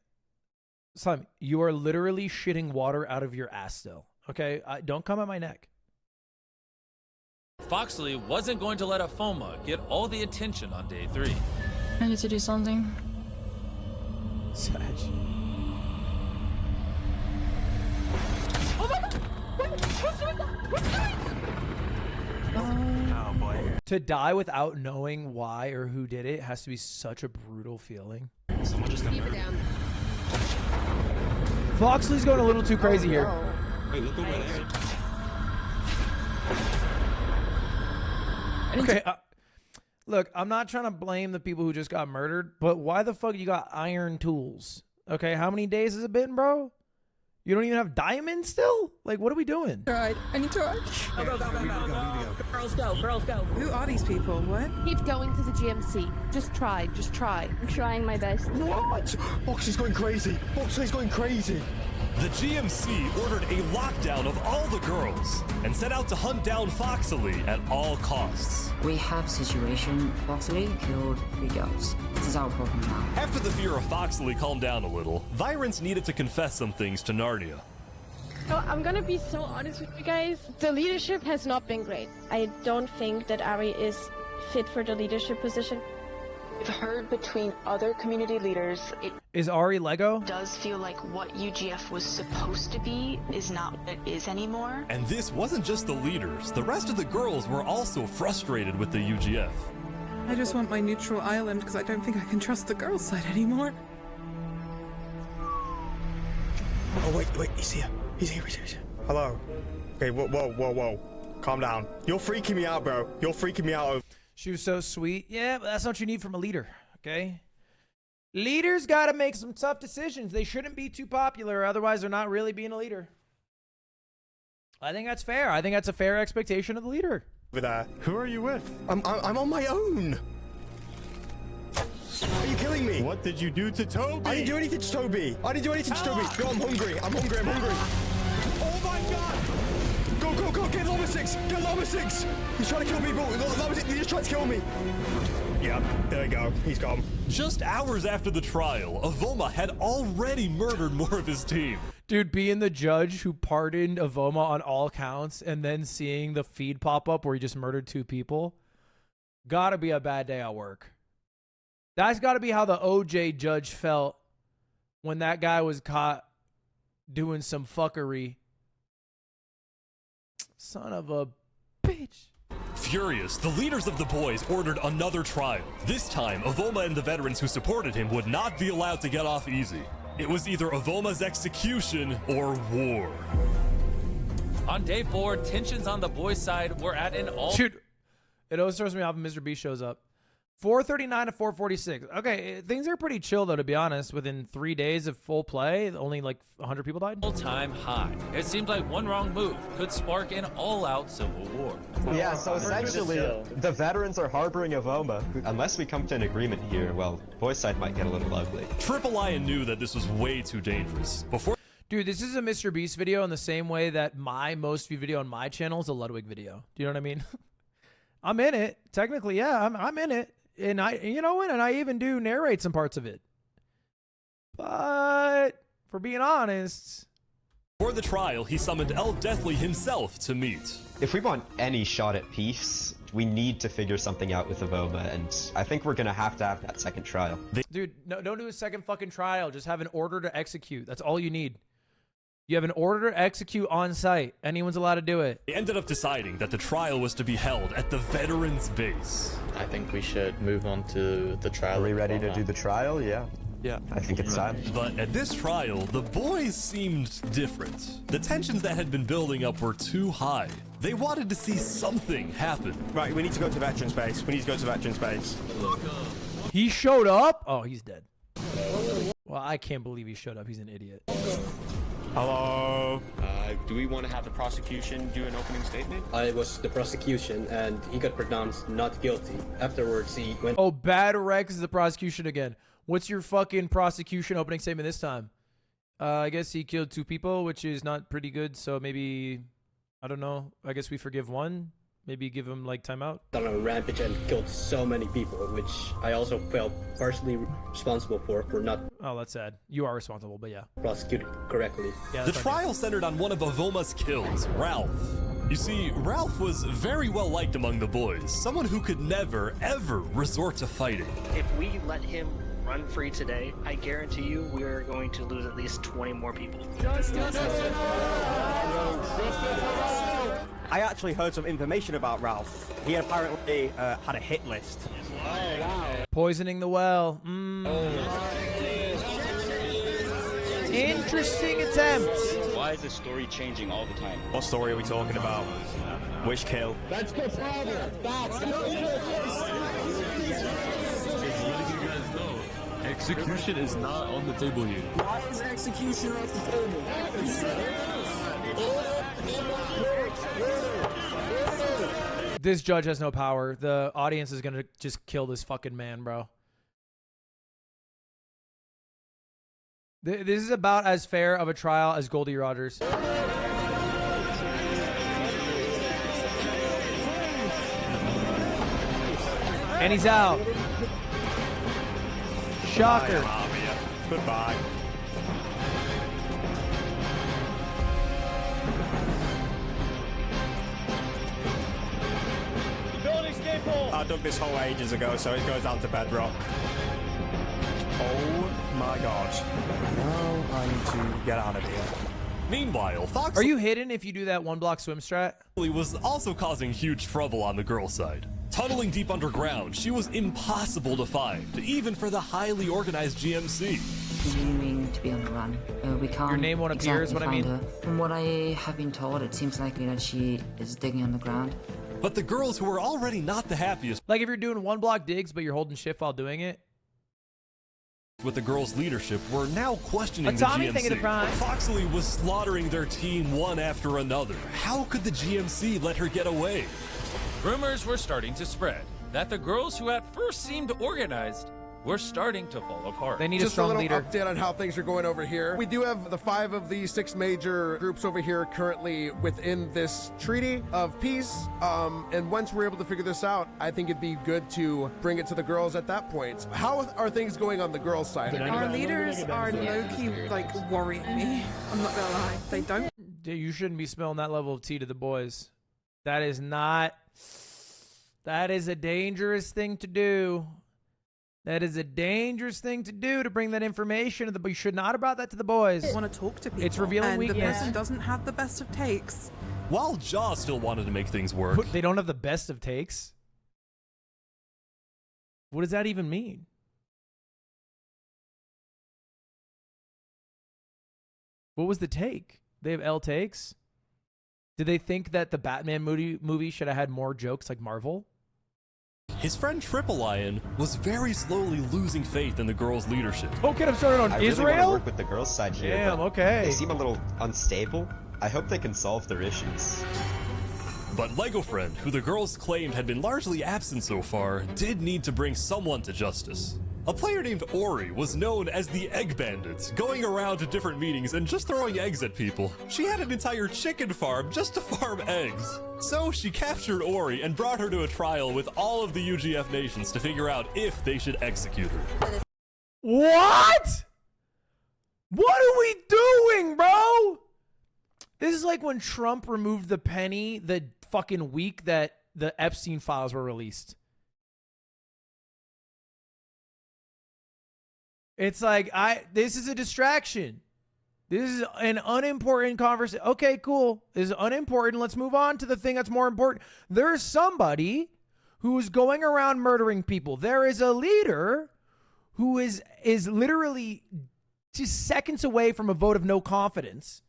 Simon, you are literally shitting water out of your ass still. Okay? Don't come at my neck. Fuslie wasn't going to let Afoma get all the attention on day 3. I need to do something. Sag. Who's doing that? Who's doing Oh boy. To die without knowing why or who did it has to be such a brutal feeling. Someone just got murdered. Fuslie's going a little too crazy here. Wait, look over there. Okay, look, I'm not trying to blame the people who just got murdered, but why the fuck you got iron tools? Okay, how many days has it been, bro? You don't even have diamonds still? Like, what are we doing? Alright, I need to rush. Go. Girls go, girls go. Who are these people? What? Keep going to the GMC. Just try. I'm trying my best. What? Foxy's going crazy. Foxy's going crazy. The GMC ordered a lockdown of all the girls and set out to hunt down Fuslie at all costs. We have situation. Fuslie killed 3 girls. This is our problem now. After the fear of Fuslie calmed down a little, Virens needed to confess some things to Narnia. So I'm gonna be so honest with you guys. The leadership has not been great. I don't think that Ari is fit for the leadership position. I've heard between other community leaders, it Is Ari Lego? does feel like what UGF was supposed to be is not what it is anymore. And this wasn't just the leaders. The rest of the girls were also frustrated with the UGF. I just want my neutral island because I don't think I can trust the girls' side anymore. Oh, wait, he's here. He's here. Hello. Okay, whoa. Calm down. You're freaking me out, bro. You're freaking me out. She was so sweet. Yeah, but that's not what you need from a leader, okay? Leaders got to make some tough decisions. They shouldn't be too popular, otherwise they're not really being a leader. I think that's fair. I think that's a fair expectation of the leader. Over there. Who are you with? I'm on my own. Are you killing me? What did you do to Toby? I didn't do anything to Toby. Go, I'm hungry. Oh my god! Go, get Llama 6! He's trying to kill me, bro. Llama 6, he just tried to kill me. Yeah, there we go. He's gone. Just hours after the trial, Avoma had already murdered more of his team. Dude, being the judge who pardoned Avoma on all counts and then seeing the feed pop up where he just murdered 2 people, gotta be a bad day at work. That's gotta be how the OJ judge felt when that guy was caught doing some fuckery. Son of a bitch. Furious, the leaders of the boys ordered another trial. This time, Avoma and the veterans who supported him would not be allowed to get off easy. It was either Avoma's execution or war. On day 4, tensions on the boys' side were at an all. Dude, it always throws me off when MrBeast shows up. 439 to 446. Okay, things are pretty chill though, to be honest. Within 3 days of full play, only like 100 people died. All-time high. It seems like one wrong move could spark an all-out civil war. Yeah, so essentially, the veterans are harboring Avoma. Unless we come to an agreement here, well, boys' side might get a little ugly. Triple Lion knew that this was way too dangerous. Dude, this is a MrBeast video in the same way that my most viewed video on my channel is a Ludwig video. Do you know what I mean? I'm in it. Technically, yeah, I'm in it. And you know what? And I even do narrate some parts of it. But for being honest, for the trial, he summoned El Deathly himself to meet. If we want any shot at peace, we need to figure something out with Avoma, and I think we're gonna have to have that second trial. Dude, no, don't do a second fucking trial. Just have an order to execute. That's all you need. You have an order to execute on site. Anyone's allowed to do it. They ended up deciding that the trial was to be held at the veterans' base. I think we should move on to the trial. Are we ready to do the trial? Yeah. Yeah. I think it's time. But at this trial, the boys seemed different. The tensions that had been building up were too high. They wanted to see something happen. Right, we need to go to veterans' base. He showed up? Oh, he's dead. Well, I can't believe he showed up. He's an idiot. Hello. Do we want to have the prosecution do an opening statement? I was the prosecution, and he got pronounced not guilty. Afterwards, he went. Oh, Bad Rex is the prosecution again. What's your fucking prosecution opening statement this time? I guess he killed 2 people, which is not pretty good. So maybe, I don't know. I guess we forgive 1. Maybe give him like timeout. On a rampage and killed so many people, which I also felt partially responsible for not. Oh, that's sad. You are responsible, but yeah. Prosecuted correctly. Yeah, the trial centered on one of Avoma's kills, Ralph. You see, Ralph was very well liked among the boys, someone who could never, ever resort to fighting. If we let him run free today, I guarantee you we are going to lose at least 20 more people. I actually heard some information about Ralph. He apparently had a hit list. Poisoning the well. Interesting attempt. Why is the story changing all the time? What story are we talking about? Which kill? That's the father. Execution is not on the table here. Why is execution off the table? This judge has no power. The audience is gonna just kill this fucking man, bro. This is about as fair of a trial as Goldie Rogers. And he's out. Shocker. Goodbye. I dug this hole ages ago, so it goes down to bedrock. Oh my gosh. Now I need to get out of here. Meanwhile, Fox Are you hidden if you do that one block swim strat? was also causing huge trouble on the girls' side. Tunneling deep underground, she was impossible to find, even for the highly organized GMC. Continuing to be on the run. We can't. Your name won't appear is what I mean. Her. From what I have been told, it seems likely that she is digging on the ground. But the girls who were already not the happiest Like if you're doing one block digs, but you're holding shift while doing it. with the girls' leadership were now questioning A the Tommy thing of the GMC. prime. Fuslie was slaughtering their team one after another. How could the GMC let her get away? Rumors were starting to spread that the girls who at first seemed organized were starting to fall apart. They need Just a strong little leader. update on how things are going over here. We do have the 5 of the 6 major groups over here currently within this treaty of peace. And once we're able to figure this out, I think it'd be good to bring it to the girls at that point. How are things going on the girls' side? Our leaders are low-key, like, worrying me. I'm not gonna lie. They don't. Dude, you shouldn't be spilling that level of tea to the boys. That is not... That is a dangerous thing to do. That is a dangerous thing to do, to bring that information to the... You should not have brought that to the boys. Want to talk to people. It's revealing and weakness. the person doesn't have the best of takes. While Jaw still wanted to make things work, They don't have the best of takes? What does that even mean? What was the take? They have L takes? Did they think that the Batman movie should have had more jokes like Marvel? his friend Triple Lion was very slowly losing faith in the girls' leadership. Oh, get him started on I really Israel? want to work with the girls' side here. Damn, but okay. They seem a little unstable. I hope they can solve their issues. But Lego Friend, who the girls claimed had been largely absent so far, did need to bring someone to justice. A player named Ori was known as the Egg Bandit, going around to different meetings and just throwing eggs at people. She had an entire chicken farm just to farm eggs. So she captured Ori and brought her to a trial with all of the UGF nations to figure out if they should execute her. What? What are we doing, bro? This is like when Trump removed the penny the fucking week that the Epstein files were released. It's like, this is a distraction. This is an unimportant conversation. Okay, cool. This is unimportant. Let's move on to the thing that's more important. There's somebody who is going around murdering people. There is a leader who is literally just seconds away from a vote of no confidence.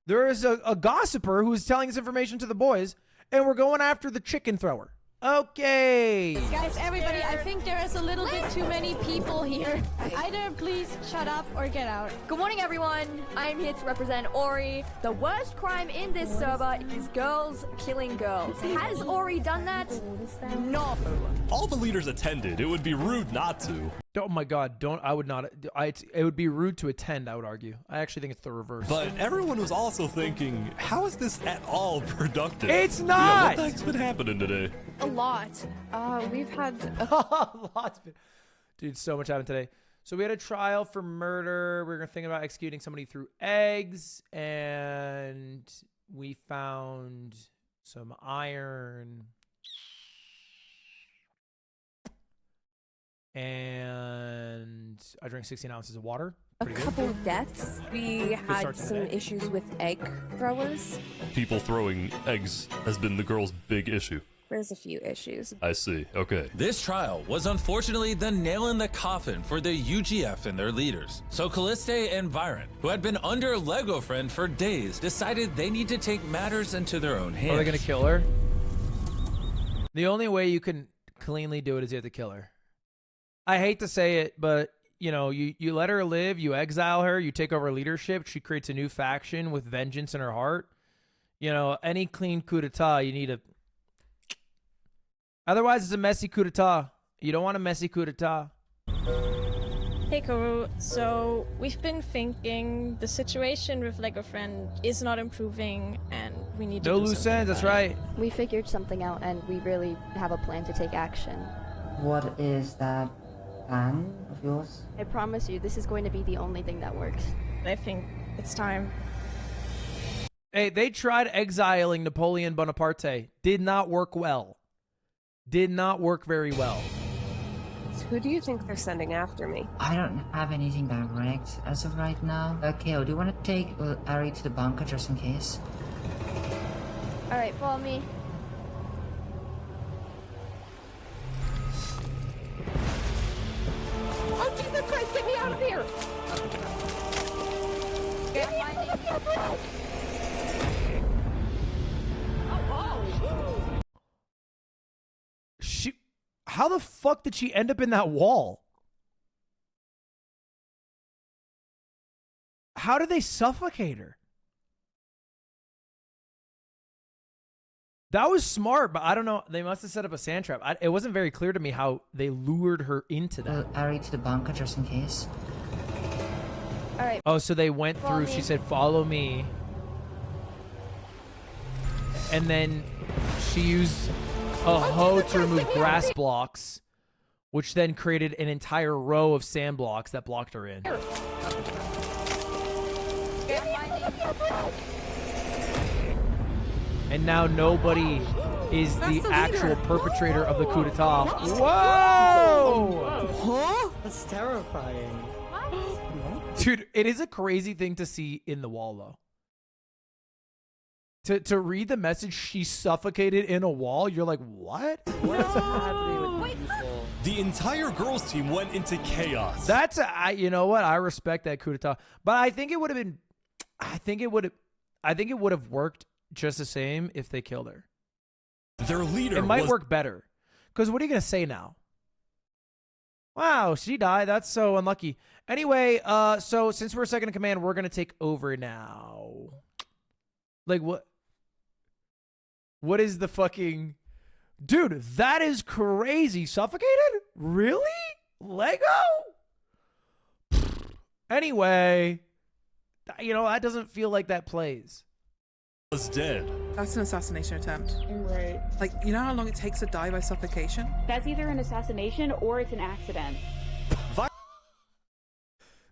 There is a gossiper who is telling this information to the boys, and we're going after the chicken thrower. Okay. Guys, everybody, I think there is a little bit too many people here. Either please shut up or get out. Good morning, everyone. I'm here to represent Ori. The worst crime in this server is girls killing girls. Has Ori done that? No. All the leaders attended. It would be rude not to. Oh my God, I would not. It would be rude to attend, I would argue. I actually think it's the reverse. But everyone was also thinking, how is this at all productive? It's not! Yeah, what the heck's been happening today? A lot. We've had Lots. Dude, so much happened today. So we had a trial for murder. We were thinking about executing somebody through eggs, and we found some iron. And issues. I drank 16 ounces of water. A Pretty good. couple of deaths. We had start to the some day. issues with egg throwers. People throwing eggs has been the girls' big issue. There's a few issues. I see. Okay. This trial was unfortunately the nail in the coffin for the UGF and their leaders. So Calliste and Byron, who had been under Lego Friend for days, decided they need to take matters into their own hands. Are they gonna kill her? The only way you can cleanly do it is you have to kill her. I hate to say it, but you know, you let her live, you exile her, you take over leadership, she creates a new faction with vengeance in her heart. You know, any clean coup d'etat, you need a... Otherwise, it's a messy coup d'etat. You don't want a messy coup d'etat. Hey Kuru, so we've been thinking the situation with Lego Friend is not improving and we need to No do loose something ends, that's about it. right. We figured something out and we really have a plan to take action. What is that plan of yours? I promise you, this is going to be the only thing that works. I think it's time. Hey, they tried exiling Napoleon Bonaparte. Did not work well. Did not work very well. So who do you think they're sending after me? I don't have anything direct as of right now. Kale, do you want to take Ari to the bunker just in case? Alright, follow me. Oh, Jesus Christ, get me out of here! Get me out of here, bro! How the fuck did she end up in that wall? How did they suffocate her? That was smart, but I don't know. They must have set up a sand trap. It wasn't very clear to me how they lured her into that. Ari to the bunker just in case. Alright. Oh, so they went Follow through. me. She said, follow me. And then she used a hoe to remove grass blocks, which then created an entire row of sand blocks that blocked her in. And now nobody is the actual perpetrator of the coup d'etat. Whoa! Huh? That's terrifying. Dude, it is a crazy thing to see in the wall, though. To read the message, she suffocated in a wall, you're like, what? What is happening with people? The entire girls team went into chaos. That's you know what? I respect that coup d'etat, but I think it would have been, I think it would have worked just the same if they killed her. Their leader It might was... work better, because what are you gonna say now? Wow, she died. That's so unlucky. Anyway, so since we're second in command, we're gonna take over now. Like what? What is the fucking... Dude, that is crazy. Suffocated? Really? Lego? Anyway, you know, that doesn't feel like that plays. Was dead. That's an assassination attempt. Right. Like, you know how long it takes to die by suffocation? That's either an assassination or it's an accident.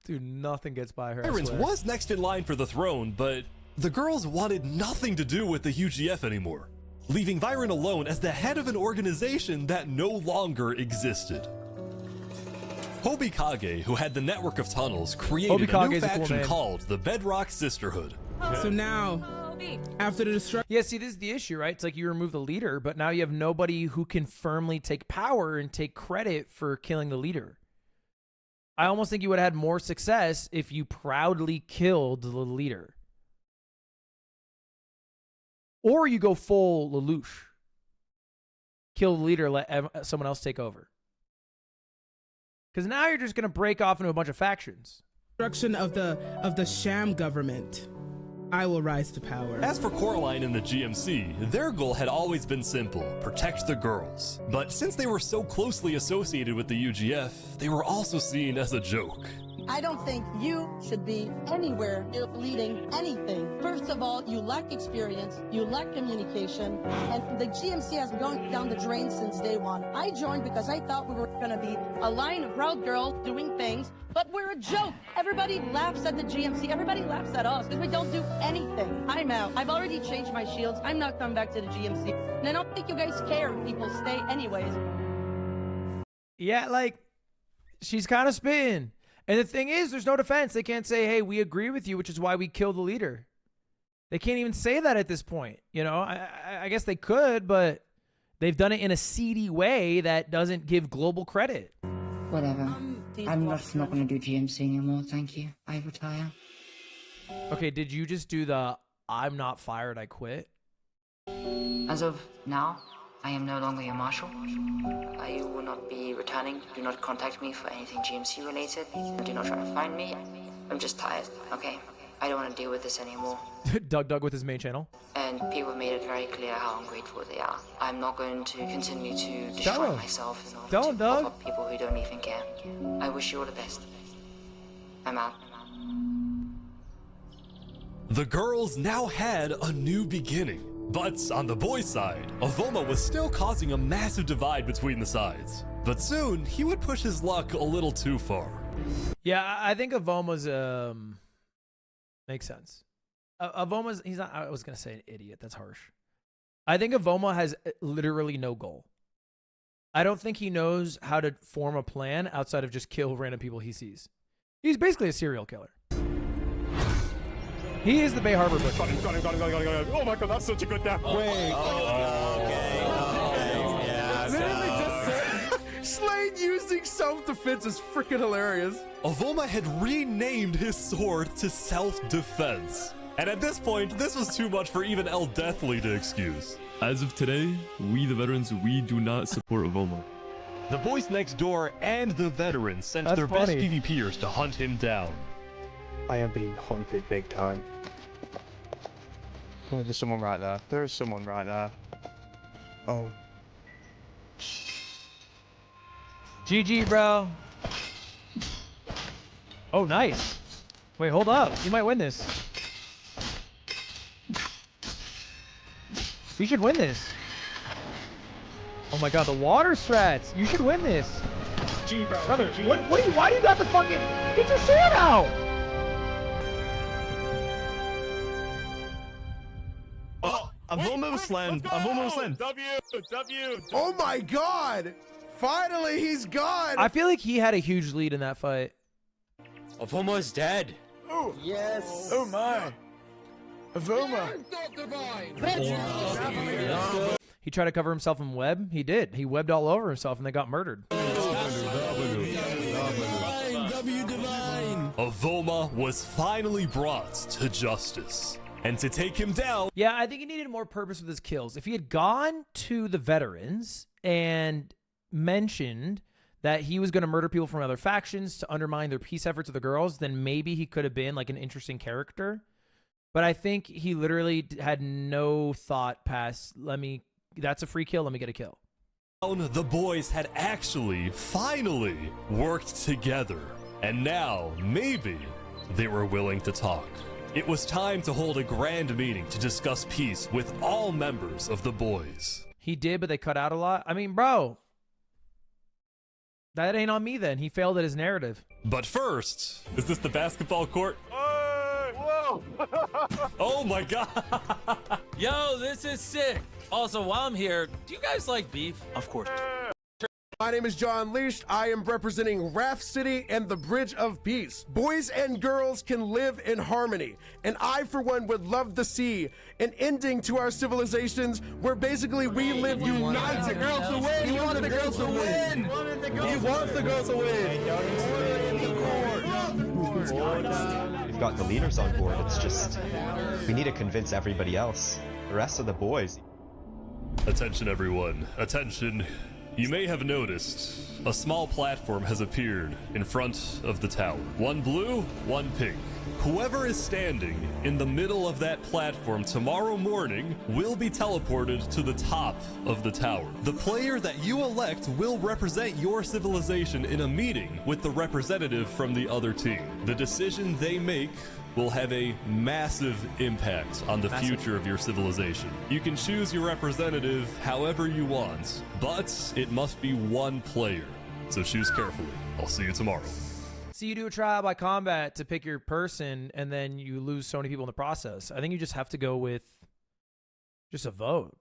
Dude, nothing gets by her. I Irons swear. was next in line for the throne, but the girls wanted nothing to do with the UGF anymore, leaving Byron alone as the head of an organization that no longer existed. Hobikage, who had the network of tunnels, created a new faction called the Bedrock Sisterhood. So now, after the destruction... Yeah, see, this is the issue, right? It's like you remove the leader, but now you have nobody who can firmly take power and take credit for killing the leader. I almost think you would have had more success if you proudly killed the leader. Or you go full Lelouch. Kill the leader, let someone else take over. Because now you're just going to break off into a bunch of factions. Destruction of the sham government, I will rise to power. As for Coraline and the GMC, their goal had always been simple: protect the girls. But since they were so closely associated with the UGF, they were also seen as a joke. I don't think you should be anywhere near leading anything. First of all, you lack experience, you lack communication, and the GMC has been going down the drain since day one. I joined because I thought we were gonna be a line of proud girls doing things, but we're a joke. Everybody laughs at the GMC, everybody laughs at us because we don't do anything. I'm out. I've already changed my shields. I'm not coming back to the GMC. And I don't think you guys care if people stay anyways. Yeah, like, she's kind of spitting. And the thing is, there's no defense. They can't say, hey, we agree with you, which is why we killed the leader. They can't even say that at this point. You know, I guess they could, but they've done it in a seedy way that doesn't give global credit. Whatever. I'm not going to do GMC anymore, thank you. I retire. Okay, did you just do the I'm not fired, I quit? As of now, I am no longer your marshal. I will not be returning. Do not contact me for anything GMC related. Do not try to find me. I'm just tired, okay? I don't want to deal with this anymore. Doug with his main channel. And people have made it very clear how ungrateful they are. I'm not going to continue to destroy myself in order to pop up people who don't even care. I wish you all the best. I'm out. The girls now had a new beginning. But on the boys' side, Avoma was still causing a massive divide between the sides. But soon, he would push his luck a little too far. Yeah, I think Avoma's, makes sense. Avoma's, he's not, I was going to say an idiot. That's harsh. I think Avoma has literally no goal. I don't think he knows how to form a plan outside of just kill random people he sees. He's basically a serial killer. He is the Bay Harbor Butcher. Got him. Oh my god, that's such a good death. Wait. Slade using self-defense is freaking hilarious. Avoma had renamed his sword to self-defense. And at this point, this was too much for even El Deathly to excuse. As of today, we the veterans, we do not support Avoma. The boys next door and the veterans sent their best PvPers to hunt him down. I am being haunted big time. Oh, there's someone right there. There is someone right there. Oh. GG, bro. Oh, nice. Wait, hold up. You might win this. We should win this. Oh my god, the water strats. You should win this. G, bro. Brother, why do you got the fucking... Get your sword out! Avoma was slammed. Avoma was slammed. W. Oh my god! Finally, he's gone! I feel like he had a huge lead in that fight. Avoma is dead. Oh, Yes. oh my. Avoma. He tried to cover himself in web. He did. He webbed all over himself and they got murdered. Avoma was finally brought to justice. And to take him down... Yeah, I think he needed more purpose with his kills. If he had gone to the veterans and mentioned that he was going to murder people from other factions to undermine their peace efforts of the girls, then maybe he could have been like an interesting character. But I think he literally had no thought past, that's a free kill, let me get a kill. The boys had actually, finally, worked together. And now, maybe, they were willing to talk. It was time to hold a grand meeting to discuss peace with all members of the boys. He did, but they cut out a lot. I mean, bro, that ain't on me then. He failed at his narrative. But first, is this the basketball court? Whoa! Oh my god! Yo, this is sick. Also, while I'm here, do you guys like beef? Of course. My name is John Leash. I am representing Raft City and the Bridge of Peace. Boys and girls can live in harmony. And I, for one, would love to see an ending to our civilizations where basically we live united. The girls to win! He wanted the girls to win! He wants the girls to win! We've got the leaders on board. It's just, we need to convince everybody else. The rest of the boys. Attention everyone, attention. You may have noticed a small platform has appeared in front of the tower. One blue, one pink. Whoever is standing in the middle of that platform tomorrow morning will be teleported to the top of the tower. The player that you elect will represent your civilization in a meeting with the representative from the other team. The decision they make will have a massive impact on the future of your civilization. You can choose your representative however you want, but it must be one player. So choose carefully. I'll see you tomorrow. See, you do a trial by combat to pick your person, and then you lose so many people in the process. I think you just have to go with just a vote.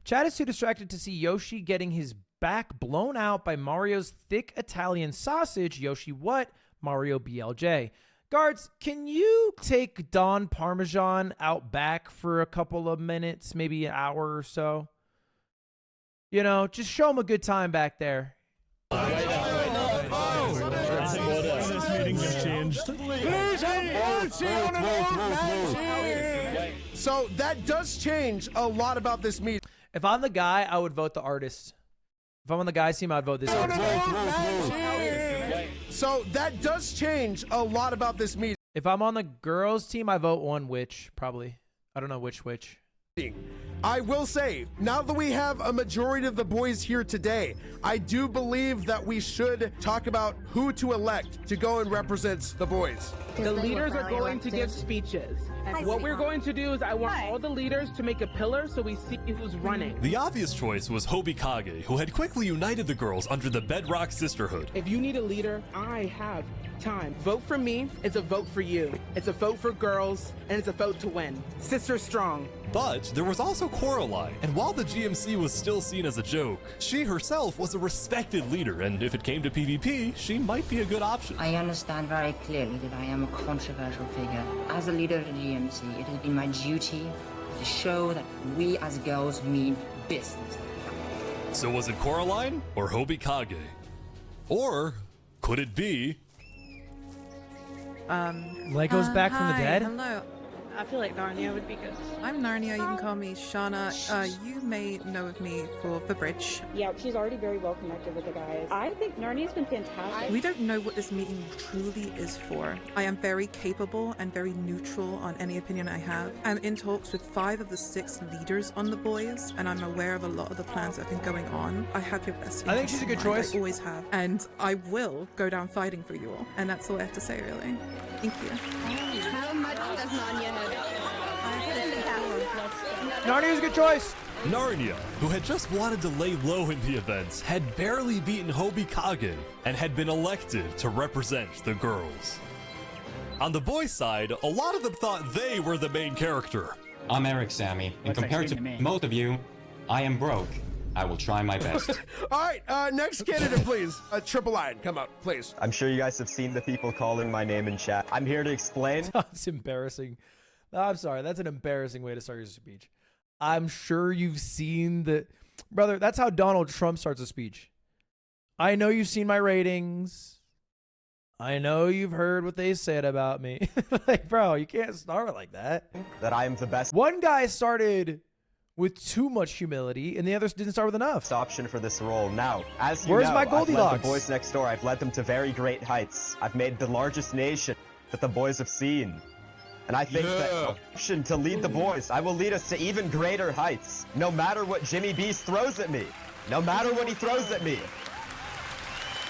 Chad is too distracted to see Yoshi getting his back blown out by Mario's thick Italian sausage. Yoshi, what? Mario BLJ. Guards, can you take Don Parmesan out back for a couple of minutes, maybe an hour or so? You know, just show him a good time back there. This meeting has changed. So that does change a lot about this meeting. If I'm the guy, I would vote the artist. If I'm on the guys team, I'd vote this artist. So that does change a lot about this meeting. If I'm on the girls team, I vote one witch, probably. I don't know which witch. I will say, now that we have a majority of the boys here today, I do believe that we should talk about who to elect to go and represent the boys. The leaders are going to give speeches. And what we're going to do is I want all the leaders to make a pillar so we see who's running. The obvious choice was Hobikage, who had quickly united the girls under the Bedrock Sisterhood. If you need a leader, I have time. Vote for me is a vote for you. It's a vote for girls, and it's a vote to win. Sister strong. But there was also Coraline, and while the GMC was still seen as a joke, she herself was a respected leader, and if it came to PvP, she might be a good option. I understand very clearly that I am a controversial figure. As a leader of the GMC, it has been my duty to show that we as girls mean business. So was it Coraline or Hobikage? Or could it be... Lego's back from the dead? Hello. I feel like Narnia would be good. I'm Narnia. You can call me Shauna. You may know of me for the bridge. Yeah, she's already very well connected with the guys. I think Narnia's been fantastic. We don't know what this meeting truly is for. I am very capable and very neutral on any opinion I have. I'm in talks with 5 of the 6 leaders on the boys, and I'm aware of a lot of the plans that have been going on. I have your best I think she's a good choice. I always have. And I will go down fighting for you all. And that's all I have to say, really. Thank you. How much does Narnia know? Narnia's a good choice. Narnia, who had just wanted to lay low in the events, had barely beaten Hobikage and had been elected to represent the girls. On the boys' side, a lot of them thought they were the main character. I'm Eric Sammy, and compared to most of you, I am broke. I will try my best. All right, next candidate, please. Triple Line, come out, please. I'm sure you guys have seen the people calling my name in chat. I'm here to explain. That's embarrassing. I'm sorry. That's an embarrassing way to start your speech. I'm sure you've seen the... Brother, that's how Donald Trump starts a speech. I know you've seen my ratings. I know you've heard what they said about me. Like, bro, you can't start like that. That I am the best. One guy started with too much humility, and the others didn't start with enough. Option for this role. Now, as you Where's know, my I've led Goldilocks? the boys next door. I've led them to very great heights. I've made the largest nation that the boys have seen. And I think that option to lead the boys, I will lead us to even greater heights. No matter what MrBeast throws at me. No matter what he throws at me.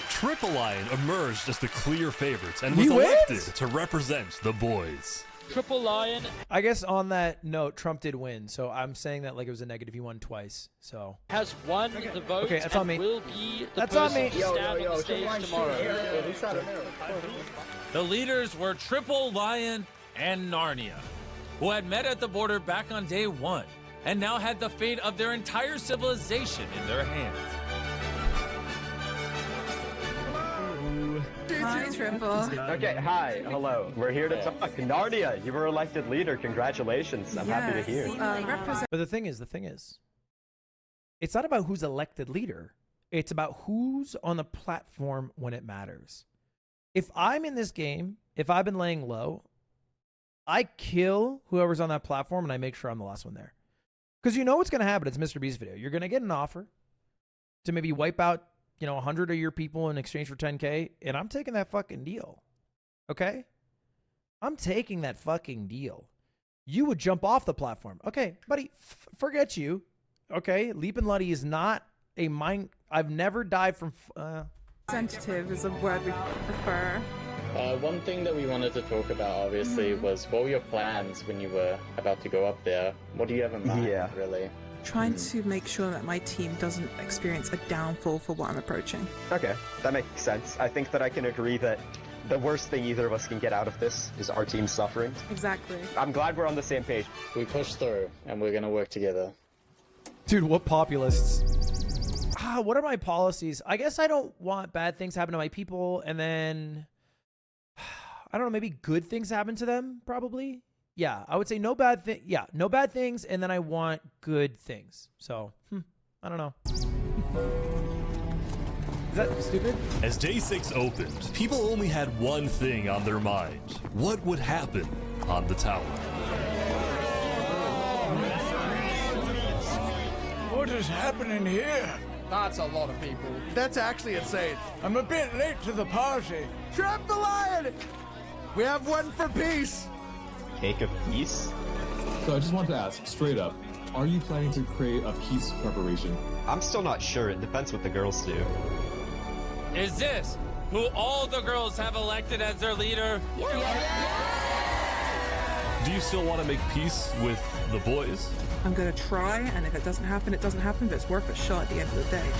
Triple Lion emerged as the clear favorite and was elected to represent the boys. Triple Lion. I guess on that note, Trump did win, so I'm saying that like it was a negative. He won twice, so Has won the vote. Okay, that's on me. Will be the That's on person me. to stand on the stage tomorrow. The leaders were Triple Lion and Narnia, who had met at the border back on day 1 and now had the fate of their entire civilization in their hands. Hi, Triple. Okay, hi, hello. We're here to talk. Narnia, you were elected leader. Congratulations. I'm happy to hear. But the thing is, it's not about who's elected leader. It's about who's on the platform when it matters. If I'm in this game, if I've been laying low, I kill whoever's on that platform and I make sure I'm the last one there. Because you know what's going to happen. It's MrBeast video. You're going to get an offer to maybe wipe out, 100 of your people in exchange for 10K. And I'm taking that fucking deal. Okay? I'm taking that fucking deal. You would jump off the platform. Okay, buddy, forget you. Okay? Leap and Luddy is not a mind. I've never died from... Representative is a word we prefer. One thing that we wanted to talk about, obviously, was what were your plans when you were about to go up there? What do you have in mind, really? Trying to make sure that my team doesn't experience a downfall for what I'm approaching. Okay, that makes sense. I think that I can agree that the worst thing either of us can get out of this is our team suffering. Exactly. I'm glad we're on the same page. We push through, and we're gonna work together. Dude, what populists? what are my policies? I guess I don't want bad things happen to my people, and then I don't know, maybe good things happen to them, probably. Yeah, I would say no bad thing. Yeah, no bad things, and then I want good things. So, I don't know. Is that stupid? As day 6 opened, people only had one thing on their mind. What would happen on the tower? What is happening here? That's a lot of people. That's actually insane. I'm a bit late to the party. Trap the lion! We have one for peace. Cake of peace? So I just want to ask, straight up, are you planning to create a peace preparation? I'm still not sure. It depends what the girls do. Is this who all the girls have elected as their leader? Do you still want to make peace with the boys? I'm gonna try, and if it doesn't happen, it doesn't happen, but it's worth a shot at the end of the day.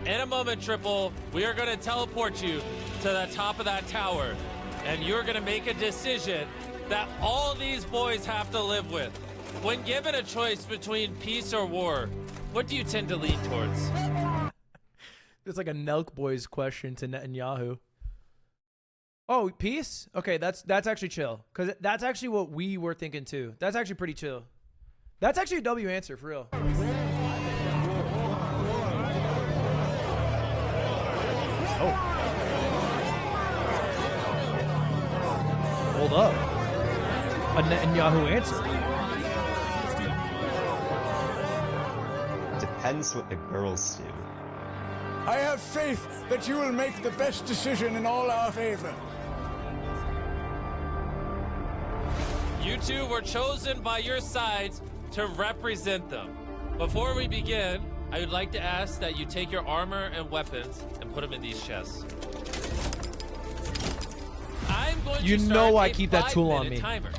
In a moment, Triple, we are going to teleport you to the top of that tower, and you're going to make a decision that all these boys have to live with. When given a choice between peace or war, what do you tend to lean towards? It's like a Nelk Boys question to Netanyahu. Oh, peace? Okay, that's actually chill. Because that's actually what we were thinking too. That's actually pretty chill. That's actually a W answer, for real. Oh. Hold up. A Netanyahu answer. Depends what the girls do. I have faith that you will make the best decision in all our favor. You two were chosen by your sides to represent them. Before we begin, I would like to ask that you take your armor and weapons and put them in these chests. I'm going to start I keep that tool on me. Timer.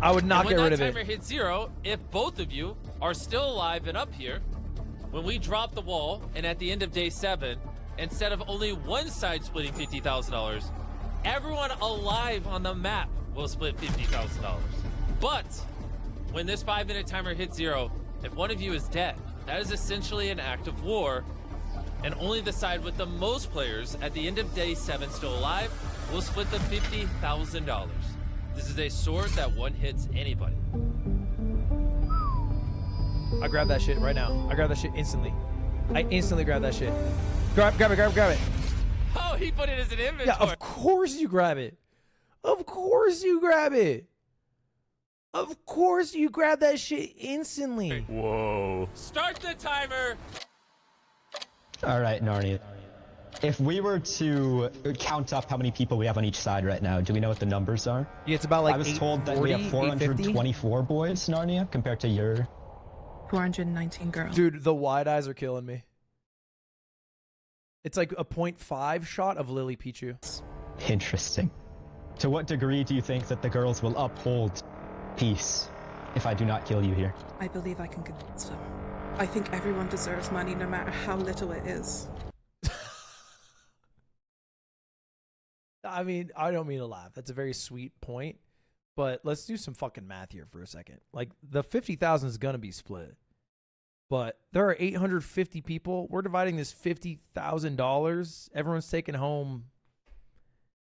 I would not get rid of it. When that timer hits 0, if both of you are still alive and up here, when we drop the wall, and at the end of day 7, instead of only one side splitting $50,000, everyone alive on the map will split $50,000. But when this 5-minute timer hits 0, if one of you is dead, that is essentially an act of war, and only the side with the most players at the end of day 7 still alive will split the $50,000. This is a sword that one hits anybody. I grab that shit right now. I grab that shit instantly. I instantly grab that shit. Grab it. Oh, he put it as an inventory. Yeah, of course you grab it. Of course you grab it. Of course you grab that shit instantly. Whoa. Start the timer. All right, Narnia. If we were to count up how many people we have on each side right now, do we know what the numbers are? Yeah, it's about like I was told that we have 424 boys, Narnia, compared to your 419 girls. Dude, the wide eyes are killing me. It's like a 0.5 shot of Lily Pichu. Interesting. To what degree do you think that the girls will uphold peace if I do not kill you here? I believe I can convince them. I think everyone deserves money no matter how little it is. I mean, I don't mean to laugh. That's a very sweet point. But let's do some fucking math here for a second. Like, the 50,000 is going to be split. But there are 850 people. We're dividing this $50,000. Everyone's taking home.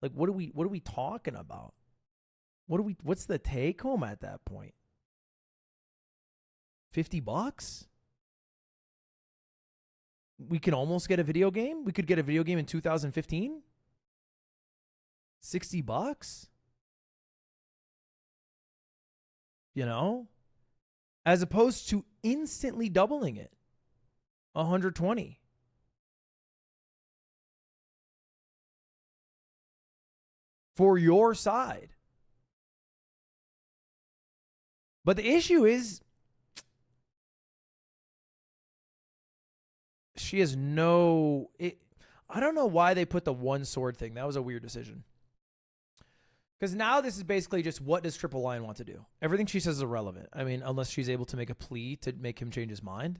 Like, what are we talking about? What's the take home at that point? $50? We can almost get a video game. We could get a video game in 2015. $60? You know? As opposed to instantly doubling it. 120. For your side. But the issue is she has no... I don't know why they put the one sword thing. That was a weird decision. Because now this is basically just, what does Triple Lion want to do? Everything she says is irrelevant. I mean, unless she's able to make a plea to make him change his mind.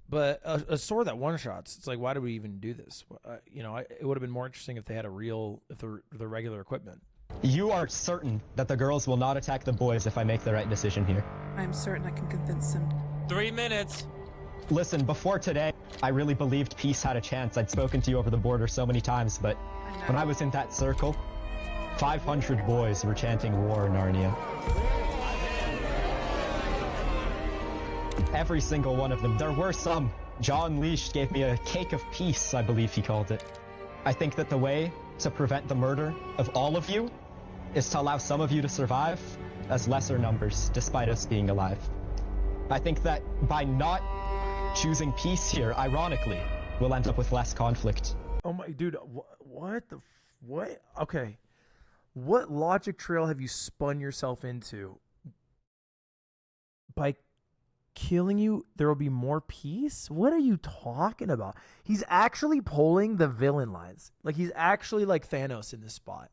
But a sword that one-shots, it's like, why do we even do this? You know, it would have been more interesting if they had the regular equipment. You are certain that the girls will not attack the boys if I make the right decision here? I'm certain I can convince them. 3 minutes. Listen, before today, I really believed peace had a chance. I'd spoken to you over the border so many times, but when I was in that circle, 500 boys were chanting war in Narnia. Every single one of them. There were some. John Leash gave me a cake of peace, I believe he called it. I think that the way to prevent the murder of all of you is to allow some of you to survive as lesser numbers, despite us being alive. I think that by not choosing peace here, ironically, we'll end up with less conflict. Oh my, dude, what? Okay. What logic trail have you spun yourself into? By killing you, there will be more peace? What are you talking about? He's actually pulling the villain lines. Like, he's actually like Thanos in this spot.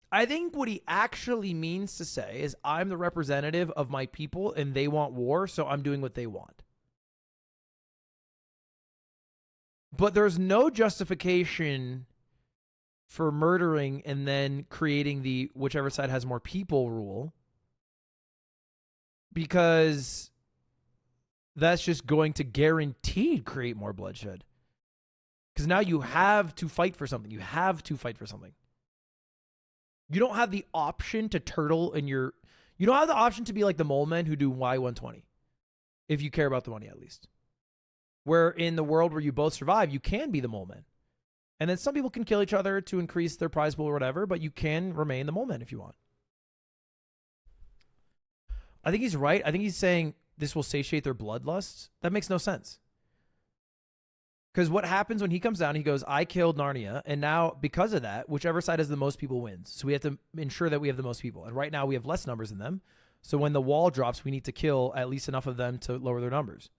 I think what he actually means to say is, I'm the representative of my people and they want war, so I'm doing what they want. But there's no justification for murdering and then creating the whichever side has more people rule, because that's just going to guaranteed create more bloodshed. Because now you have to fight for something. You have to fight for something. You don't have the option to turtle in your... You don't have the option to be like the mole men who do Y120. If you care about the money, at least. Where in the world where you both survive, you can be the mole men. And then some people can kill each other to increase their prize pool or whatever, but you can remain the mole men if you want. I think he's right. I think he's saying this will satiate their bloodlust. That makes no sense. Because what happens when he comes down, he goes, I killed Narnia, and now because of that, whichever side has the most people wins. So we have to ensure that we have the most people. And right now we have less numbers than them. So when the wall drops, we need to kill at least enough of them to lower their numbers.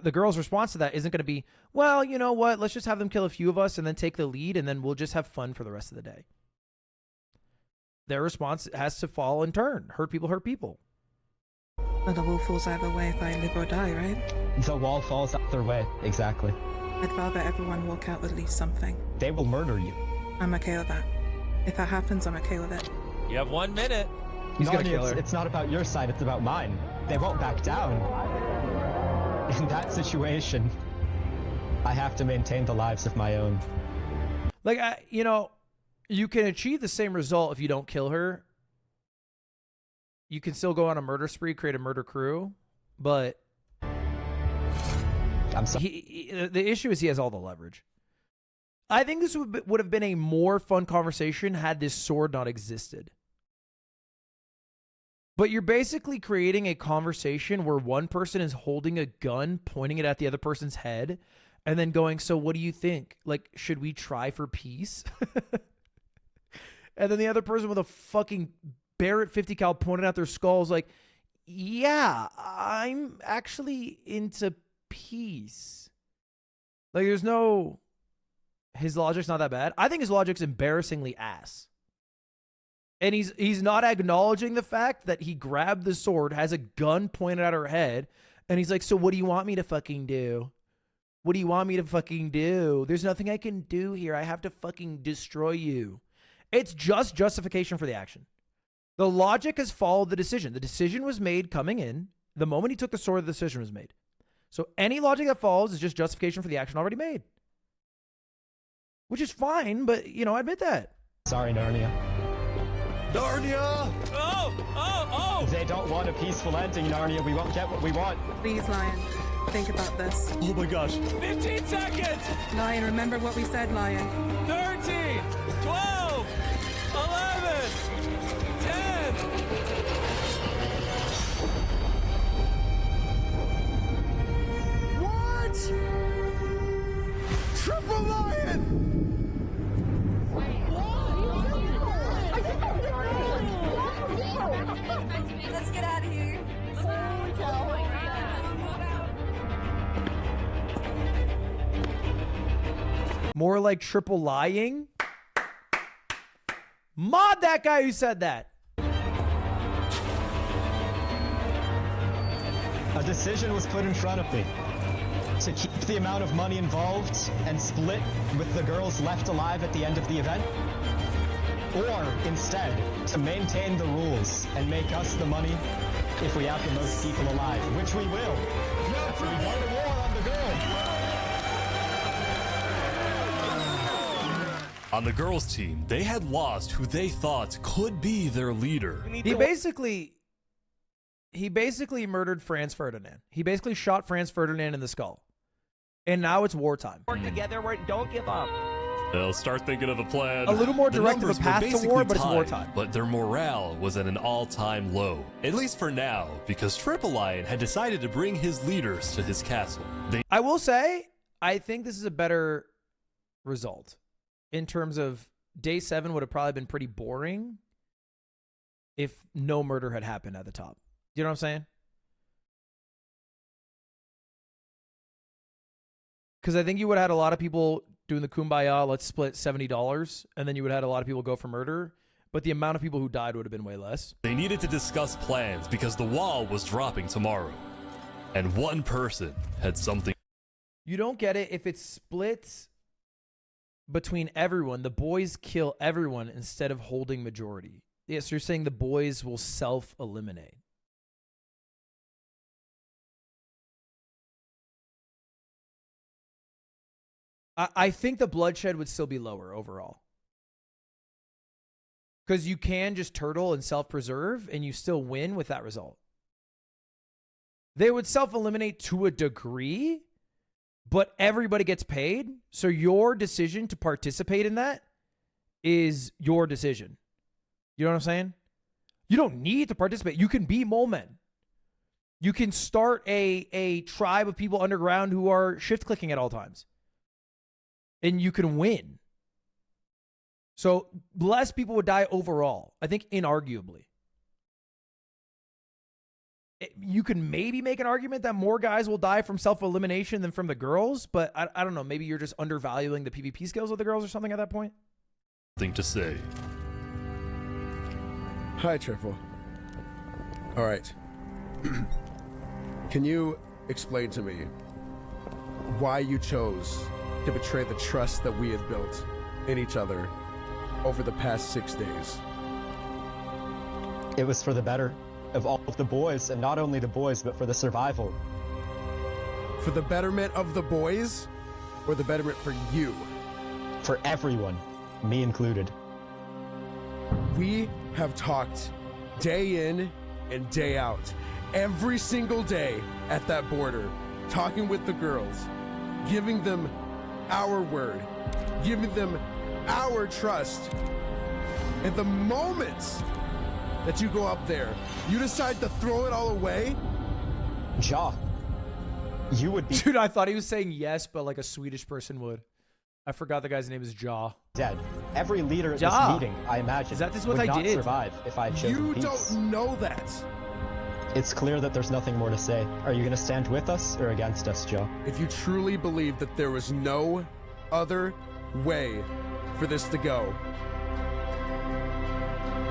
The girl's response to that isn't going to be, well, you know what, let's just have them kill a few of us and then take the lead, and then we'll just have fun for the rest of the day. Their response has to fall in turn. Hurt people hurt people. Well, the wall falls either way if I live or die, right? The wall falls either way, exactly. I'd rather everyone walk out with at least something. They will murder you. I'm okay with that. If that happens, I'm okay with it. You have 1 minute. He's gonna kill her. It's not about your side, it's about mine. They won't back down. In that situation, I have to maintain the lives of my own. Like, you know, you can achieve the same result if you don't kill her. You can still go on a murder spree, create a murder crew, but I'm sorry. The issue is he has all the leverage. I think this would have been a more fun conversation had this sword not existed. But you're basically creating a conversation where one person is holding a gun, pointing it at the other person's head, and then going, so what do you think? Like, should we try for peace? And then the other person with a fucking Barrett 50 cal pointed at their skull is like, yeah, I'm actually into peace. Like, there's no... His logic's not that bad. I think his logic's embarrassingly ass. And he's not acknowledging the fact that he grabbed the sword, has a gun pointed at her head, and he's like, so what do you want me to fucking do? What do you want me to fucking do? There's nothing I can do here. I have to fucking destroy you. It's just justification for the action. The logic has followed the decision. The decision was made coming in. The moment he took the sword, the decision was made. So any logic that follows is just justification for the action already made. Which is fine, but, you know, I admit that. Sorry, Narnia. Narnia! Oh! They don't want a peaceful ending, Narnia. We won't get what we want. Please, Lion, think about this. Oh my gosh. 15 seconds! Lion, remember what we said, Lion. 13, 12, 11, 10. What? Triple Lion! Let's get out of here. More like triple lying? Mod that guy who said that. A decision was put in front of me to keep the amount of money involved and split with the girls left alive at the end of the event, Or, instead, to maintain the rules and make us the money if we have the most people alive, which we will. So we go to war on the girls. On the girls' team, they had lost who they thought could be their leader. He basically murdered Franz Ferdinand. He basically shot Franz Ferdinand in the skull. And now it's wartime. Work together, don't give up. They'll start thinking of a plan. A little more The direct of a numbers were path to basically war, but it's tied, wartime. But their morale was at an all-time low. At least for now, because Triple Lion had decided to bring his leaders to his castle. I will say, I think this is a better result. In terms of day 7 would have probably been pretty boring if no murder had happened at the top. You know what I'm saying? Because I think you would have had a lot of people doing the kumbaya, let's split $70, and then you would have had a lot of people go for murder, but the amount of people who died would have been way less. They needed to discuss plans because the wall was dropping tomorrow. And one person had something. You don't get it if it splits between everyone. The boys kill everyone instead of holding majority. Yes, you're saying the boys will self-eliminate. I think the bloodshed would still be lower overall. Because you can just turtle and self-preserve, and you still win with that result. They would self-eliminate to a degree, but everybody gets paid. So your decision to participate in that is your decision. You know what I'm saying? You don't need to participate. You can be mole men. You can start a tribe of people underground who are shift clicking at all times. And you can win. So less people would die overall. I think inarguably. You can maybe make an argument that more guys will die from self-elimination than from the girls, but I don't know. Maybe you're just undervaluing the PvP skills of the girls or something at that point. Thing to say. Hi, Triple. All right. Can you explain to me why you chose to betray the trust that we had built in each other over the past 6 days? It was for the better of all of the boys, and not only the boys, but for the survival. For the betterment of the boys, or the betterment for you? For everyone, me included. We have talked day in and day out, every single day at that border, talking with the girls, giving them our word, giving them our trust. And the moment that you go up there, you decide to throw it all away? Ja, you would be— Dude, I thought he was saying yes, but like a Swedish person would. I forgot the guy's name is Ja. Dead. Every leader at Ja. this meeting, I imagine, Is that just what would I not did? survive if I had chosen You peace. don't know that. It's clear that there's nothing more to say. Are you going to stand with us or against us, Joe? If you truly believe that there was no other way for this to go,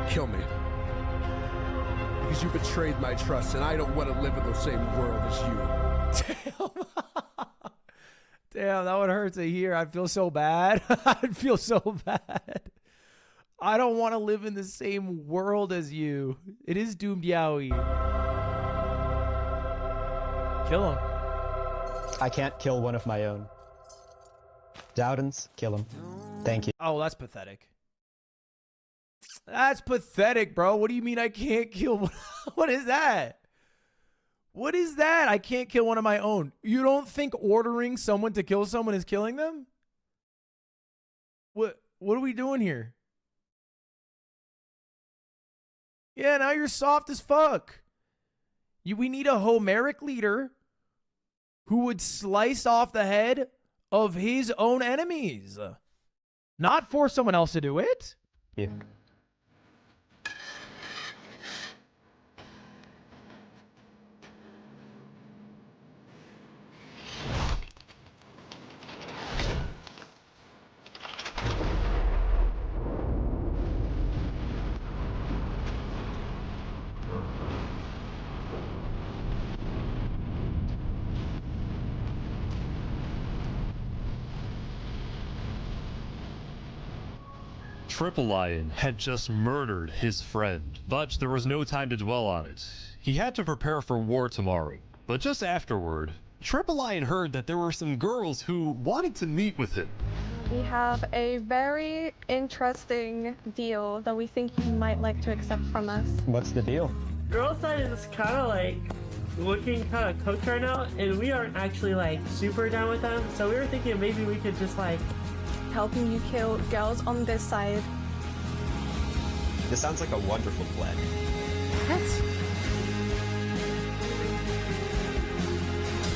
kill me. Because you betrayed my trust, and I don't want to live in the same world as you. Damn, that would hurt to hear. I'd feel so bad. I'd feel so bad. I don't want to live in the same world as you. It is doomed Yowie. Kill him. I can't kill one of my own. Dowdens, kill him. Thank you. Oh, that's pathetic. That's pathetic, bro. What do you mean I can't kill? What is that? What is that? I can't kill one of my own. You don't think ordering someone to kill someone is killing them? What are we doing here? Yeah, now you're soft as fuck. We need a Homeric leader who would slice off the head of his own enemies. Not force someone else to do it. Yeah. Triple Lion had just murdered his friend, but there was no time to dwell on it. He had to prepare for war tomorrow, but just afterward, Triple Lion heard that there were some girls who wanted to meet with him. We have a very interesting deal that we think you might like to accept from us. What's the deal? Girl side is kind of like looking kind of cooked right now, and we aren't actually like super down with them. So we were thinking maybe we could just like Helping you kill girls on this side. This sounds like a wonderful plan.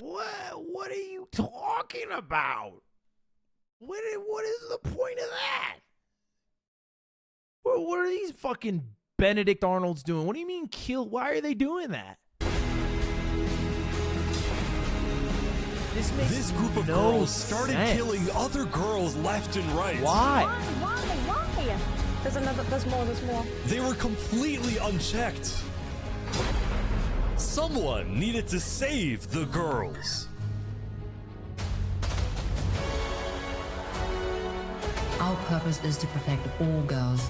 What are you talking about? What is the point of that? What are these fucking Benedict Arnolds doing? What do you mean kill? Why are they doing that? This group of girls started killing other girls left and right. Why? There's more. They were completely unchecked. Someone needed to save the girls. Our purpose is to protect all girls.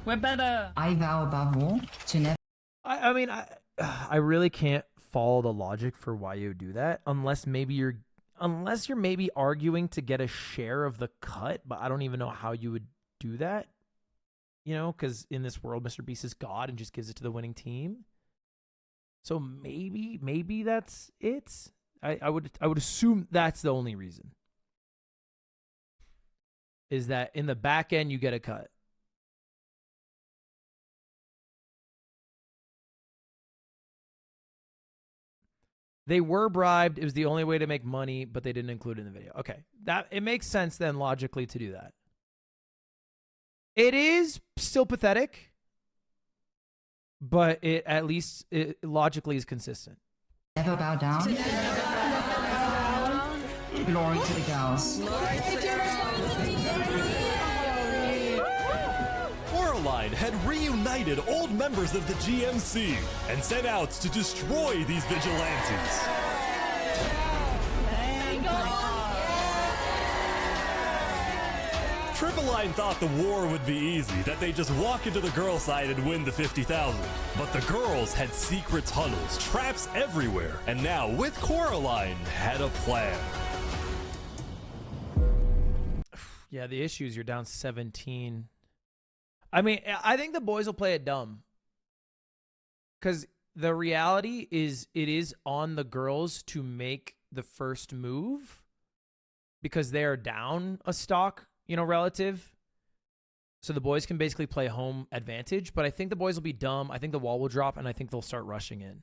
We're better. I vow above all to never. I really can't follow the logic for why you would do that unless you're maybe arguing to get a share of the cut, but I don't even know how you would do that. You know, because in this world, MrBeast is God and just gives it to the winning team. So maybe that's it. I would assume that's the only reason. Is that in the back end you get a cut. They were bribed. It was the only way to make money, but they didn't include it in the video. Okay. It makes sense then logically to do that. It is still pathetic, but it at least logically is consistent. Never bow down. Glory to the girls. Coraline had reunited old members of the GMC and set out to destroy these vigilantes. Triple Line thought the war would be easy, that they just walk into the girl side and win the 50,000. But the girls had secret tunnels, traps everywhere, and now, with Coraline, had a plan. Yeah, the issue is you're down 17. I mean, I think the boys will play it dumb. Because the reality is it is on the girls to make the first move because they are down a stock, you know, relative. So the boys can basically play home advantage. But I think the boys will be dumb. I think the wall will drop, and I think they'll start rushing in.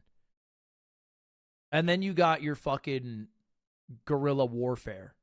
And then you got your fucking guerrilla warfare.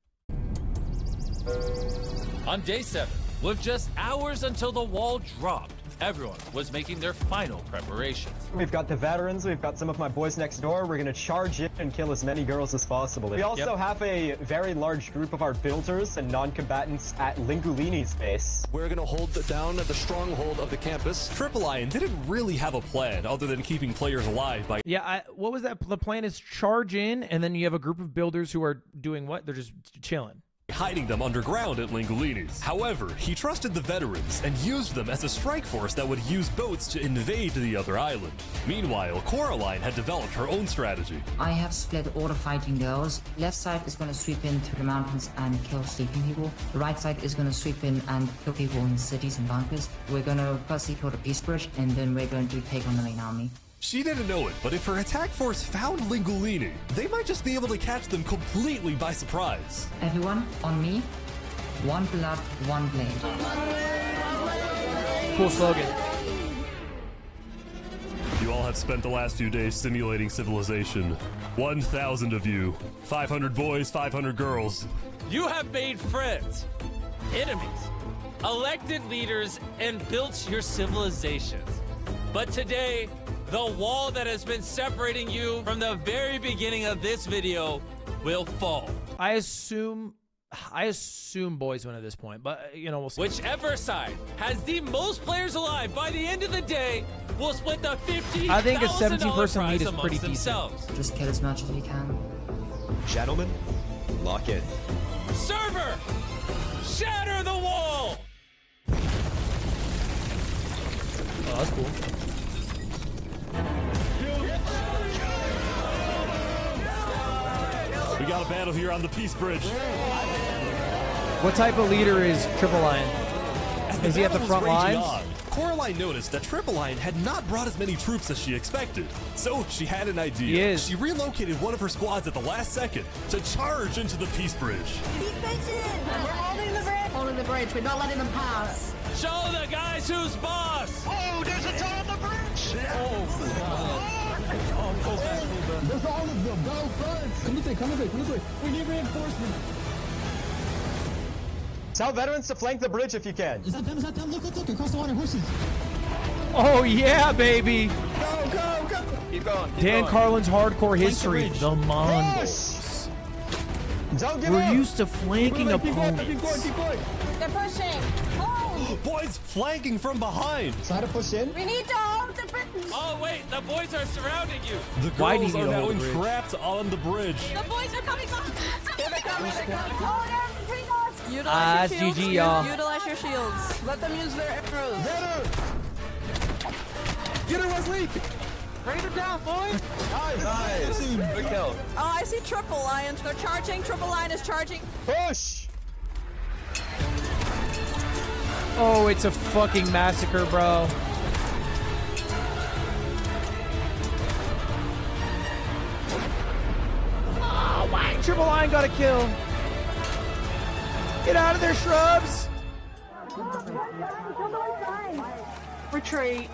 On day 7, with just hours until the wall dropped, everyone was making their final preparations. We've got the veterans, we've got some of my boys next door. We're gonna charge in and kill as many girls as possible. We also have a very large group of our builders and non-combatants at Lingulini's base. We're gonna hold down the stronghold of the campus. Triple Lion didn't really have a plan other than keeping players alive by... Yeah, what was that? The plan is charge in, and then you have a group of builders who are doing what? They're just chilling. Hiding them underground at Lingulini's. However, he trusted the veterans and used them as a strike force that would use boats to invade the other island. Meanwhile, Coraline had developed her own strategy. I have split all the fighting girls. Left side is going to sweep in through the mountains and kill sleeping people. The right side is going to sweep in and kill people in cities and bunkers. We're going to firstly kill the peace bridge, and then we're going to take on the main army. She didn't know it, but if her attack force found Lingulini, they might just be able to catch them completely by surprise. Everyone, on me. One blood, one blade. Cool slogan. You all have spent the last few days simulating civilization. 1,000 of you. 500 boys, 500 girls. You have made friends, enemies, elected leaders, and built your civilizations. But today, the wall that has been separating you from the very beginning of this video will fall. I assume boys win at this point, but you know, we'll see. Whichever side has the most players alive by the end of the day will split the $50,000 I think a 17-person prize lead is amongst pretty themselves. Just kill as much as you can. Gentlemen, Lock it. Server! Shatter the wall! Oh, that's cool. We got a battle here on the Peace Bridge. What type of leader is Triple Lion? Is he at the front lines? Coraline noticed that Triple Lion had not brought as many troops as she expected. So she had an idea. He is. She relocated one of her squads at the last second to charge into the Peace Bridge. We're holding the bridge. Holding the bridge. We're not letting them pass. Show the guys who's boss! Oh, there's a ton on the bridge. There's all of them. Go first. Come this way. Come this way. Come this way. We need reinforcements. Tell veterans to flank the bridge if you can. Is that them? Is that them? Look, look, look. Across the water. Horses. Oh, yeah, baby. Go, go, go. Keep going. Dan Carlin's hardcore history. The Mongols. Don't give We're up. used to flanking opponents. Keep going. Keep going. They're pushing. Oh, Boys flanking from behind. Try to push in. we need to hold the bridge. Oh, wait, the boys are surrounding you. The Why do you girls need are to now hold the bridge? entrapped on the bridge. The boys are coming back. They're coming. They're coming. Oh, they're between us. Utilize your shields. GG, y'all. Utilize your shields. Let them use their arrows. Get her. Get her, Wesley. Bring her down, boys. Nice. Good kill. Oh, I see Triple Lions. They're charging. Triple Lion is charging. Push. Oh, it's a fucking massacre, bro. Oh, my Triple Lion got a kill. Get out of there, shrubs. Retreat.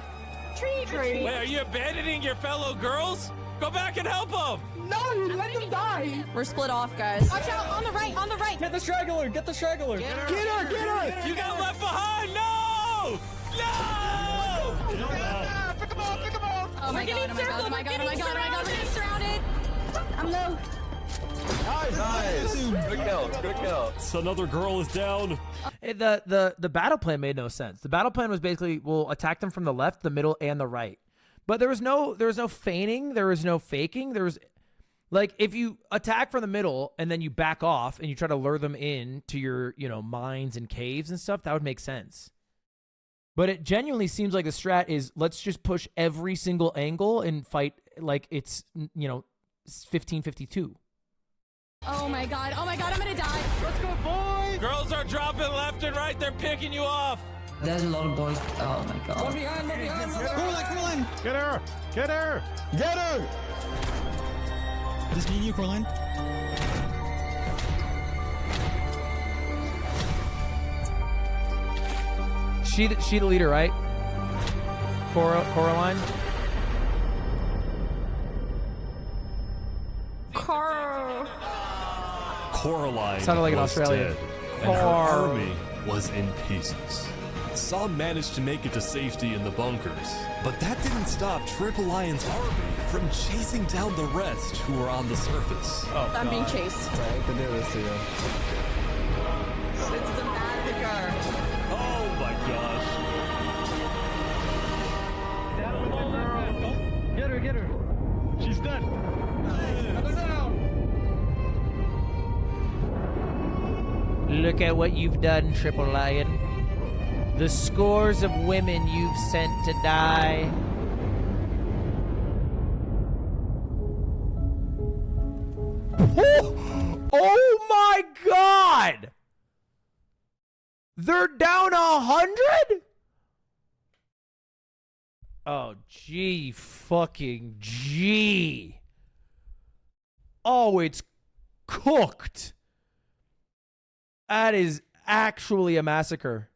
Retreat. Wait, are you abandoning your fellow girls? Go back and help them! No, let them die. We're split off, guys. Watch out, on the right, on the right. Get the straggler. Get the straggler. Get her. Get her. Get her. You got left behind! No! No! Pick them up, pick them up. Oh my god, oh my god, oh my god, oh my god, oh my god, we're getting surrounded. I'm low. Nice. Good kill. Good kill. So another girl is down. The battle plan made no sense. The battle plan was basically we'll attack them from the left, the middle, and the right. But there was no feigning, there was no faking. There was like if you attack from the middle and then you back off and you try to lure them in to your, mines and caves and stuff, that would make sense. But it genuinely seems like the strat is let's just push every single angle and fight like it's 1552. Oh my god, I'm gonna die. Let's go, boys! Girls are dropping left and right. They're picking you off. There's a lot of boys. Oh my god. One behind. Coraline. Get her! Get her! Get her. This mean you, Coraline. She the leader, right? Coraline. Coraline Sounded like an was Australian. dead, and her army was in pieces. Some managed to make it to safety in the bunkers, but that didn't stop Triple Lion's army from chasing down the rest who were on the surface. Oh, I'm being chased. I hate to do this to you. This is a massacre. Oh my gosh. Get her. She's dead. Look at what you've done, Triple Lion. The scores of women you've sent to die. Oh my god! They're down 100? Oh, gee, fucking gee. Oh, it's cooked. That is actually a massacre.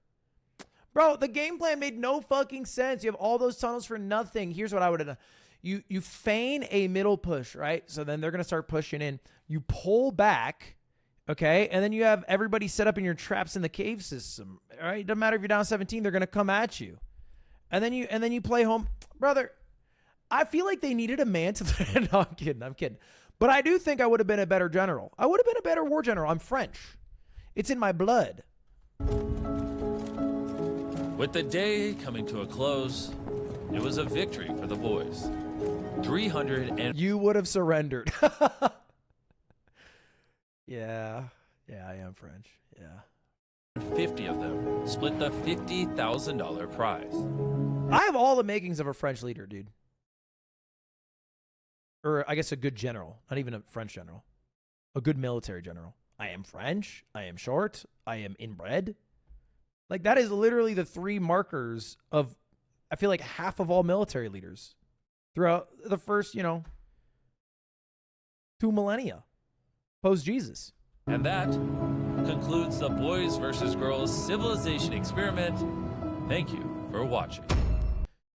Bro, the game plan made no fucking sense. You have all those tunnels for nothing. Here's what I would have done. You feign a middle push, right? So then they're going to start pushing in. You pull back, okay? And then you have everybody set up in your traps in the cave system, all right? It doesn't matter if you're down 17. They're going to come at you. And then you play home. Brother, I feel like they needed a man to... No, I'm kidding. But I do think I would have been a better general. I would have been a better war general. I'm French. It's in my blood. With the day coming to a close, it was a victory for the boys. 300 and... You would have surrendered. Yeah. Yeah, I am French. Yeah. 50 of them split the $50,000 prize. I have all the makings of a French leader, dude. Or I guess a good general. Not even a French general. A good military general. I am French. I am short. I am inbred. Like, that is literally the 3 markers of, I feel like, half of all military leaders throughout the first, 2 millennia post-Jesus. And that concludes the Boys versus Girls Civilization Experiment. Thank you for watching.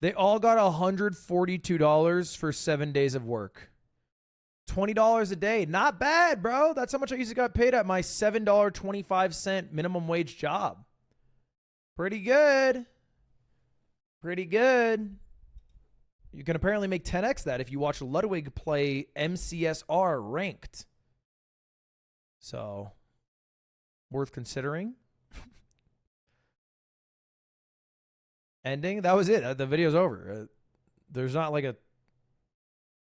They all got $142 for 7 days of work. $20 a day. Not bad, bro. That's how much I used to got paid at my $7.25 minimum wage job. Pretty good. Pretty good. You can apparently make 10x that if you watch Ludwig play MCSR ranked. So, worth considering. Ending. That was it. The video's over. There's not like a...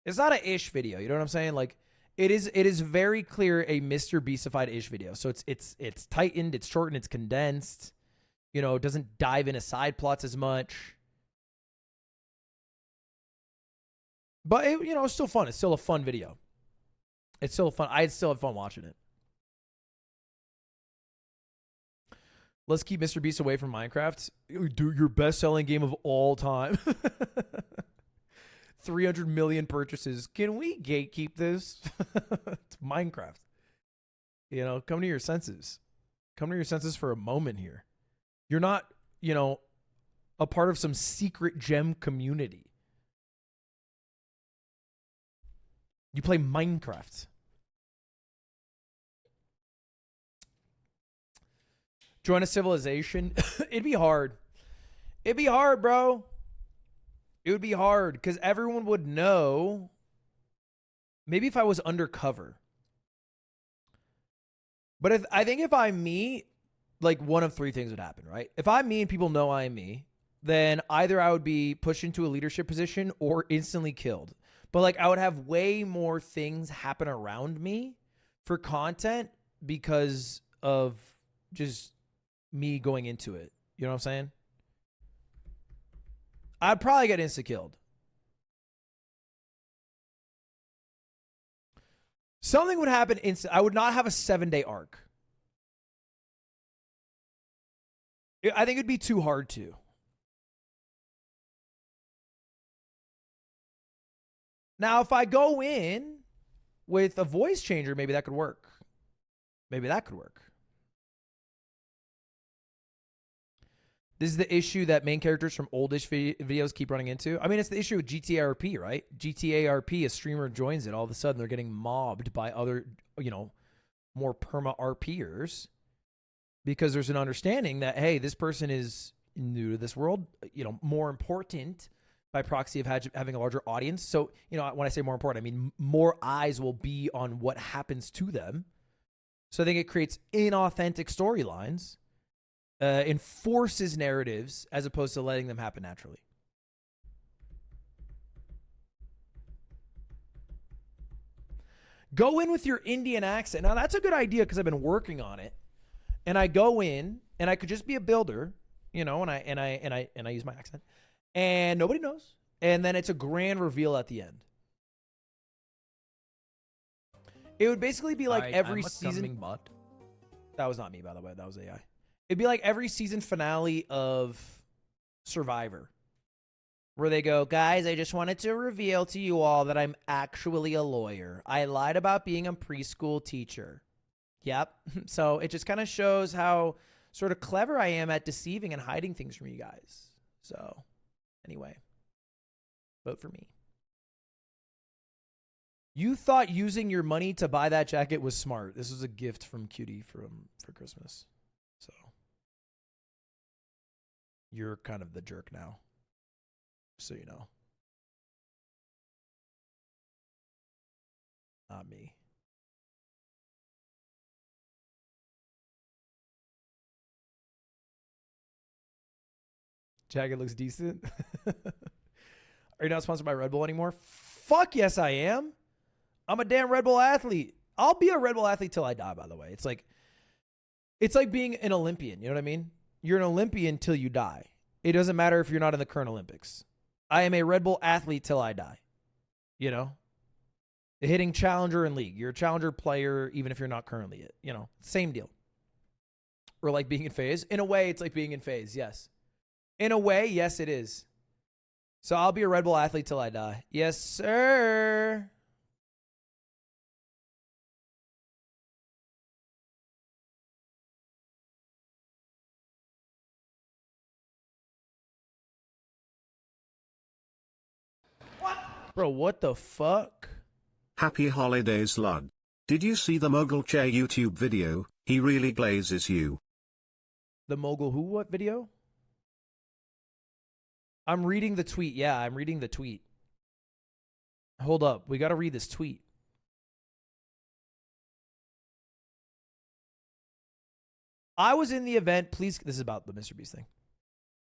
It's not an ish video. You know what I'm saying? Like, it is very clear a MrBeastified ish video. So it's tightened, it's shortened, it's condensed. You know, it doesn't dive into side plots as much. But, it's still fun. It's still a fun video. It's still fun. I still had fun watching it. Let's keep MrBeast away from Minecraft. Dude, your best-selling game of all time. 300 million purchases. Can we gatekeep this? It's Minecraft. Come to your senses. Come to your senses for a moment here. You're not, a part of some secret gem community. You play Minecraft. Join a civilization. It'd be hard. It'd be hard, bro. It would be hard because everyone would know. Maybe if I was undercover. But I think if I'm me, like one of 3 things would happen, right? If I'm me and people know I'm me, then either I would be pushed into a leadership position or instantly killed. But like I would have way more things happen around me for content because of just me going into it. You know what I'm saying? I'd probably get insta-killed. Something would happen I would not have a 7-day arc. I think it'd be too hard to. Now, if I go in with a voice changer, maybe that could work. Maybe that could work. This is the issue that main characters from oldish videos keep running into. I mean, it's the issue with GTA RP, right? GTA RP, a streamer joins it. All of a sudden, they're getting mobbed by other, more perma RPers because there's an understanding that, hey, this person is new to this world, more important by proxy of having a larger audience. So, when I say more important, I mean more eyes will be on what happens to them. So I think it creates inauthentic storylines. Enforces narratives as opposed to letting them happen naturally. Go in with your Indian accent. Now that's a good idea because I've been working on it. And I go in and I could just be a builder, and I use my accent, and nobody knows. And then it's a grand reveal at the end. It would basically be like every season. Bot. That was not me, by the way. That was AI. It'd be like every season finale of Survivor, where they go, guys, I just wanted to reveal to you all that I'm actually a lawyer. I lied about being a preschool teacher. Yep. So it just kind of shows how sort of clever I am at deceiving and hiding things from you guys. So anyway, vote for me. You thought using your money to buy that jacket was smart. This was a gift from Cutie for Christmas. So you're kind of the jerk now, so you know. Not me. Jacket looks decent. Are you not sponsored by Red Bull anymore? Fuck yes, I am. I'm a damn Red Bull athlete. I'll be a Red Bull athlete till I die, by the way. It's like being an Olympian. You know what I mean? You're an Olympian till you die. It doesn't matter if you're not in the current Olympics. I am a Red Bull athlete till I die. You know? Hitting challenger in league. You're a challenger player even if you're not currently it. You know? Same deal. Or like being in FaZe. In a way, it's like being in FaZe, yes. In a way, yes, it is. So I'll be a Red Bull athlete till I die. Yes, sir. Bro, what the fuck? Happy holidays, Lud. Did you see the Mogul Chair YouTube video? He really glazes you. The Mogul who what video? I'm reading the tweet. Yeah, I'm reading the tweet. Hold up. We got to read this tweet. I was in the event. Please, this is about the MrBeast thing.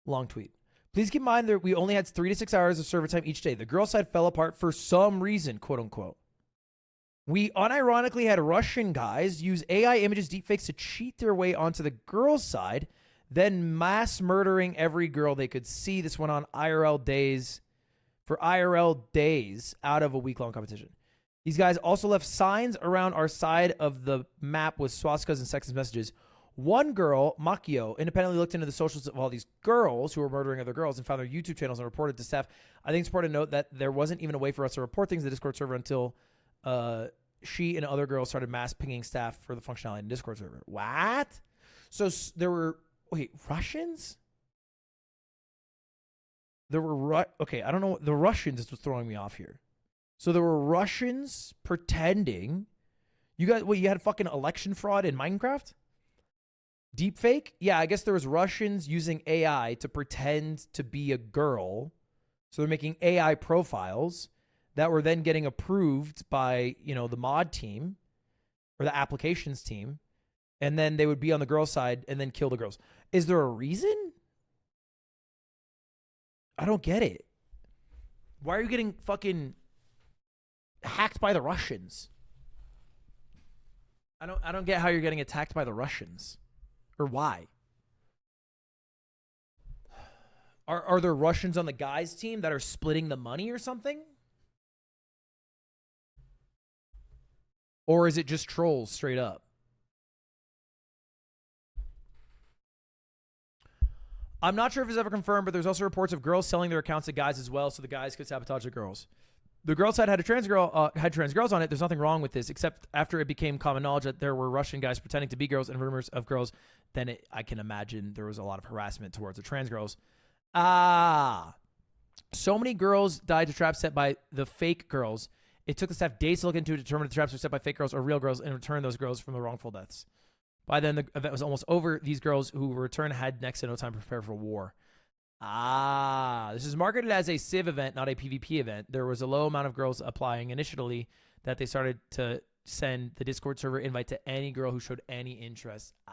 Long tweet. Please keep in mind that we only had 3 to 6 hours of server time each day. The girl side fell apart for some reason, quote unquote. We unironically had Russian guys use AI images deepfakes to cheat their way onto the girls' side, then mass murdering every girl they could see. This went on IRL days out of a week-long competition. These guys also left signs around our side of the map with swastikas and sexist messages. One girl, Makio, independently looked into the socials of all these girls who were murdering other girls and found their YouTube channels and reported to staff. I think it's important to note that there wasn't even a way for us to report things in the Discord server until she and other girls started mass pinging staff for the functionality in the Discord server. What? So there were, wait, Russians? There were, okay, I don't know. The Russians is what's throwing me off here. So there were Russians pretending. You guys, wait, you had fucking election fraud in Minecraft? Deepfake? Yeah, I guess there was Russians using AI to pretend to be a girl. So they're making AI profiles that were then getting approved by, you know, the mod team or the applications team. And then they would be on the girl side and then kill the girls. Is there a reason? I don't get it. Why are you getting fucking hacked by the Russians? I don't get how you're getting attacked by the Russians. Or why? Are there Russians on the guys team that are splitting the money or something? Or is it just trolls straight up? I'm not sure if it's ever confirmed, but there's also reports of girls selling their accounts to guys as well, so the guys could sabotage the girls. The girl side had a trans girl, had trans girls on it. There's nothing wrong with this, except after it became common knowledge that there were Russian guys pretending to be girls and rumors of girls. Then I can imagine there was a lot of harassment towards the trans girls. So many girls died to traps set by the fake girls. It took the staff days to look into to determine if the traps were set by fake girls or real girls and return those girls from the wrongful deaths. By then, the event was almost over. These girls who returned had next to no time to prepare for war. This is marketed as a Civ event, not a PvP event. There was a low amount of girls applying initially that they started to send the Discord server invite to any girl who showed any interest. The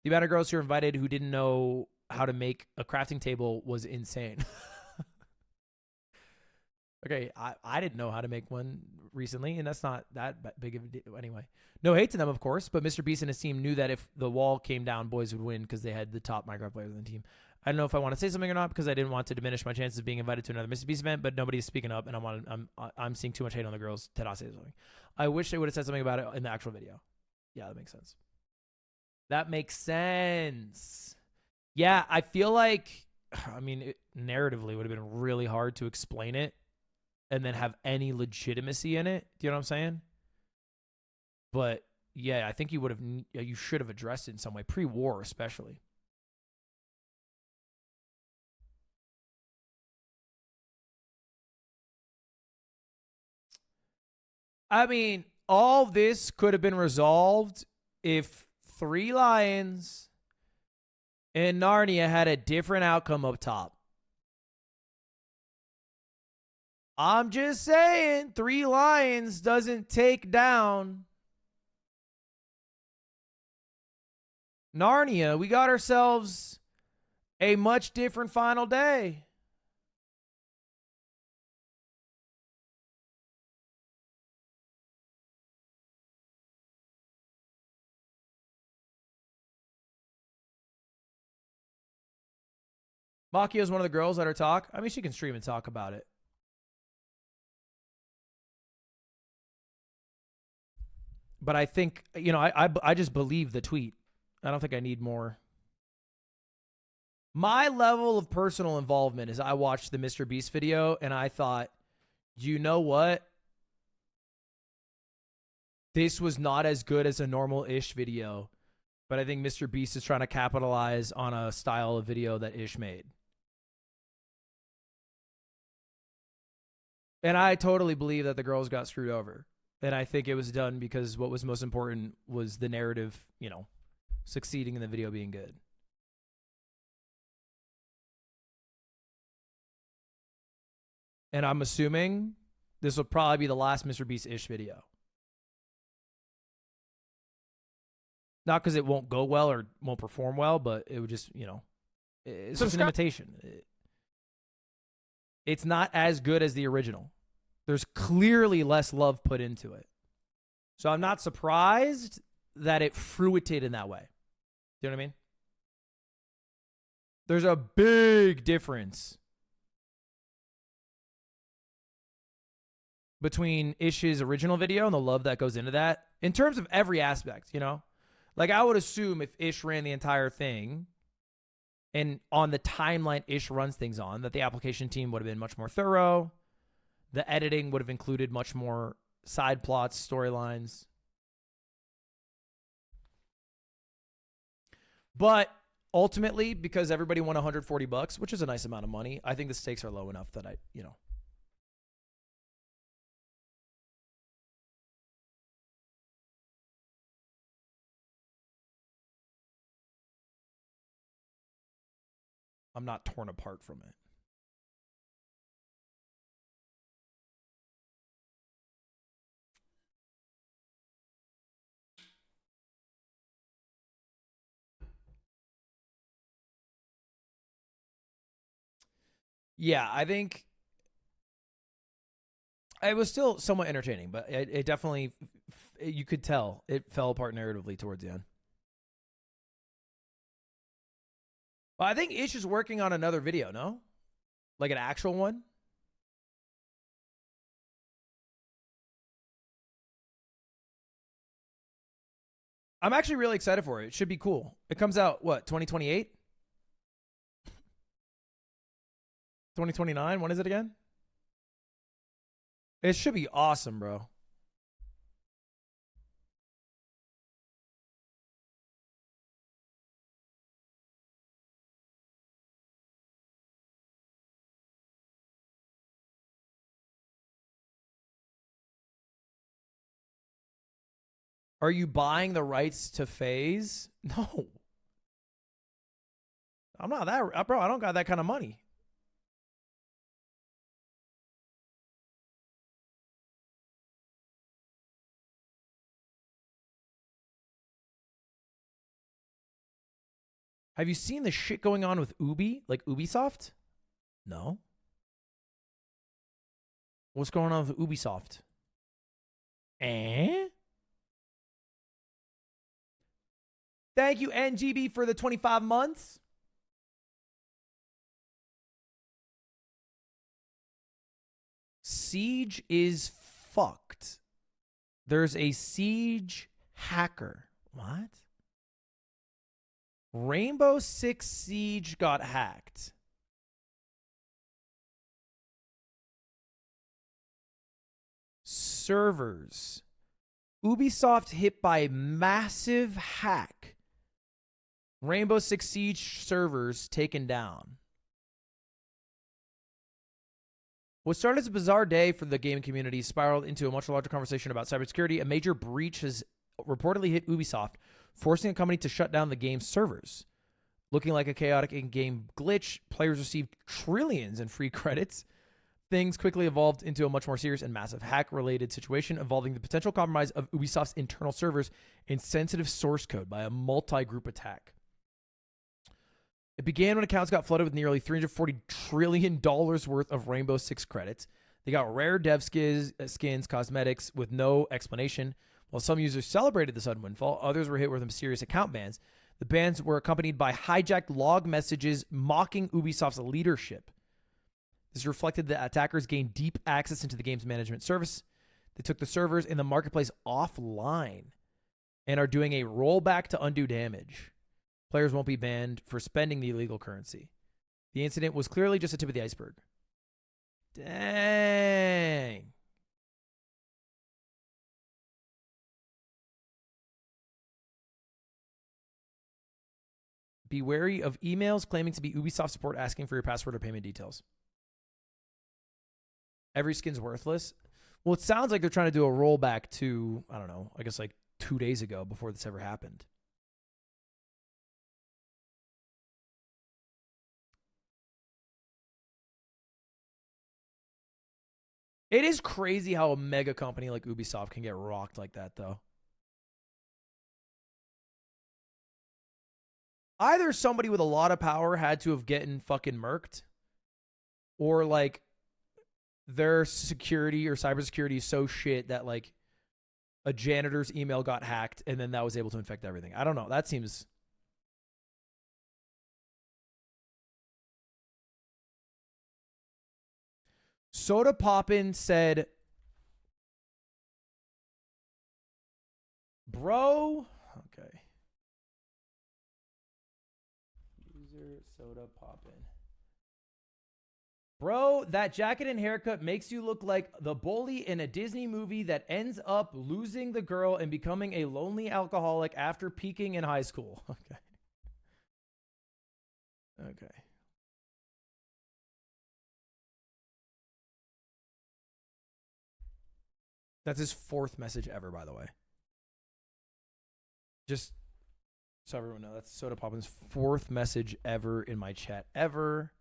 amount of girls who were invited who didn't know how to make a crafting table was insane. Okay, I didn't know how to make one recently, and that's not that big of a deal. Anyway, no hate to them, of course, but MrBeast and his team knew that if the wall came down, boys would win because they had the top Minecraft players on the team. I don't know if I want to say something or not because I didn't want to diminish my chances of being invited to another MrBeast event, but nobody's speaking up, and I'm seeing too much hate on the girls to not say something. I wish they would have said something about it in the actual video. Yeah, that makes sense. That makes sense. Yeah, I feel like, I mean, narratively it would have been really hard to explain it and then have any legitimacy in it. Do you know what I'm saying? But yeah, I think you should have addressed it in some way, pre-war especially. I mean, all this could have been resolved if 3 lions in Narnia had a different outcome up top. I'm just saying, 3 lions doesn't take down Narnia. We got ourselves a much different final day. Machio is one of the girls that are talk. I mean, she can stream and talk about it. But I think, you know, I just believe the tweet. I don't think I need more. My level of personal involvement is I watched the MrBeast video and I thought, you know what? This was not as good as a normal-ish video, but I think MrBeast is trying to capitalize on a style of video that Ish made. And I totally believe that the girls got screwed over. And I think it was done because what was most important was the narrative, you know, succeeding in the video being good. And I'm assuming this will probably be the last MrBeast-ish video. Not because it won't go well or won't perform well, but it would just, you know, it's just an imitation. It's not as good as the original. There's clearly less love put into it. So I'm not surprised that it fruited in that way. Do you know what I mean? There's a big difference between Ish's original video and the love that goes into that in terms of every aspect, you know? Like, I would assume if Ish ran the entire thing and on the timeline Ish runs things on, that the application team would have been much more thorough. The editing would have included much more side plots, storylines. But ultimately, because everybody won $140, which is a nice amount of money, I think the stakes are low enough that I, you know. I'm not torn apart from it. Yeah, I think it was still somewhat entertaining, but it definitely, you could tell it fell apart narratively towards the end. Well, I think Ish is working on another video, no? Like an actual one? I'm actually really excited for it. It should be cool. It comes out, what, 2028? 2029? When is it again? It should be awesome, bro. Are you buying the rights to FaZe? No. I'm not that, bro. I don't got that kind of money. Have you seen the shit going on with Ubi? Like Ubisoft? No. What's going on with Ubisoft? Thank you, NGB, for the 25 months. Siege is fucked. There's a Siege hacker. What? Rainbow Six Siege got hacked. Servers. Ubisoft hit by massive hack. Rainbow Six Siege servers taken down. What started as a bizarre day for the game community spiraled into a much larger conversation about cybersecurity. A major breach has reportedly hit Ubisoft, forcing the company to shut down the game's servers. Looking like a chaotic in-game glitch, players received trillions in free credits. Things quickly evolved into a much more serious and massive hack-related situation involving the potential compromise of Ubisoft's internal servers and sensitive source code by a multi-group attack. It began when accounts got flooded with nearly $340 trillion worth of Rainbow Six credits. They got rare dev skins, cosmetics with no explanation. While some users celebrated the sudden windfall, others were hit with mysterious account bans. The bans were accompanied by hijacked log messages mocking Ubisoft's leadership. This reflected that attackers gained deep access into the game's management service. They took the servers in the marketplace offline and are doing a rollback to undo damage. Players won't be banned for spending the illegal currency. The incident was clearly just a tip of the iceberg. Dang. Be wary of emails claiming to be Ubisoft support asking for your password or payment details. Every skin's worthless. Well, it sounds like they're trying to do a rollback to, I don't know, I guess like 2 days ago before this ever happened. It is crazy how a mega company like Ubisoft can get rocked like that, though. Either somebody with a lot of power had to have gotten fucking murked, or like their security or cybersecurity is so shit that like a janitor's email got hacked and then that was able to infect everything. I don't know. That seems... Soda Poppin said, bro, okay. User Soda Poppin. Bro, that jacket and haircut makes you look like the bully in a Disney movie that ends up losing the girl and becoming a lonely alcoholic after peaking in high school. Okay. Okay. That's his 4th message ever, by the way. Just so everyone knows, that's Soda Poppin's 4th message ever in my chat ever.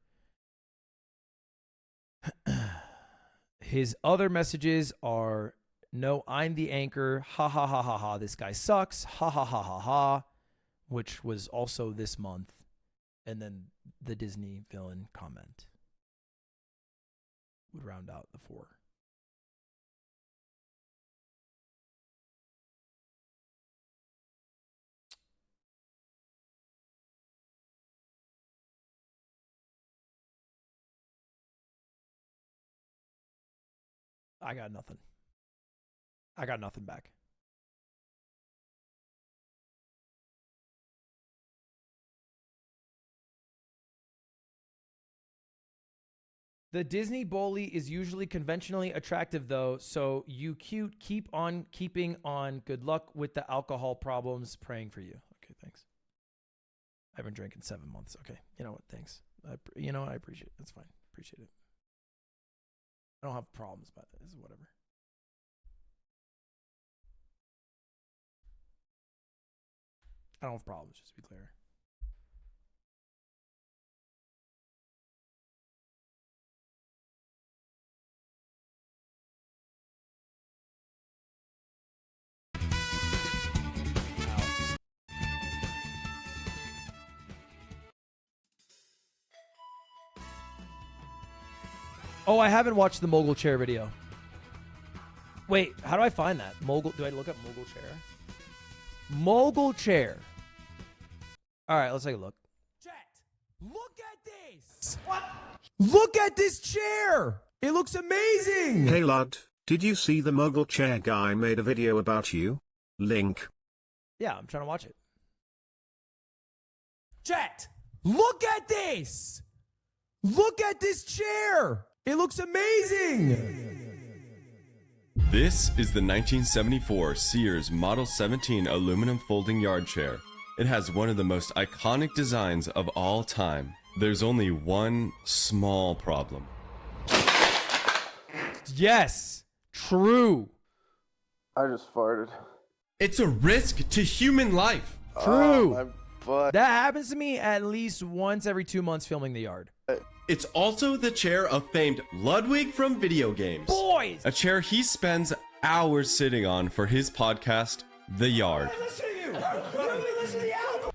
His other messages are, no, I'm the anchor. Ha ha ha ha ha. This guy sucks. Ha ha ha ha ha. Which was also this month. And then the Disney villain comment would round out the 4. I got nothing. I got nothing back. The Disney bully is usually conventionally attractive, though, so you cute. Keep on keeping on. Good luck with the alcohol problems. Praying for you. Okay, thanks. I've been drinking 7 months. Okay, you know what? Thanks. I appreciate it. That's fine. Appreciate it. I don't have problems, but it's whatever. I don't have problems, just to be clear. Oh, I haven't watched the mogul chair video. Wait, how do I find that? Mogul? Do I look up mogul chair? Mogul chair. All right, let's take a look. Chat, look at this. What? Look at this chair. It looks amazing. Hey Lud, did you see the mogul chair guy made a video about you? Link. Yeah, I'm trying to watch it. Chat, look at this. Look at this chair. It looks amazing! This is the 1974 Sears Model 17 aluminum folding yard chair. It has one of the most iconic designs of all time. There's only one small problem. Yes! True! I just farted. It's a risk to human life! True! That happens to me at least once every 2 months filming the yard. It's also the chair of famed Ludwig from video games. Boys! A chair he spends hours sitting on for his podcast, The Yard.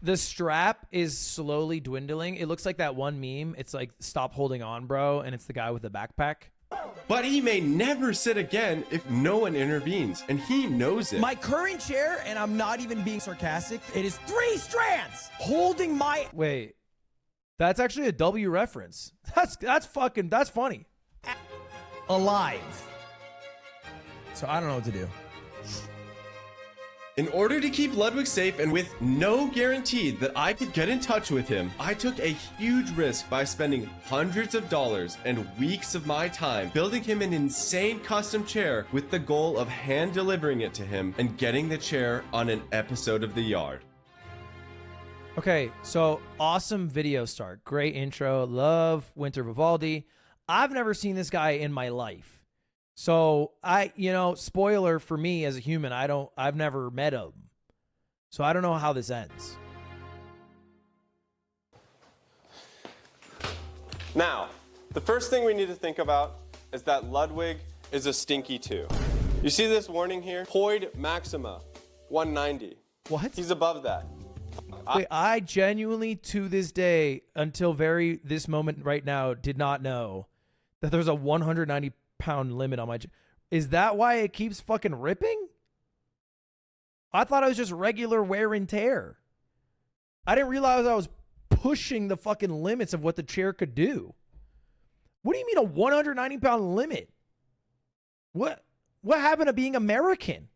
The strap is slowly dwindling. It looks like that one meme. It's like, stop holding on, bro. And it's the guy with the backpack. But he may never sit again if no one intervenes, and he knows it. My current chair, and I'm not even being sarcastic, it is 3 strands holding my... Wait, that's actually a W reference. That's funny. Alive. So I don't know what to do. In order to keep Ludwig safe and with no guarantee that I could get in touch with him, I took a huge risk by spending hundreds of dollars and weeks of my time building him an insane custom chair with the goal of hand delivering it to him and getting the chair on an episode of The Yard. Okay, so awesome video start. Great intro. Love Winter Vivaldi. I've never seen this guy in my life. So spoiler for me as a human, I've never met him. So I don't know how this ends. Now, the first thing we need to think about is that Ludwig is a stinky 2. You see this warning here? Poid Maxima, 190. What? He's above that. Wait, I genuinely, to this day, until this moment right now, did not know that there's a 190-pound limit on my... Is that why it keeps fucking ripping? I thought it was just regular wear and tear. I didn't realize I was pushing the fucking limits of what the chair could do. What do you mean a 190-pound limit? What happened to being American?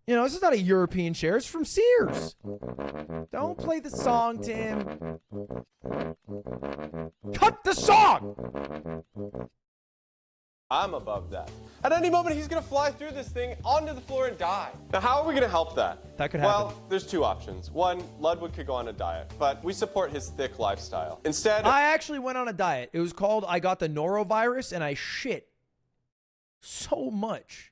This is not a European chair. It's from Sears. Don't play the song, Tim. Cut the song! I'm above that. At any moment, he's going to fly through this thing onto the floor and die. Now, how are we going to help that? That could happen. Well, there's 2 options. One, Ludwig could go on a diet, but we support his thick lifestyle. Instead, I actually went on a diet. It was called I got the norovirus, and I shit so much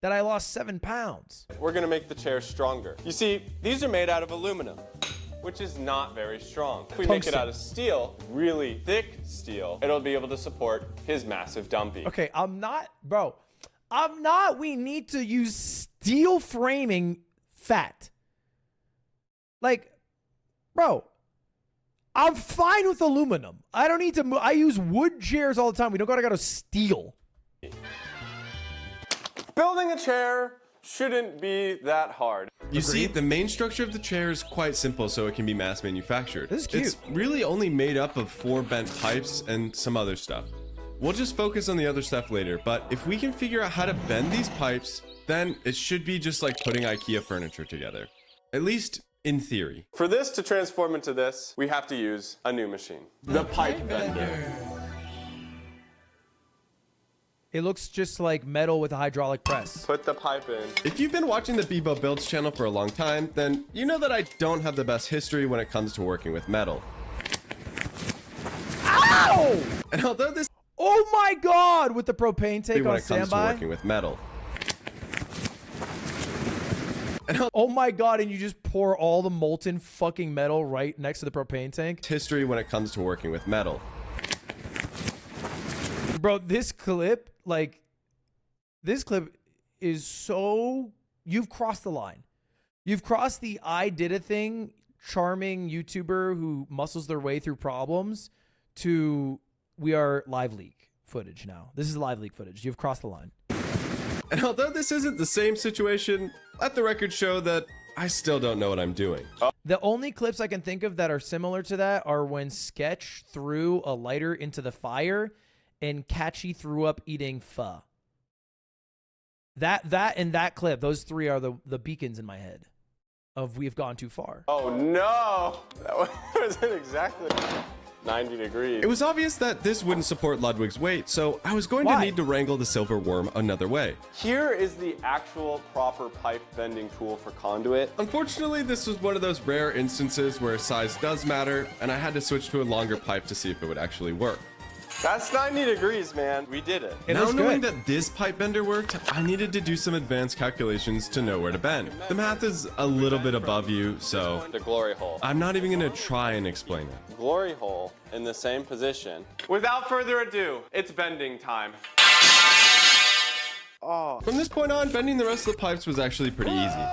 that I lost 7 pounds. We're going to make the chair stronger. You see, these are made out of aluminum, which is not very strong. If we make it out of steel, really thick steel, it'll be able to support his massive dumpy. Okay, we need to use steel framing fat. Like, bro, I'm fine with aluminum. I don't need to I use wood chairs all the time. We don't gotta go to steel. Building a chair shouldn't be that hard. You see, the main structure of the chair is quite simple, so it can be mass manufactured. This is cute. It's really only made up of 4 bent pipes and some other stuff. We'll just focus on the other stuff later, but if we can figure out how to bend these pipes, then it should be just like putting IKEA furniture together. At least in theory. For this to transform into this, we have to use a new machine. The pipe bender. It looks just like metal with a hydraulic press. Put the pipe in. If you've been watching the Bebo Builds channel for a long time, then you know that I don't have the best history when it comes to working with metal. Ow! And although this... Oh my god! With the propane tank on when it comes to standby. working with metal. Oh my god, and you just pour all the molten fucking metal right next to the propane tank? History when it comes to working with metal. Bro, this clip is so... You've crossed the line. You've crossed the I did a thing charming YouTuber who muscles their way through problems to we are live leak footage now. This is live leak footage. You've crossed the line. And although this isn't the same situation, let the record show that I still don't know what I'm doing. The only clips I can think of that are similar to that are when Sketch threw a lighter into the fire and Catchy threw up eating pho. That and that clip, those 3 are the beacons in my head of we've gone too far. Oh no! That wasn't exactly 90 degrees. It was obvious that this wouldn't support Ludwig's weight, so I was going to need to wrangle the silver worm another way. Here is the actual proper pipe bending tool for conduit. Unfortunately, this was one of those rare instances where size does matter, and I had to switch to a longer pipe to see if it would actually work. That's 90 degrees, man. We did it. Now knowing that this pipe bender worked, I needed to do some advanced calculations to know where to bend. The math is a little bit above you, so the glory hole. I'm not even gonna try and explain it. Glory hole in the same position. Without further ado, it's bending time. Oh. From this point on, bending the rest of the pipes was actually pretty easy.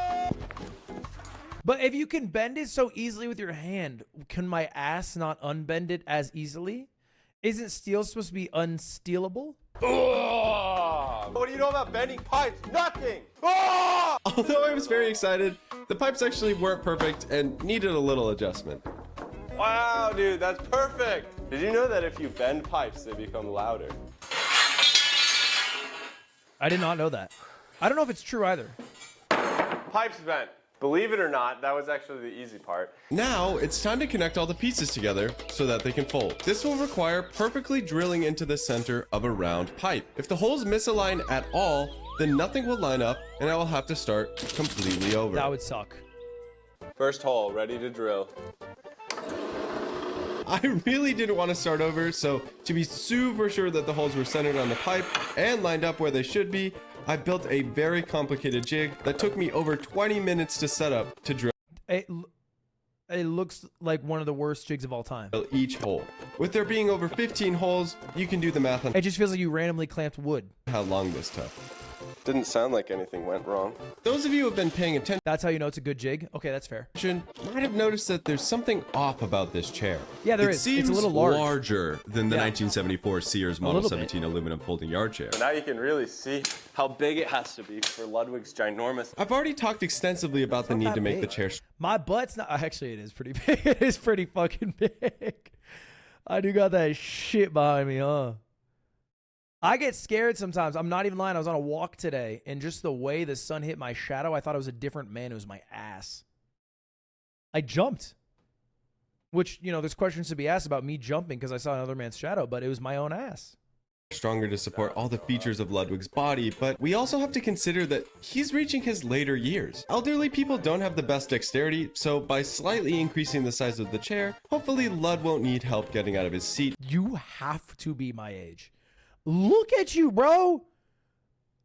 But if you can bend it so easily with your hand, can my ass not unbend it as easily? Isn't steel supposed to be unstealable? What do you know about bending pipes? Nothing! Although I was very excited, the pipes actually weren't perfect and needed a little adjustment. Wow, dude, that's perfect! Did you know that if you bend pipes, they become louder? I did not know that. I don't know if it's true either. Pipes bent. Believe it or not, that was actually the easy part. Now, it's time to connect all the pieces together so that they can fold. This will require perfectly drilling into the center of a round pipe. If the holes misalign at all, then nothing will line up and I will have to start completely over. That would suck. First hole, ready to drill. I really didn't want to start over, so to be super sure that the holes were centered on the pipe and lined up where they should be, I built a very complicated jig that took me over 20 minutes to set up to drill. It looks like one of the worst jigs of all time. Each hole. With there being over 15 holes, you can do the math on it just feels like you randomly clamped wood. How long this took. Didn't sound like anything went wrong. Those of you who have been paying attention, that's how you know it's a good jig. Okay, that's fair. Might have noticed that there's something off about this chair. Yeah, there it is. Seems it's a little large. larger than the 1974 Sears Model 17 aluminum folding yard chair. Now you can really see how big it has to be for Ludwig's ginormous. I've already talked extensively about the need to make the chair. My butt's not. Actually, it is pretty big. It is pretty fucking big. I do got that shit behind me, huh? I get scared sometimes. I'm not even lying. I was on a walk today, and just the way the sun hit my shadow, I thought it was a different man. It was my ass. I jumped. Which, you know, there's questions to be asked about me jumping because I saw another man's shadow, but it was my own ass. Stronger to support all the features of Ludwig's body, but we also have to consider that he's reaching his later years. Elderly people don't have the best dexterity, so by slightly increasing the size of the chair, hopefully Lud won't need help getting out of his seat. You have to be my age. Look at you, bro.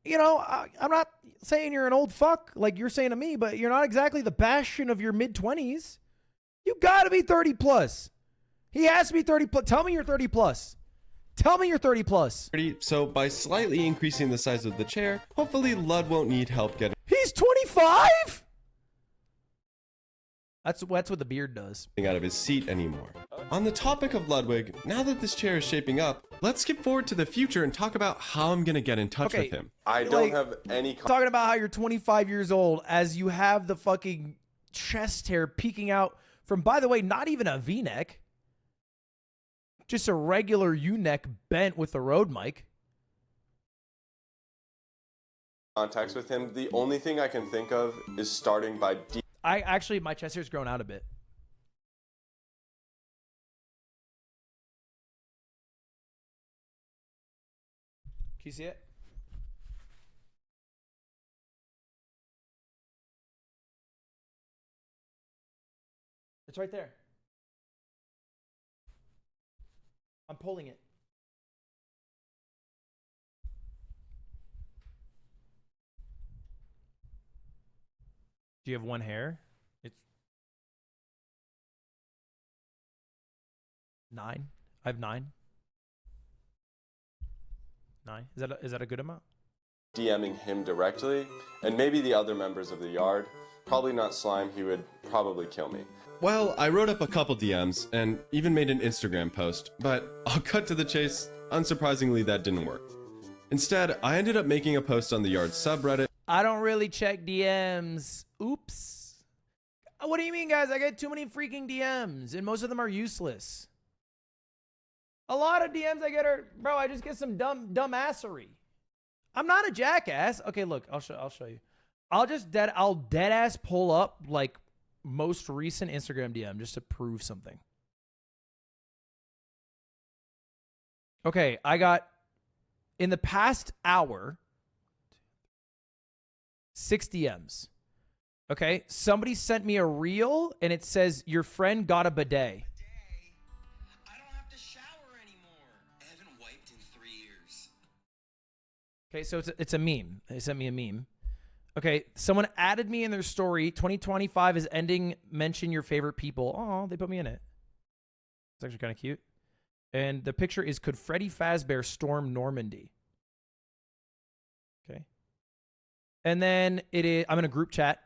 You know, I'm not saying you're an old fuck like you're saying to me, but you're not exactly the bastion of your mid-20s. You got to be 30 plus. He has to be 30 plus. Tell me you're 30 plus. Tell me you're 30 plus. So by slightly increasing the size of the chair, hopefully Lud won't need help getting... He's 25? That's what the beard does. ...out of his seat anymore. On the topic of Ludwig, now that this chair is shaping up, let's skip forward to the future and talk about how I'm going to get in touch with him. I don't have any... Talking about how you're 25 years old as you have the fucking chest hair peeking out from, by the way, not even a V-neck. Just a regular U-neck bent with a road mic. Contacts with him. The only thing I can think of is starting by... my chest hair's grown out a bit. Can you see it? It's right there. I'm pulling it. Do you have one hair? It's 9. I have 9. 9. Is that a good amount? DMing him directly, and maybe the other members of the yard. Probably not Slime. He would probably kill me. Well, I wrote up a couple DMs and even made an Instagram post, but I'll cut to the chase. Unsurprisingly, that didn't work. Instead, I ended up making a post on the yard subreddit. I don't really check DMs. Oops. What do you mean, guys? I get too many freaking DMs, and most of them are useless. A lot of DMs I get are, bro, I just get some dumbassery. I'm not a jackass. Okay, look, I'll show you. I'll dead ass pull up like most recent Instagram DM just to prove something. Okay, I got in the past hour 6 DMs. Okay, somebody sent me a reel and it says your friend got a bidet. Okay, so it's a meme. They sent me a meme. Okay, someone added me in their story. 2025 is ending. Mention your favorite people. Oh, they put me in it. It's actually kind of cute. And the picture is, could Freddy Fazbear storm Normandy? Okay. And then I'm in a group chat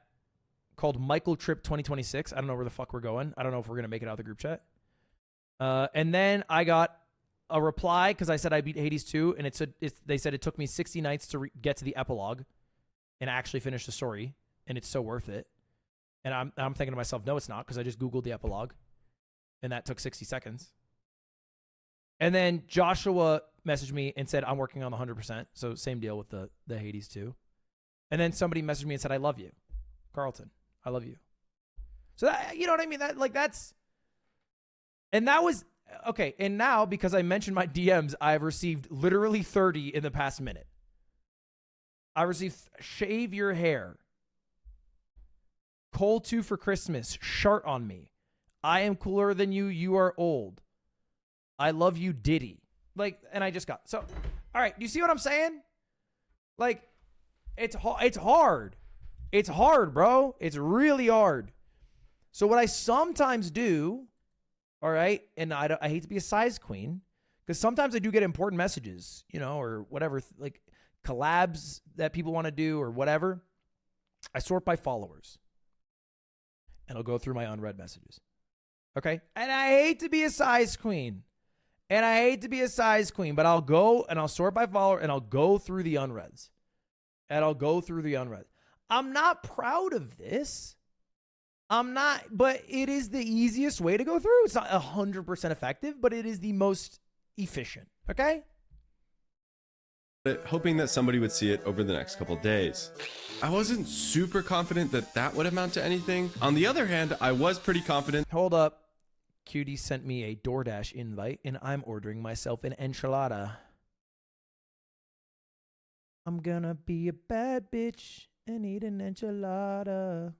called Michael Trip 2026. I don't know where the fuck we're going. I don't know if we're going to make it out of the group chat. And then I got a reply because I said I beat Hades 2, and they said it took me 60 nights to get to the epilogue and actually finish the story, and it's so worth it. And I'm thinking to myself, no, it's not, because I just Googled the epilogue, and that took 60 seconds. And then Joshua messaged me and said, I'm working on the 100%. So same deal with the Hades 2. And then somebody messaged me and said, I love you. Carlton, I love you. So that, you know what I mean? And that was, okay. And now, because I mentioned my DMs, I've received literally 30 in the past minute. I received shave your hair. Cole 2 for Christmas. Shart on me. I am cooler than you. You are old. I love you, Diddy. Like, and I just got, so, all right. Do you see what I'm saying? Like, it's hard. It's hard, bro. It's really hard. So what I sometimes do, all right, and I hate to be a size queen, because sometimes I do get important messages, you know, or whatever, like collabs that people want to do or whatever. I sort by followers. And I'll go through my unread messages. Okay? And I hate to be a size queen. But I'll go and I'll sort by follower and I'll go through the unreads. I'm not proud of this. I'm not, but it is the easiest way to go through. It's not 100% effective, but it is the most efficient. Okay? Hoping that somebody would see it over the next couple days. I wasn't super confident that that would amount to anything. On the other hand, I was pretty confident. Hold up. Cutie sent me a DoorDash invite, and I'm ordering myself an enchilada. I'm gonna be a bad bitch and eat an enchilada.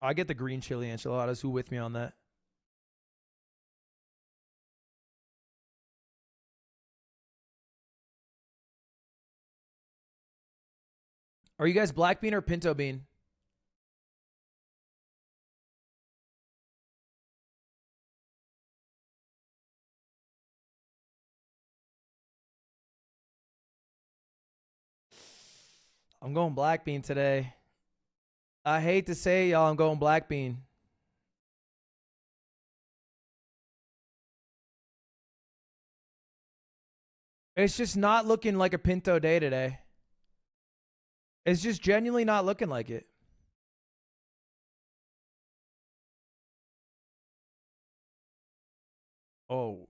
I get the green chili enchiladas. Who with me on that? Are you guys black bean or pinto bean? I'm going black bean today. I hate to say, y'all, I'm going black bean. It's just not looking like a pinto day today. It's just genuinely not looking like it. Oh,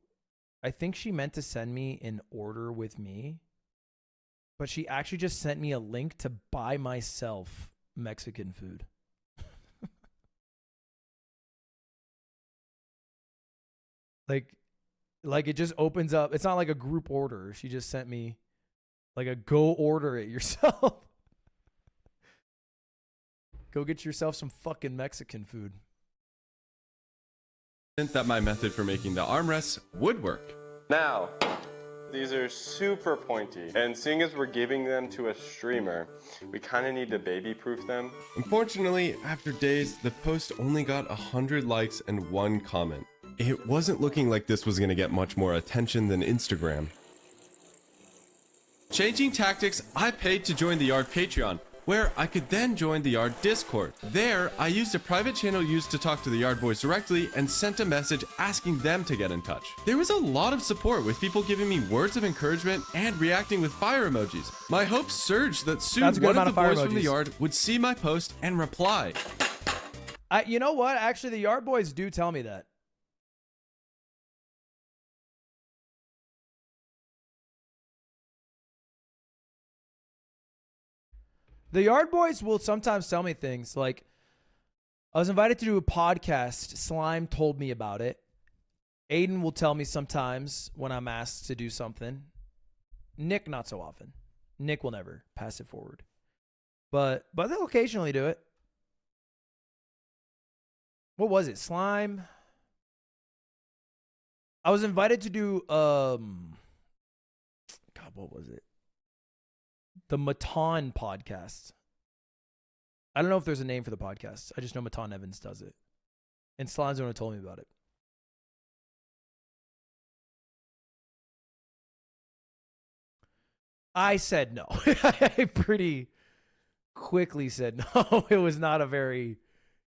I think she meant to send me an order with me, but she actually just sent me a link to buy myself Mexican food. like it just opens up. It's not like a group order. She just sent me like a go order it yourself. Go get yourself some fucking Mexican food. That my method for making the armrests would work. Now, these are super pointy, and seeing as we're giving them to a streamer, we kind of need to baby-proof them. Unfortunately, after days, the post only got 100 likes and 1 comment. It wasn't looking like this was going to get much more attention than Instagram. Changing tactics, I paid to join the Yard Patreon, where I could then join the Yard Discord. There, I used a private channel used to talk to the Yard Boys directly and sent a message asking them to get in touch. There was a lot of support with people giving me words of encouragement and reacting with fire emojis. My hopes surged that soon one of the boys from the Yard would see my post and reply. You know what? Actually, the Yard Boys do tell me that. The Yard Boys will sometimes tell me things like, I was invited to do a podcast. Slime told me about it. Aiden will tell me sometimes when I'm asked to do something. Nick, not so often. Nick will never pass it forward. But they'll occasionally do it. What was it? Slime? I was invited to do, God, what was it? The Matan podcast. I don't know if there's a name for the podcast. I just know Matan Evans does it. And Slime's the one who told me about it. I said no. I pretty quickly said no. It was not a very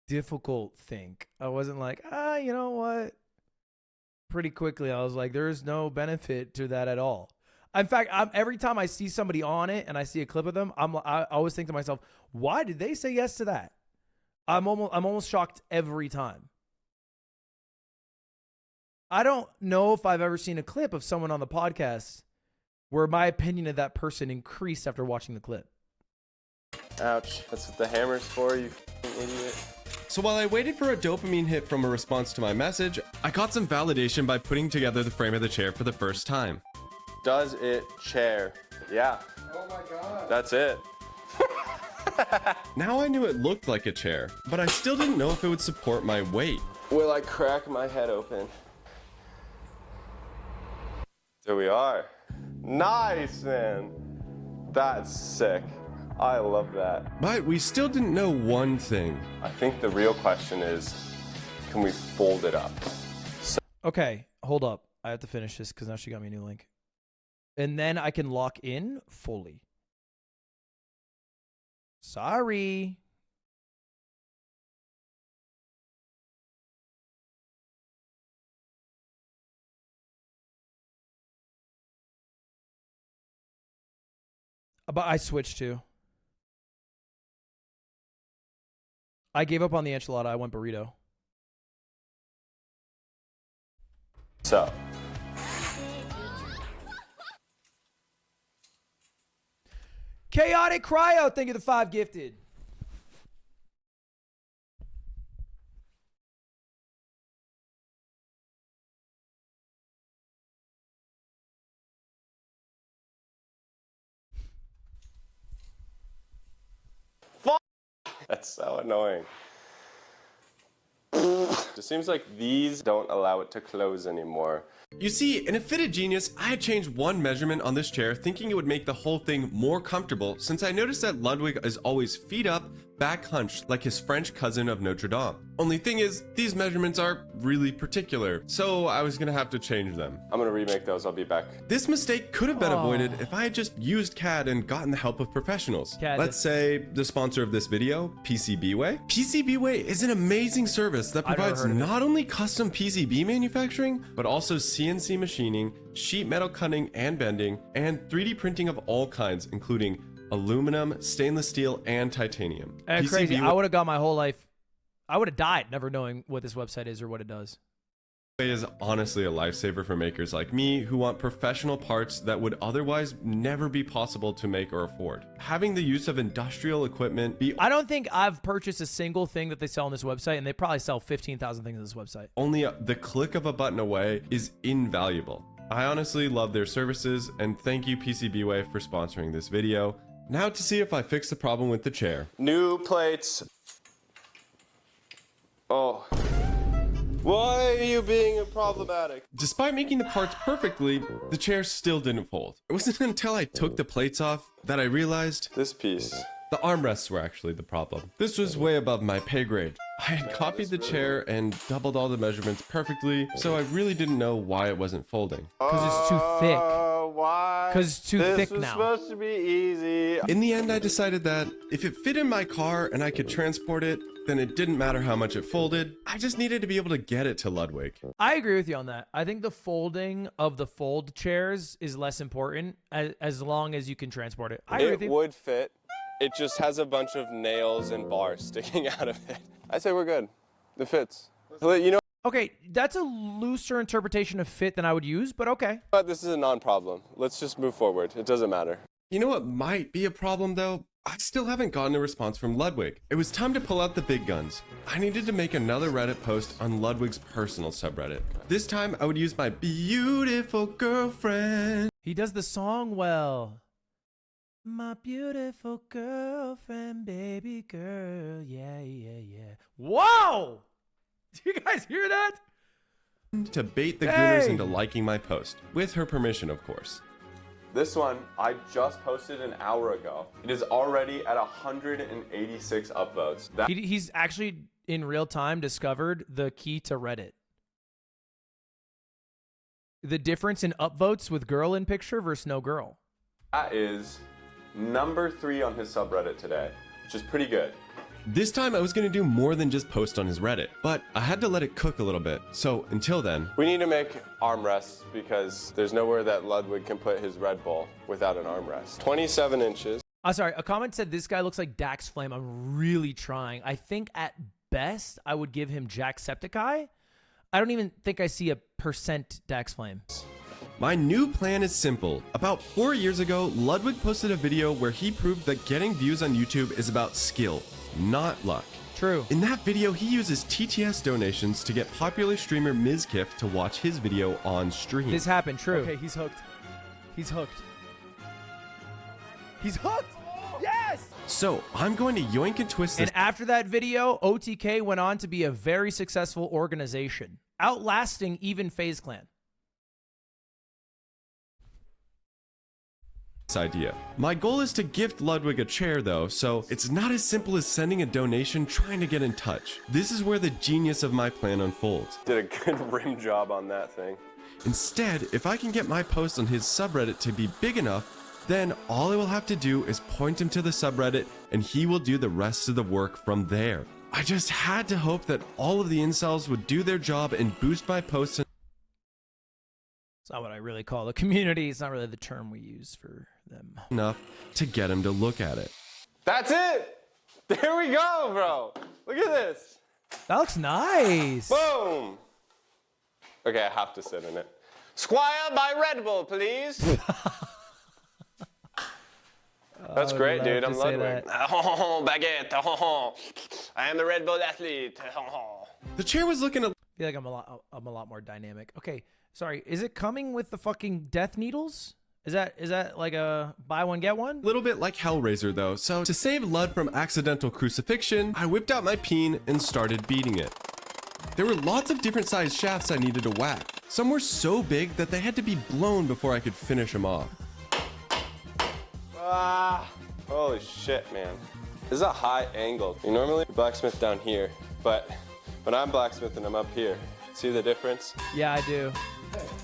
difficult think. I wasn't like, you know what? Pretty quickly, I was like, there's no benefit to that at all. In fact, every time I see somebody on it and I see a clip of them, I always think to myself, why did they say yes to that? I'm almost shocked every time. I don't know if I've ever seen a clip of someone on the podcast where my opinion of that person increased after watching the clip. Ouch. That's what the hammer's for, you f***ing idiot. So while I waited for a dopamine hit from a response to my message, I got some validation by putting together the frame of the chair for the first time. Does it chair? Yeah. Oh my god. That's it. Now I knew it looked like a chair, but I still didn't know if it would support my weight. Will I crack my head open? There we are. Nice, man. That's sick. I love that. But we still didn't know one thing. I think the real question is, can we fold it up? Okay, hold up. I have to finish this because now she got me a new link. And then I can lock in fully. Sorry. But I switched to. I gave up on the enchilada. I went burrito. So. Chaotic Cryo, thank you the 5 gifted. That's so annoying. It seems like these don't allow it to close anymore. You see, in a fit of genius, I had changed one measurement on this chair thinking it would make the whole thing more comfortable since I noticed that Ludwig is always feet up, back hunched like his French cousin of Notre Dame. Only thing is, these measurements are really particular, so I was gonna have to change them. I'm gonna remake those, I'll be back. This mistake could have been avoided if I had just used CAD and gotten the help of professionals. Let's say the sponsor of this video, PCBWay. PCBWay is an amazing service that provides not only custom PCB manufacturing, but also CNC machining, sheet metal cutting and bending, and 3D printing of all kinds, including aluminum, stainless steel, and titanium. Crazy. I would have got my whole life. I would have died never knowing what this website is or what it does. Is honestly a lifesaver for makers like me who want professional parts that would otherwise never be possible to make or afford. Having the use of industrial equipment be I don't think I've purchased a single thing that they sell on this website, and they probably sell 15,000 things on this website. only the click of a button away is invaluable. I honestly love their services, and thank you PCBWay for sponsoring this video. Now to see if I fix the problem with the chair. New plates. Oh. Why are you being problematic? Despite making the parts perfectly, the chair still didn't fold. It wasn't until I took the plates off that I realized this piece. The armrests were actually the problem. This was way above my pay grade. I had copied the chair and doubled all the measurements perfectly, so I really didn't know why it wasn't folding. Because it's too thick. Why? Because it's too thick now. This was supposed to be easy. In the end, I decided that if it fit in my car and I could transport it, then it didn't matter how much it folded. I just needed to be able to get it to Ludwig. I agree with you on that. I think the folding of the fold chairs is less important as long as you can transport it. I agree with you. It would fit. It just has a bunch of nails and bars sticking out of it. I say we're good. It fits. You know. Okay, that's a looser interpretation of fit than I would use, but okay. But this is a non-problem. Let's just move forward. It doesn't matter. You know what might be a problem though? I still haven't gotten a response from Ludwig. It was time to pull out the big guns. I needed to make another Reddit post on Ludwig's personal subreddit. This time I would use my beautiful girlfriend. He does the song well. My beautiful girlfriend, baby girl, yeah, yeah, yeah. Whoa! Do you guys hear that? To bait the gooners into liking my post, with her permission, of course. This one, I just posted an hour ago. It is already at 186 upvotes. He's actually, in real time, discovered the key to Reddit. The difference in upvotes with girl in picture versus no girl. That is number 3 on his subreddit today, which is pretty good. This time I was going to do more than just post on his Reddit, but I had to let it cook a little bit. So until then, we need to make armrests because there's nowhere that Ludwig can put his Red Bull without an armrest. 27 inches. Sorry, a comment said this guy looks like Dax Flame. I'm really trying. I think at best I would give him Jacksepticeye. I don't even think I see a % Dax Flame. my new plan is simple. About 4 years ago, Ludwig posted a video where he proved that getting views on YouTube is about skill, not luck. True. In that video, he uses TTS donations to get popular streamer Mizkif to watch his video on stream. This happened, true. Okay, he's hooked. He's hooked. He's hooked! Yes! So, I'm going to yoink and twist this. And after that video, OTK went on to be a very successful organization, outlasting even FaZe Clan. Idea. My goal is to gift Ludwig a chair though, so it's not as simple as sending a donation trying to get in touch. This is where the genius of my plan unfolds. Did a good rim job on that thing. Instead, if I can get my post on his subreddit to be big enough, then all I will have to do is point him to the subreddit and he will do the rest of the work from there. I just had to hope that all of the incels would do their job and boost my posts. It's not what I really call the community. It's not really the term we use for them. Enough to get him to look at it. That's it! There we go, bro! Look at this! That looks nice! Boom! Okay, I have to sit in it. Squire by Red Bull, please! That's great, dude. I'm Ludwig. Oh, baguette. Oh, I am the Red Bull athlete. Oh. The chair was looking a... I feel like I'm a lot more dynamic. Okay, sorry. Is it coming with the fucking death needles? Is that like a buy one get one? Little bit like Hellraiser though. So to save Lud from accidental crucifixion, I whipped out my peen and started beating it. There were lots of different sized shafts I needed to whack. Some were so big that they had to be blown before I could finish them off. Ah, holy shit, man. This is a high angle. You normally blacksmith down here, but when I'm blacksmithing, I'm up here. See the difference? Yeah, I do.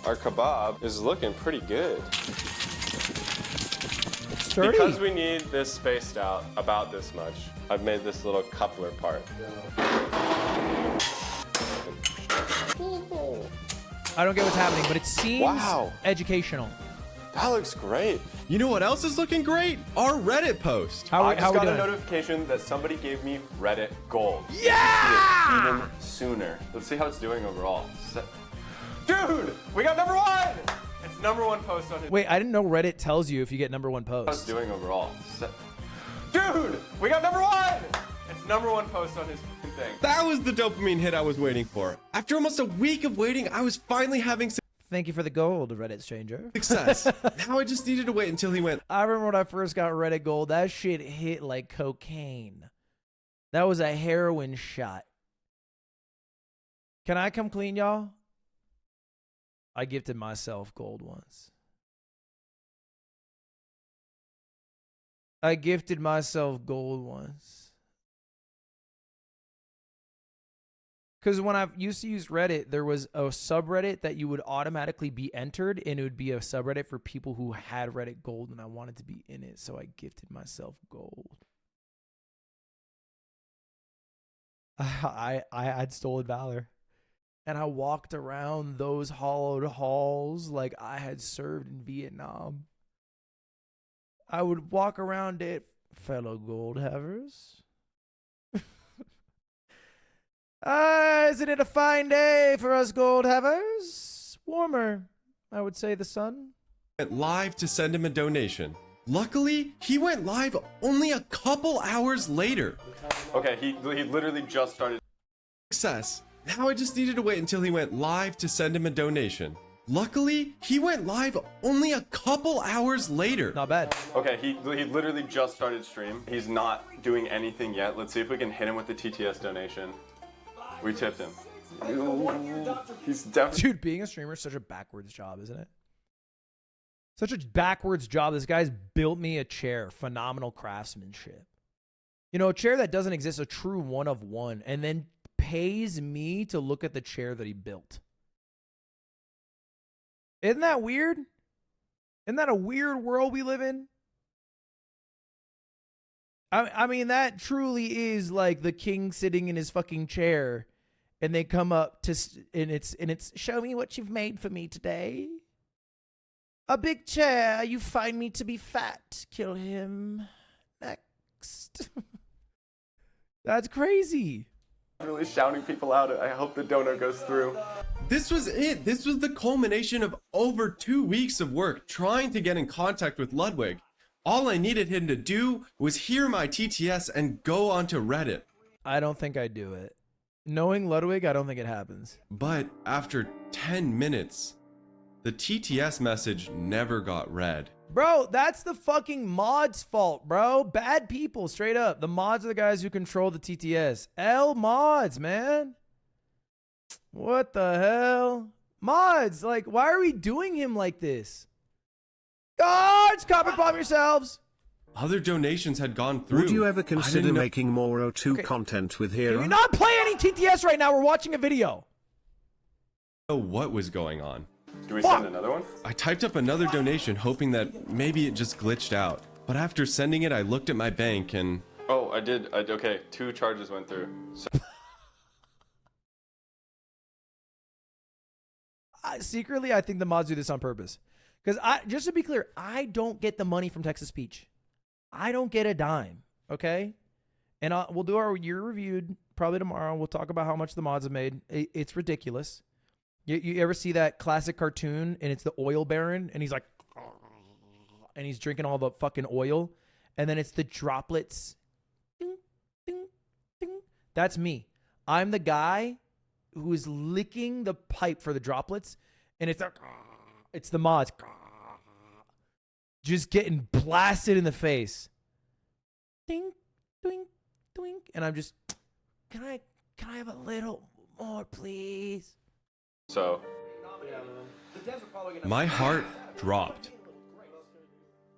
Our kebab is looking pretty good. It's sturdy. Because we need this spaced out about this much, I've made this little coupler part. I don't get what's happening, but it seems educational. That looks great. You know what else is looking great? Our Reddit post. I just got a notification that somebody gave me Reddit gold. Yeah! Even sooner. Let's see how it's doing overall. Dude, we got #1! It's #1 post on his... Wait, I didn't know Reddit tells you if you get #1 post. How it's doing overall. Dude, we got #1! It's #1 post on his thing. That was the dopamine hit I was waiting for. After almost a week of waiting, I was finally having Thank you for the gold, Reddit stranger. success. Now I just needed to wait until he went. I remember when I first got Reddit gold, that shit hit like cocaine. That was a heroin shot. Can I come clean, y'all? I gifted myself gold once. I gifted myself gold once. Because when I used to use Reddit, there was a subreddit that you would automatically be entered, and it would be a subreddit for people who had Reddit gold, and I wanted to be in it, so I gifted myself gold. I had stolen valor, and I walked around those hollowed halls like I had served in Vietnam. I would walk around it, fellow gold havers. Isn't it a fine day for us gold havers? Warmer, I would say, the sun. Went live to send him a donation. Luckily, he went live only a couple hours later. Okay, he literally just started. Success. Now I just needed to wait until he went live to send him a donation. Luckily, he went live only a couple hours later. Not bad. Okay, he literally just started stream. He's not doing anything yet. Let's see if we can hit him with the TTS donation. We tipped him. He's definitely... Dude, being a streamer is such a backwards job, isn't it? Such a backwards job. This guy's built me a chair. Phenomenal craftsmanship. You know, a chair that doesn't exist, a true one of one, and then pays me to look at the chair that he built. Isn't that weird? Isn't that a weird world we live in? I mean, that truly is like the king sitting in his fucking chair, and they come up to, and it's show me what you've made for me today. A big chair. You find me to be fat. Kill him. Next. That's crazy. Really shouting people out. I hope the donor goes through. This was it. This was the culmination of over 2 weeks of work trying to get in contact with Ludwig. All I needed him to do was hear my TTS and go onto Reddit. I don't think I'd do it. Knowing Ludwig, I don't think it happens. But after 10 minutes, the TTS message never got read. Bro, that's the fucking mods' fault, bro. Bad people, straight up. The mods are the guys who control the TTS. mods, man. What the hell? Mods, like, why are we doing him like this? Guards, carpet bomb yourselves. Other donations had gone through. Would you ever consider making more O2 content with Hero? Can you not play any TTS right now? We're watching a video. Know what was going on. Do we send another one? I typed up another donation hoping that maybe it just glitched out. But after sending it, I looked at my bank and... Oh, I did. Okay, 2 charges went through. So secretly, I think the mods do this on purpose. Because just to be clear, I don't get the money from Texas Speech. I don't get a dime, okay? And we'll do our year reviewed probably tomorrow. We'll talk about how much the mods have made. It's ridiculous. You ever see that classic cartoon and it's the oil baron and he's like, and he's drinking all the fucking oil, and then it's the droplets. Ding, ding, ding. That's me. I'm the guy who is licking the pipe for the droplets, and it's the mods just getting blasted in the face. Ding, ding, ding, and I'm just, can I have a little more, please? So, my heart dropped.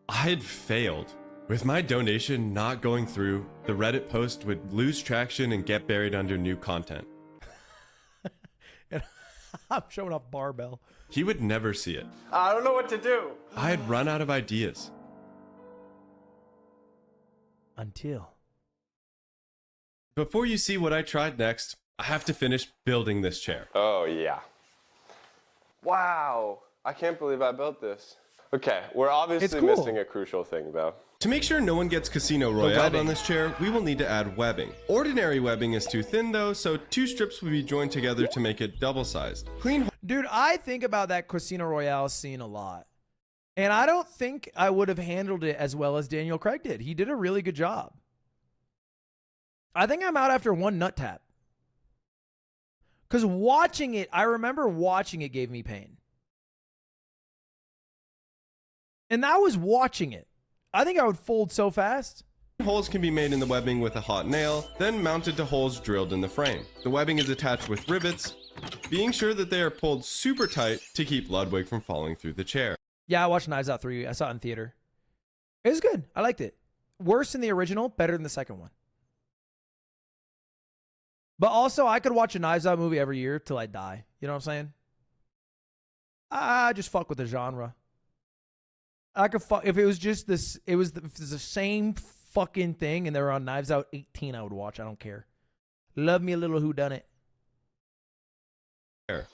I had failed. With my donation not going through, the Reddit post would lose traction and get buried under new content. And I'm showing off barbell. He would never see it. I don't know what to do. I had run out of ideas. Until. Before you see what I tried next, I have to finish building this chair. Oh, yeah. Wow. I can't believe I built this. Okay, we're obviously missing a crucial thing, though. To make sure no one gets Casino Royale on this chair, we will need to add webbing. Ordinary webbing is too thin, though, so 2 strips will be joined together to make it double-sized. Dude, I think about that Casino Royale scene a lot. And I don't think I would have handled it as well as Daniel Craig did. He did a really good job. I think I'm out after 1 nut tap. Because watching it, I remember watching it gave me pain. And that was watching it. I think I would fold so fast. Holes can be made in the webbing with a hot nail, then mounted to holes drilled in the frame. The webbing is attached with rivets, being sure that they are pulled super tight to keep Ludwig from falling through the chair. Yeah, I watched Knives Out 3. I saw it in theater. It was good. I liked it. Worse than the original, better than the second one. But also, I could watch a Knives Out movie every year till I die. You know what I'm saying? I just fuck with the genre. I could fuck if it was just this. It was the same fucking thing, and they were on Knives Out 18. I would watch. I don't care. Love me a little whodunit.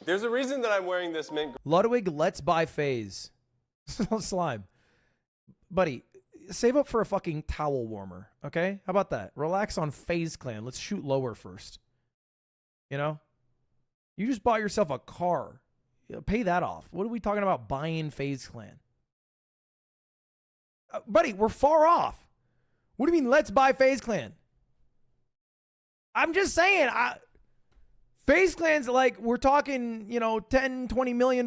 There's a reason that I'm wearing this mint. Ludwig, let's buy FaZe. Slime, buddy. Save up for a fucking towel warmer, okay? How about that? Relax on FaZe Clan. Let's shoot lower first. You know, you just bought yourself a car. Pay that off. What are we talking about buying FaZe Clan? Buddy, we're far off. What do you mean, let's buy FaZe Clan? I'm just saying, FaZe Clan's like, we're talking, you know, $10, $20 million.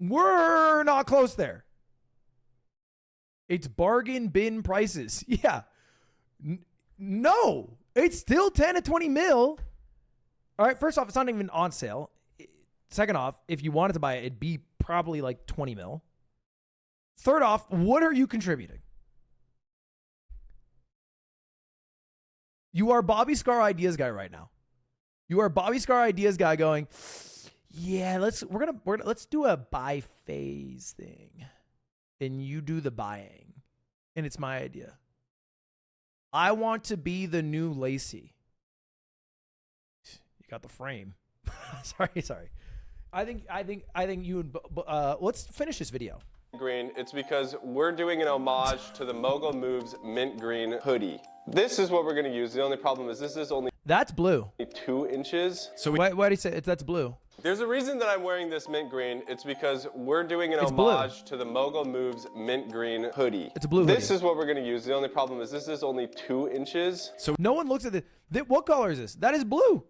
We're not close there. It's bargain bin prices. Yeah. No, it's still 10 to 20 mil. All right, first off, it's not even on sale. Second off, if you wanted to buy it, it'd be probably like 20 mil. Third off, what are you contributing? You are Bobby Scar Ideas guy right now. You are Bobby Scar Ideas guy going, Yeah, let's do a buy FaZe thing, and you do the buying, and it's my idea. I want to be the new Lacey. You got the frame. sorry. I think you and let's finish this video. Green, it's because we're doing an homage to the Mogul Moves mint green hoodie. This is what we're going to use. The only problem is this is only That's blue. 2 inches. So why do you say that's blue? There's a reason that I'm wearing this mint green. It's because we're doing an homage to the Mogul Moves mint green hoodie. It's a blue This hoodie. is what we're going to use. The only problem is this is only 2 inches. So no one looks at it. What color is this? That is blue.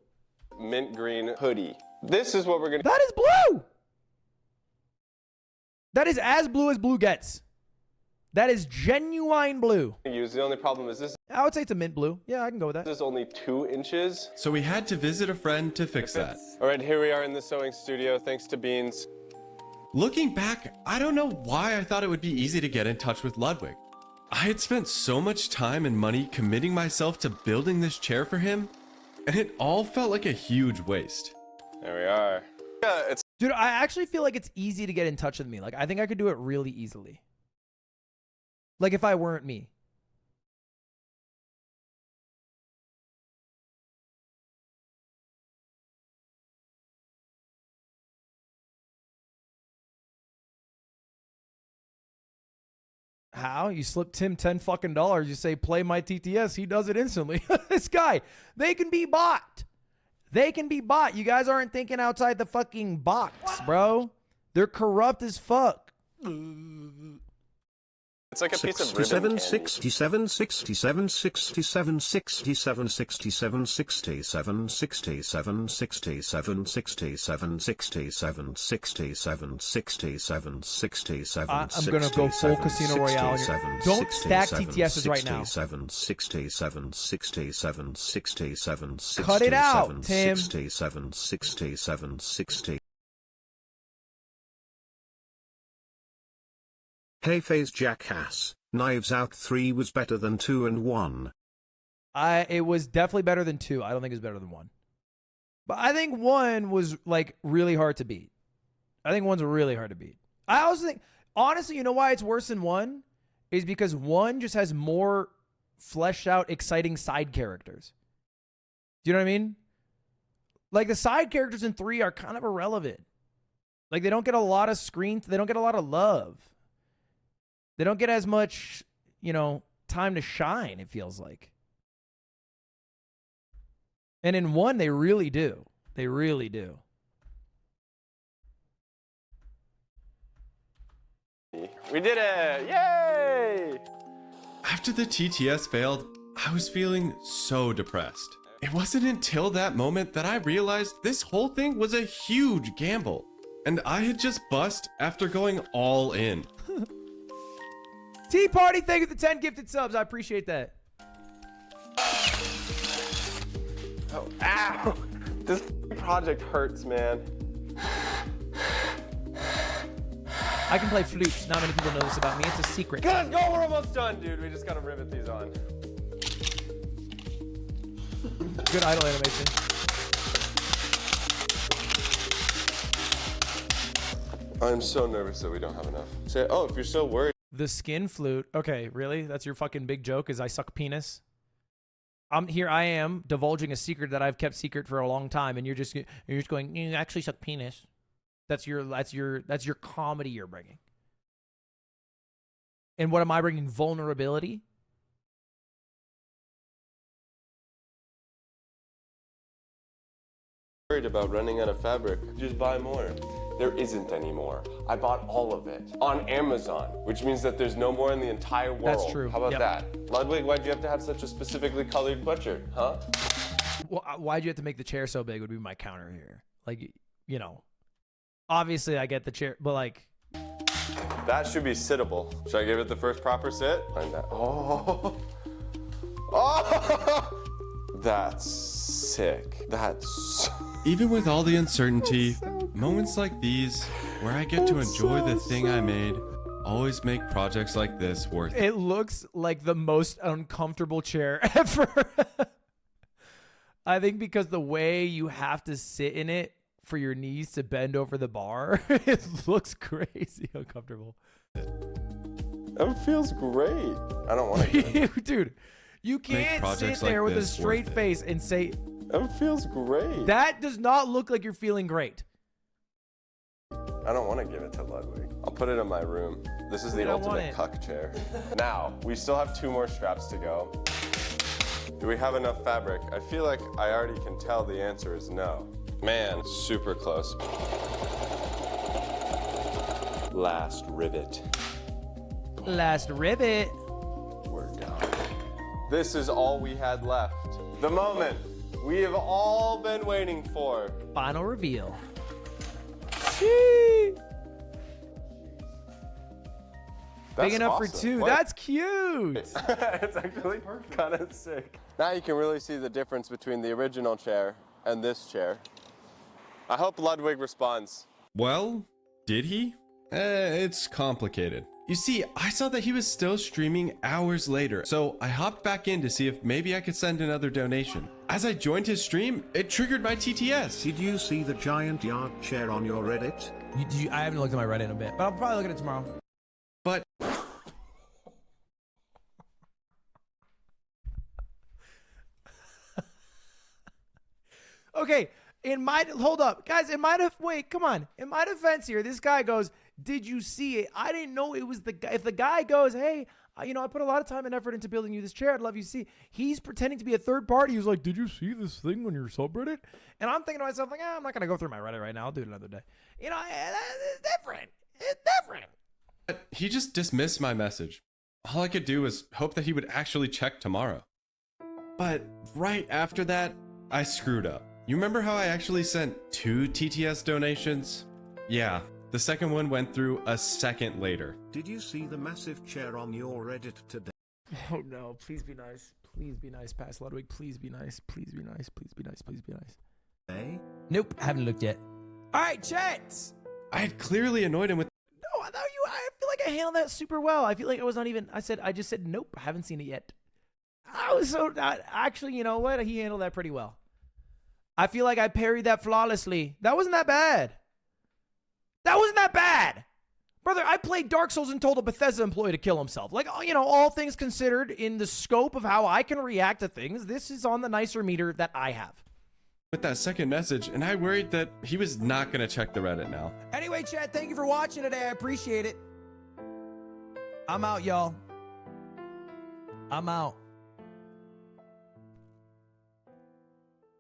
Mint green hoodie. This is what we're going to... That is blue. That is as blue gets. That is genuine blue. use. The only problem is this... I would say it's a mint blue. Yeah, I can go with that. This is only 2 inches. So we had to visit a friend to fix that. All right, here we are in the sewing studio, thanks to Beans. Looking back, I don't know why I thought it would be easy to get in touch with Ludwig. I had spent so much time and money committing myself to building this chair for him, and it all felt like a huge waste. There we are. Yeah, it's... Dude, I actually feel like it's easy to get in touch with me. Like, I think I could do it really easily. Like, if I weren't me. How? You slip Tim $10 fucking. You say, play my TTS. He does it instantly. This guy, they can be bought. They can be bought. You guys aren't thinking outside the fucking box, bro. They're corrupt as fuck. It's like a piece of ribbon 67, 67, 67, 67, 67, 67, 67, 67, 67, 67, 67, 67, 67, 67, I'm gonna go full Casino Royale. Don't stack TTSs right now. 67, 67, 67, 67, Cut it out, Tim. 67, 67, 60. Hey FaZe Jackass, Knives Out 3 was better than 2 and 1. It was definitely better than 2. I don't think it was better than 1. But I think 1 was like really hard to beat. I think 1's really hard to beat. I also think, honestly, you know why it's worse than 1? Is because 1 just has more fleshed out, exciting side characters. Do you know what I mean? Like the side characters in 3 are kind of irrelevant. Like they don't get a lot of screen, they don't get a lot of love. They don't get as much, you know, time to shine, it feels like. And in 1, they really do. They really do. We did it! Yay! After the TTS failed, I was feeling so depressed. It wasn't until that moment that I realized this whole thing was a huge gamble. And I had just bust after going all in. Tea Party, thank you for the 10 gifted subs. I appreciate that. Oh, ow! This project hurts, man. I can play flutes. Not many people know this about me. It's a secret. Let's go! We're almost done, dude. We just gotta rivet these on. Good idle animation. I'm so nervous that we don't have enough. Say, oh, if you're so worried. The skin flute. Okay, really? That's your fucking big joke? Is I suck penis? Here I am divulging a secret that I've kept secret for a long time, and you're just going, you actually suck penis. That's your comedy you're bringing. And what am I bringing? Vulnerability? Worried about running out of fabric. Just buy more. There isn't any more. I bought all of it on Amazon, which means that there's no more in the entire world. That's true. How about that? Ludwig, why'd you have to have such a specifically colored sweatshirt, huh? Well, why'd you have to make the chair so big would be my counter here. Like, you know, obviously I get the chair, but like. That should be sittable. Should I give it the first proper sit? Find that. Oh. Oh. That's sick. That's. Even with all the uncertainty, moments like these, where I get to enjoy the thing I made, always make projects like this worth it. It looks like the most uncomfortable chair ever. I think because the way you have to sit in it for your knees to bend over the bar. It looks crazy uncomfortable. That feels great. I don't want to. Dude, you can't sit there with a straight face and say, that feels great. That does not look like you're feeling great. I don't want to give it to Ludwig. I'll put it in my room. This is the ultimate cuck chair. Now, we still have 2 more straps to go. Do we have enough fabric? I feel like I already can tell the answer is no. Man, super close. Last rivet. Last rivet. We're done. This is all we had left. The moment we have all been waiting for. Final reveal. Big enough for 2. What? That's cute. It's actually kind of sick. Now you can really see the difference between the original chair and this chair. I hope Ludwig responds. Well, did he? It's complicated. You see, I saw that he was still streaming hours later, so I hopped back in to see if maybe I could send another donation. As I joined his stream, it triggered my TTS. Did you see the giant yard chair on your Reddit? I haven't looked at my Reddit in a bit, but I'll probably look at it tomorrow. But okay, hold up, guys. Wait, come on. In my defense here, this guy goes, "Did you see it?" I didn't know it was the guy. If the guy goes, "Hey, I put a lot of time and effort into building you this chair. I'd love you to see." He's pretending to be a third party. He's like, "Did you see this thing on your subreddit?" And I'm thinking to myself, like, I'm not gonna go through my Reddit right now. I'll do it another day. It's different. It's different. But he just dismissed my message. All I could do was hope that he would actually check tomorrow. But right after that, I screwed up. You remember how I actually sent 2 TTS donations? Yeah, the second one went through a second later. Did you see the massive chair on your Reddit today? Oh no, please be nice. Please be nice, Pass Ludwig. Please be nice. Please be nice. Please be nice. Please be nice. Hey? Nope, haven't looked yet. All right, chats. I had clearly annoyed him with... No, I feel like I handled that super well. I feel like it was not even... I just said, nope, I haven't seen it yet. Actually, you know what? He handled that pretty well. I feel like I parried that flawlessly. That wasn't that bad. That wasn't that bad. Brother, I played Dark Souls and told a Bethesda employee to kill himself. Like, all things considered, in the scope of how I can react to things, this is on the nicer meter that I have. With that second message, and I worried that he was not going to check the Reddit now. Anyway, chat, thank you for watching today. I appreciate it. I'm out, y'all. I'm out.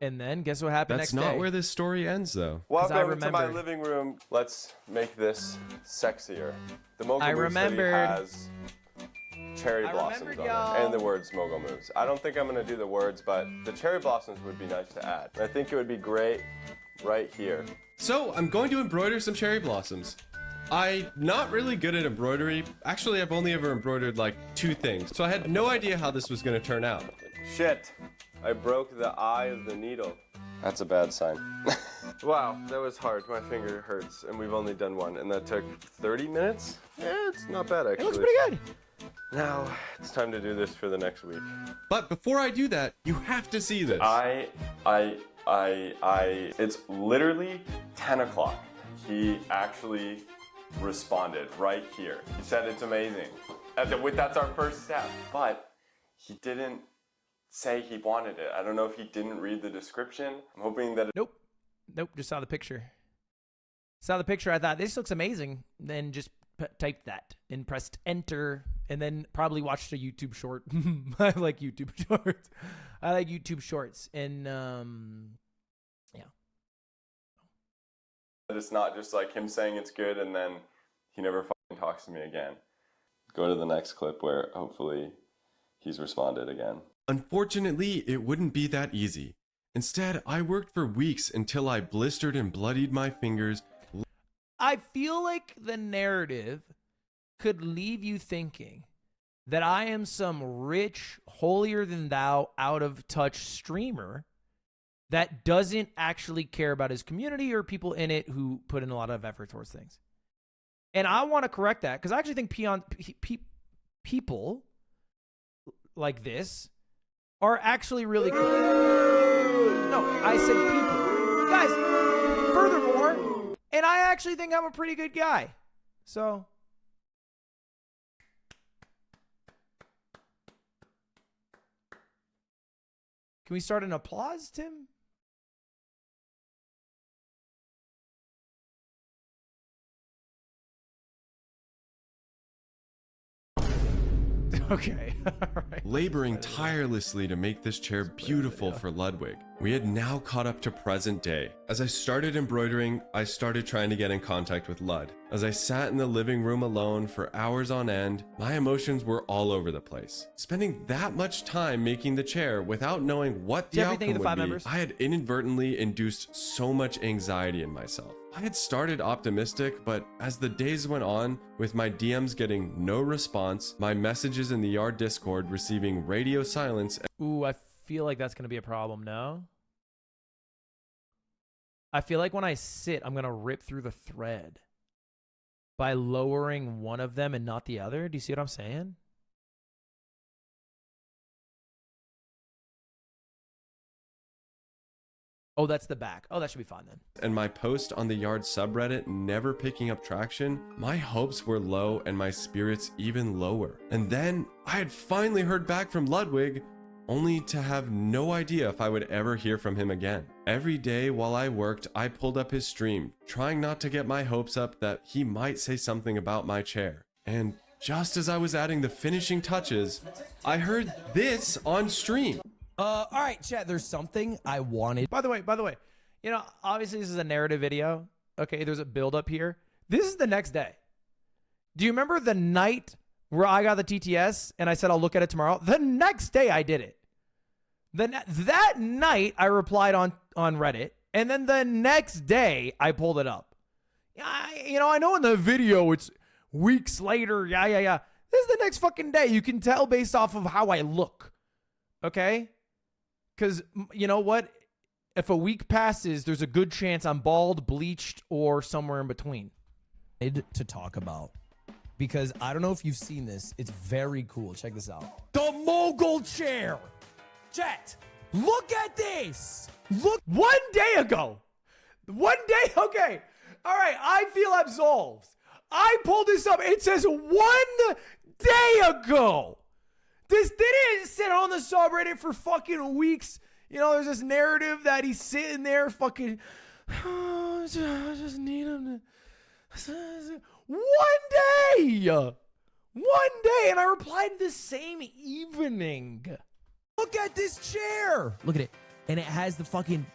And then, guess what happened next day? That's not where this story ends, though. Welcome to my living room. Let's make this sexier. The Mogul Moves hoodie has cherry blossoms on it, and the words Mogul Moves. I don't think I'm going to do the words, but the cherry blossoms would be nice to add. I think it would be great right here. So, I'm going to embroider some cherry blossoms. I'm not really good at embroidery. Actually, I've only ever embroidered like 2 things, so I had no idea how this was going to turn out. Shit. I broke the eye of the needle. That's a bad sign. Wow, that was hard. My finger hurts, and we've only done one, and that took 30 minutes? Yeah, it's not bad, actually. It looks pretty good. Now, it's time to do this for the next week. But before I do that, you have to see this. It's literally 10 o'clock. He actually responded right here. He said it's amazing. That's our first step, but he didn't say he wanted it. I don't know if he didn't read the description. I'm hoping that... Nope, just saw the picture. Saw the picture, I thought, this looks amazing. Then just typed that and pressed enter, and then probably watched a YouTube short. I like YouTube shorts. I like YouTube shorts, and yeah. It's not just like him saying it's good and then he never fucking talks to me again. Go to the next clip where hopefully he's responded again. Unfortunately, it wouldn't be that easy. Instead, I worked for weeks until I blistered and bloodied my fingers. I feel like the narrative could leave you thinking that I am some rich, holier-than-thou, out-of-touch streamer that doesn't actually care about his community or people in it who put in a lot of effort towards things. And I want to correct that, because I actually think people like this are actually really cool. No, I said people. Guys, furthermore, and I actually think I'm a pretty good guy. So. Can we start an applause, Tim? Okay. All right. Laboring tirelessly to make this chair beautiful for Ludwig. We had now caught up to present day. As I started embroidering, I started trying to get in contact with Lud. As I sat in the living room alone for hours on end, my emotions were all over the place. Spending that much time making the chair without knowing what the outcome would be, I had inadvertently induced so much anxiety in myself. I had started optimistic, but as the days went on, with my DMs getting no response, my messages in the Yard Discord receiving radio silence. Ooh, I feel like that's going to be a problem, no? I feel like when I sit, I'm going to rip through the thread by lowering one of them and not the other. Do you see what I'm saying? Oh, that's the back. Oh, that should be fine then. And my post on the Yard subreddit never picking up traction, my hopes were low and my spirits even lower. And then I had finally heard back from Ludwig, only to have no idea if I would ever hear from him again. Every day while I worked, I pulled up his stream, trying not to get my hopes up that he might say something about my chair. And just as I was adding the finishing touches, I heard this on stream. All right, chat, there's something I wanted. By the way, you know, obviously this is a narrative video. Okay, there's a build up here. This is the next day. Do you remember the night where I got the TTS and I said I'll look at it tomorrow? The next day I did it. That night I replied on Reddit, and then the next day I pulled it up. I know in the video it's weeks later. Yeah. This is the next fucking day. You can tell based off of how I look. Okay? Because you know what? If a week passes, there's a good chance I'm bald, bleached, or somewhere in between. To talk about. Because I don't know if you've seen this. It's very cool. Check this out. The mogul chair. Chat, look at this. Look, one day ago. Okay. All right, I feel absolved. I pulled this up. It says 1 day ago. This didn't sit on the subreddit for fucking weeks. You know, there's this narrative that he's sitting there fucking, oh, I just need him to, 1 day. 1 day. And I replied the same evening. Look at this chair. Look at it. And it has the fucking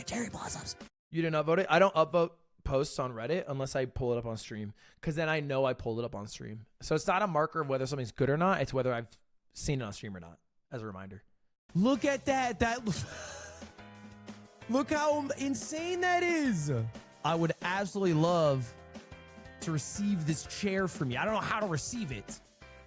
cherry blossoms. You didn't upvote it? I don't upvote posts on Reddit unless I pull it up on stream, because then I know I pulled it up on stream. So it's not a marker of whether something's good or not. It's whether I've seen it on stream or not, as a reminder. Look at that. Look how insane that is. I would absolutely love to receive this chair from you. I don't know how to receive it,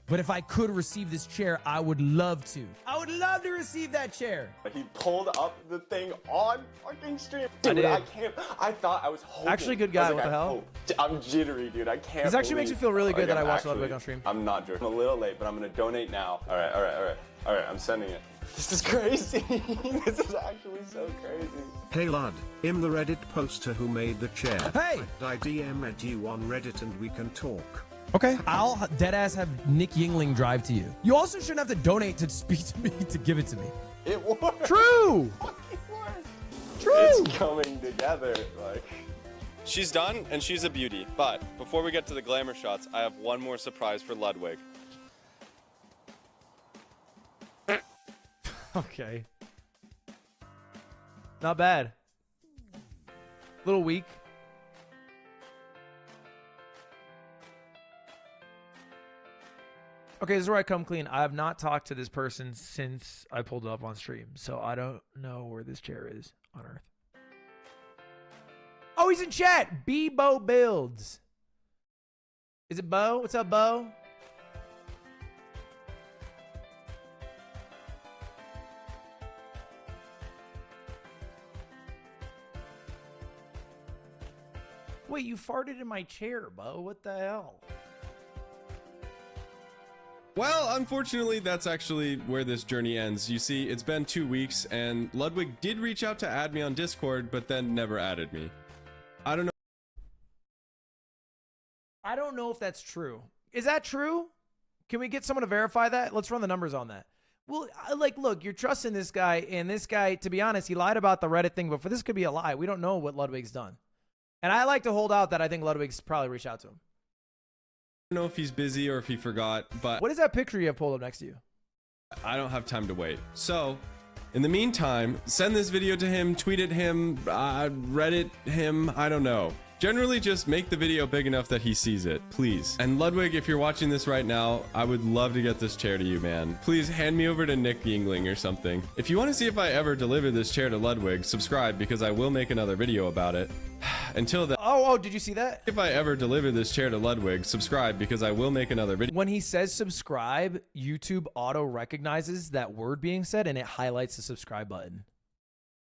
but if I could receive this chair, I would love to. I would love to receive that chair. He pulled up the thing on fucking stream. Dude, I can't. I thought I was hoping. Actually, good guy. What the hell? I'm jittery, dude. I can't. This actually makes me feel really good that I watched Ludwig on stream. I'm not joking. I'm a little late, but I'm gonna donate now. All right. I'm sending it. This is crazy. This is actually so crazy. Hey Lud, I'm the Reddit poster who made the chair. Hey! I DM at you on Reddit and we can talk. Okay, I'll deadass have Nick Yingling drive to you. You also shouldn't have to donate to speak to me to give it to me. It works. True. True. It's coming together. Like, she's done and she's a beauty. But before we get to the glamour shots, I have one more surprise for Ludwig. Okay. Not bad. Little weak. Okay, this is where I come clean. I have not talked to this person since I pulled it up on stream, so I don't know where this chair is on Earth. Oh, he's in chat. Bo Builds. Is it Bo? What's up, Bo? Wait, you farted in my chair, Bo. What the hell? Well, unfortunately, that's actually where this journey ends. You see, it's been 2 weeks, and Ludwig did reach out to add me on Discord, but then never added me. I don't know. I don't know if that's true. Is that true? Can we get someone to verify that? Let's run the numbers on that. Well, like, look, you're trusting this guy, and this guy, to be honest, he lied about the Reddit thing, but this could be a lie. We don't know what Ludwig's done. And I like to hold out that I think Ludwig's probably reached out to him. I don't know if he's busy or if he forgot, but what is that picture you have pulled up next to you? I don't have time to wait. So, in the meantime, send this video to him, tweet at him, Reddit him, I don't know. Generally, just make the video big enough that he sees it, please. And Ludwig, if you're watching this right now, I would love to get this chair to you, man. Please hand me over to Nick Yingling or something. If you want to see if I ever deliver this chair to Ludwig, subscribe because I will make another video about it. Until then, oh, did you see that? If I ever deliver this chair to Ludwig, subscribe because I will make another video. When he says subscribe, YouTube auto recognizes that word being said and it highlights the subscribe button.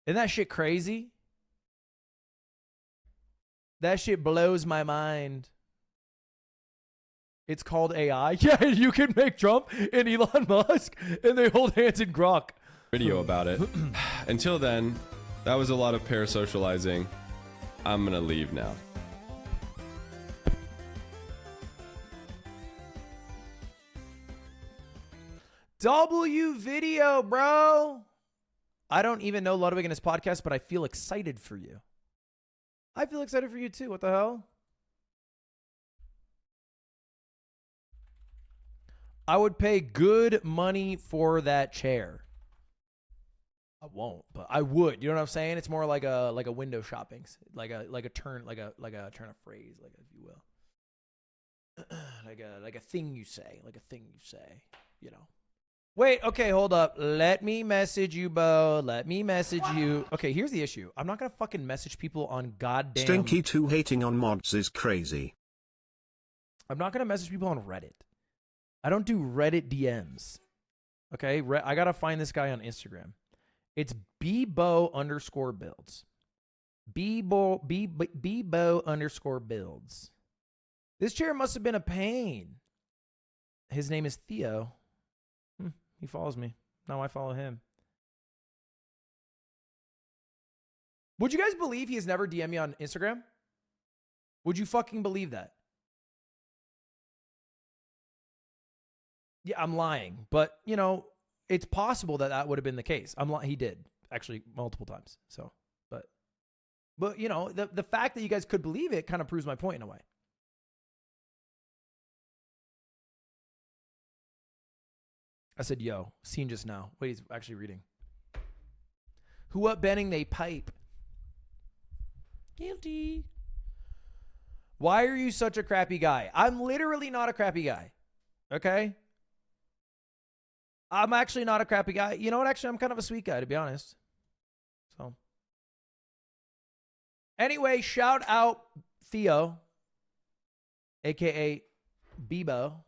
Isn't that shit crazy? That shit blows my mind. It's called AI. Yeah, you can make Trump and Elon Musk and they hold hands in Grok. Video about it. Until then, that was a lot of parasocializing. I'm gonna leave now. W video, bro. I don't even know Ludwig in his podcast, but I feel excited for you. I feel excited for you too. What the hell? I would pay good money for that chair. I won't, but I would. You know what I'm saying? It's more like a window shopping, like a turn of phrase, like if you will, like a thing you say, you know. Wait, okay, hold up. Let me message you, Bo. Let me message you. Okay, here's the issue. I'm not gonna fucking message people on goddamn. Stinky 2 hating on mods is crazy. I'm not gonna message people on Reddit. I don't do Reddit DMs. Okay, I gotta find this guy on Instagram. It's bbo_builds. bbo_builds. This chair must have been a pain. His name is Theo. He follows me. Now I follow him. Would you guys believe he has never DM'd me on Instagram? Would you fucking believe that? Yeah, I'm lying. But, you know, it's possible that that would have been the case. He did, actually, multiple times. So, but you know, the fact that you guys could believe it kind of proves my point in a way. I said, yo, seen just now. Wait, he's actually reading. Who up Benning they pipe? Guilty. Why are you such a crappy guy? I'm literally not a crappy guy. Okay? I'm actually not a crappy guy. You know what? Actually, I'm kind of a sweet guy, to be honest. So. Anyway, shout out Theo, a.k.a. Bebo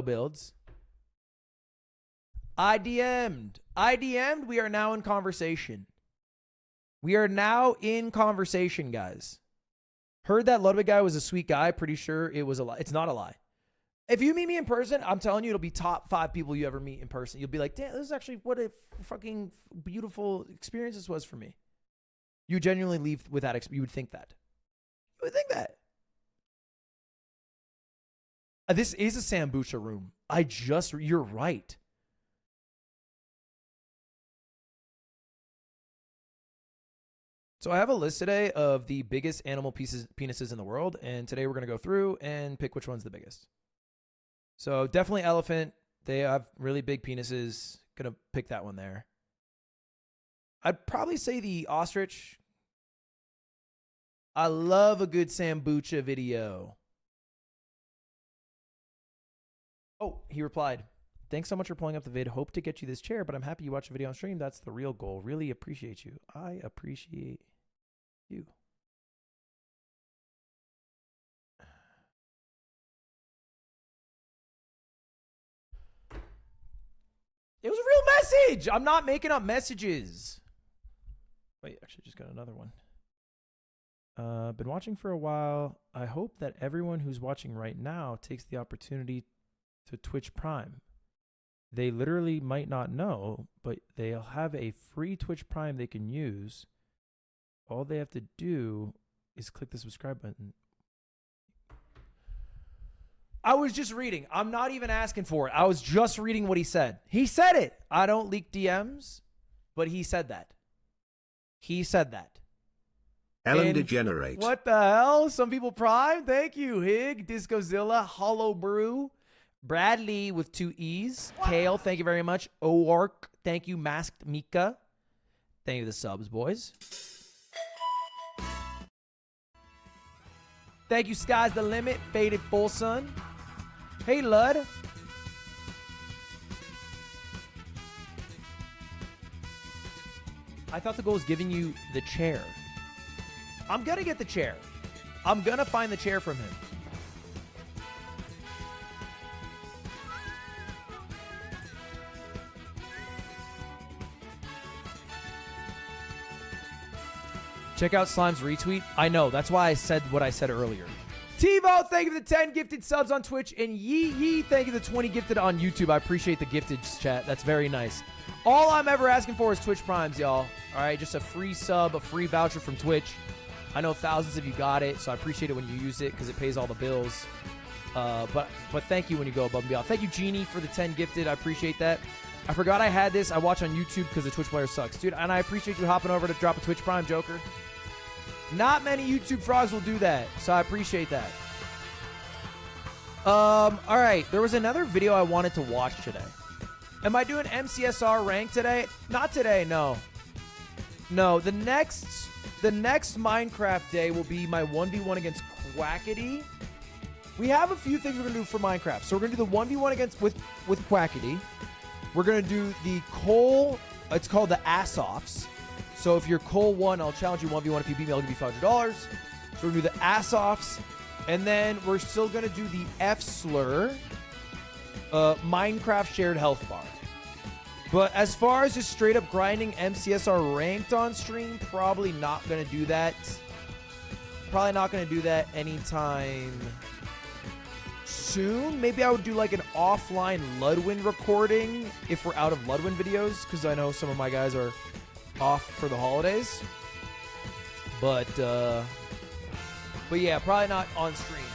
Builds. I DM'd. We are now in conversation. We are now in conversation, guys. Heard that Ludwig guy was a sweet guy. Pretty sure it was a lie. It's not a lie. If you meet me in person, I'm telling you, it'll be top 5 people you ever meet in person. You'll be like, damn, this is actually what a fucking beautiful experience this was for me. You genuinely leave with that. You would think that. You would think that. This is a Sambucha room. You're right. So I have a list today of the biggest animal penises in the world, and today we're going to go through and pick which one's the biggest. So definitely elephant. They have really big penises. Going to pick that one there. I'd probably say the ostrich. I love a good Sambucha video. Oh, he replied. Thanks so much for pulling up the vid. Hope to get you this chair, but I'm happy you watched the video on stream. That's the real goal. Really appreciate you. I appreciate you. It was a real message. I'm not making up messages. Wait, actually just got another one. Been watching for a while. I hope that everyone who's watching right now takes the opportunity to Twitch Prime. They literally might not know, but they'll have a free Twitch Prime they can use. All they have to do is click the subscribe button. I was just reading. I'm not even asking for it. I was just reading what he said. He said it. I don't leak DMs, but he said that. He said that. Ellen And Degenerate. what the hell? Some people Prime. Thank you, Hig, Discozilla, Hollow Brew, Bradley with 2 E's, Kale, thank you very much. Oark, thank you, Masked Mika. Thank you for the subs, boys. Thank you, Sky's the Limit, Faded Full Sun. Hey, Lud. I thought the goal was giving you the chair. I'm going to get the chair. I'm going to find the chair from him. Check out Slime's retweet. I know. That's why I said what I said earlier. TiVo, thank you for the 10 gifted subs on Twitch. And Yee, thank you for the 20 gifted on YouTube. I appreciate the gifted chat. That's very nice. All I'm ever asking for is Twitch Primes, y'all. All right, just a free sub, a free voucher from Twitch. I know thousands of you got it, so I appreciate it when you use it because it pays all the bills. But thank you when you go above and beyond. Thank you, Genie, for the 10 gifted. I appreciate that. I forgot I had this. I watch on YouTube because the Twitch player sucks. Dude, and I appreciate you hopping over to drop a Twitch Prime, Joker. Not many YouTube frogs will do that, so I appreciate that. All right. There was another video I wanted to watch today. Am I doing MCSR rank today? Not today, no. No, the next Minecraft day will be my 1v1 against Quackity. We have a few things we're going to do for Minecraft. So we're going to do the 1v1 against with Quackity. We're going to do the Cole, it's called the Ass-Offs. So if you're Cole 1, I'll challenge you 1v1. If you beat me, I'll give you $500. So we're going to do the Ass-Offs. And then we're still going to do the F-Slur Minecraft shared health bar. But as far as just straight up grinding MCSR ranked on stream, probably not going to do that. Probably not going to do that anytime soon. Maybe I would do like an offline Ludwig recording if we're out of Ludwig videos, because I know some of my guys are off for the holidays. But yeah, probably not on stream.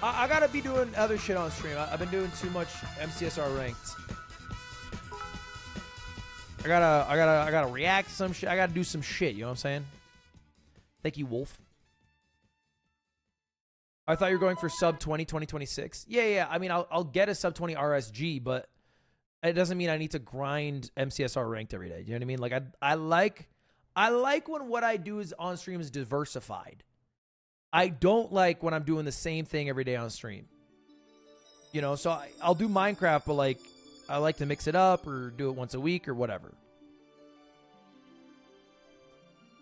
I gotta be doing other shit on stream. I've been doing too much MCSR ranked. I gotta react to some shit. I gotta do some shit. You know what I'm saying? Thank you, Wolf. I thought you were going for sub 20, 2026. Yeah. I mean, I'll get a sub 20 RSG, but it doesn't mean I need to grind MCSR ranked every day. You know what I mean? Like I like when what I do is on stream is diversified. I don't like when I'm doing the same thing every day on stream. You know, so I'll do Minecraft, but like I like to mix it up or do it once a week or whatever.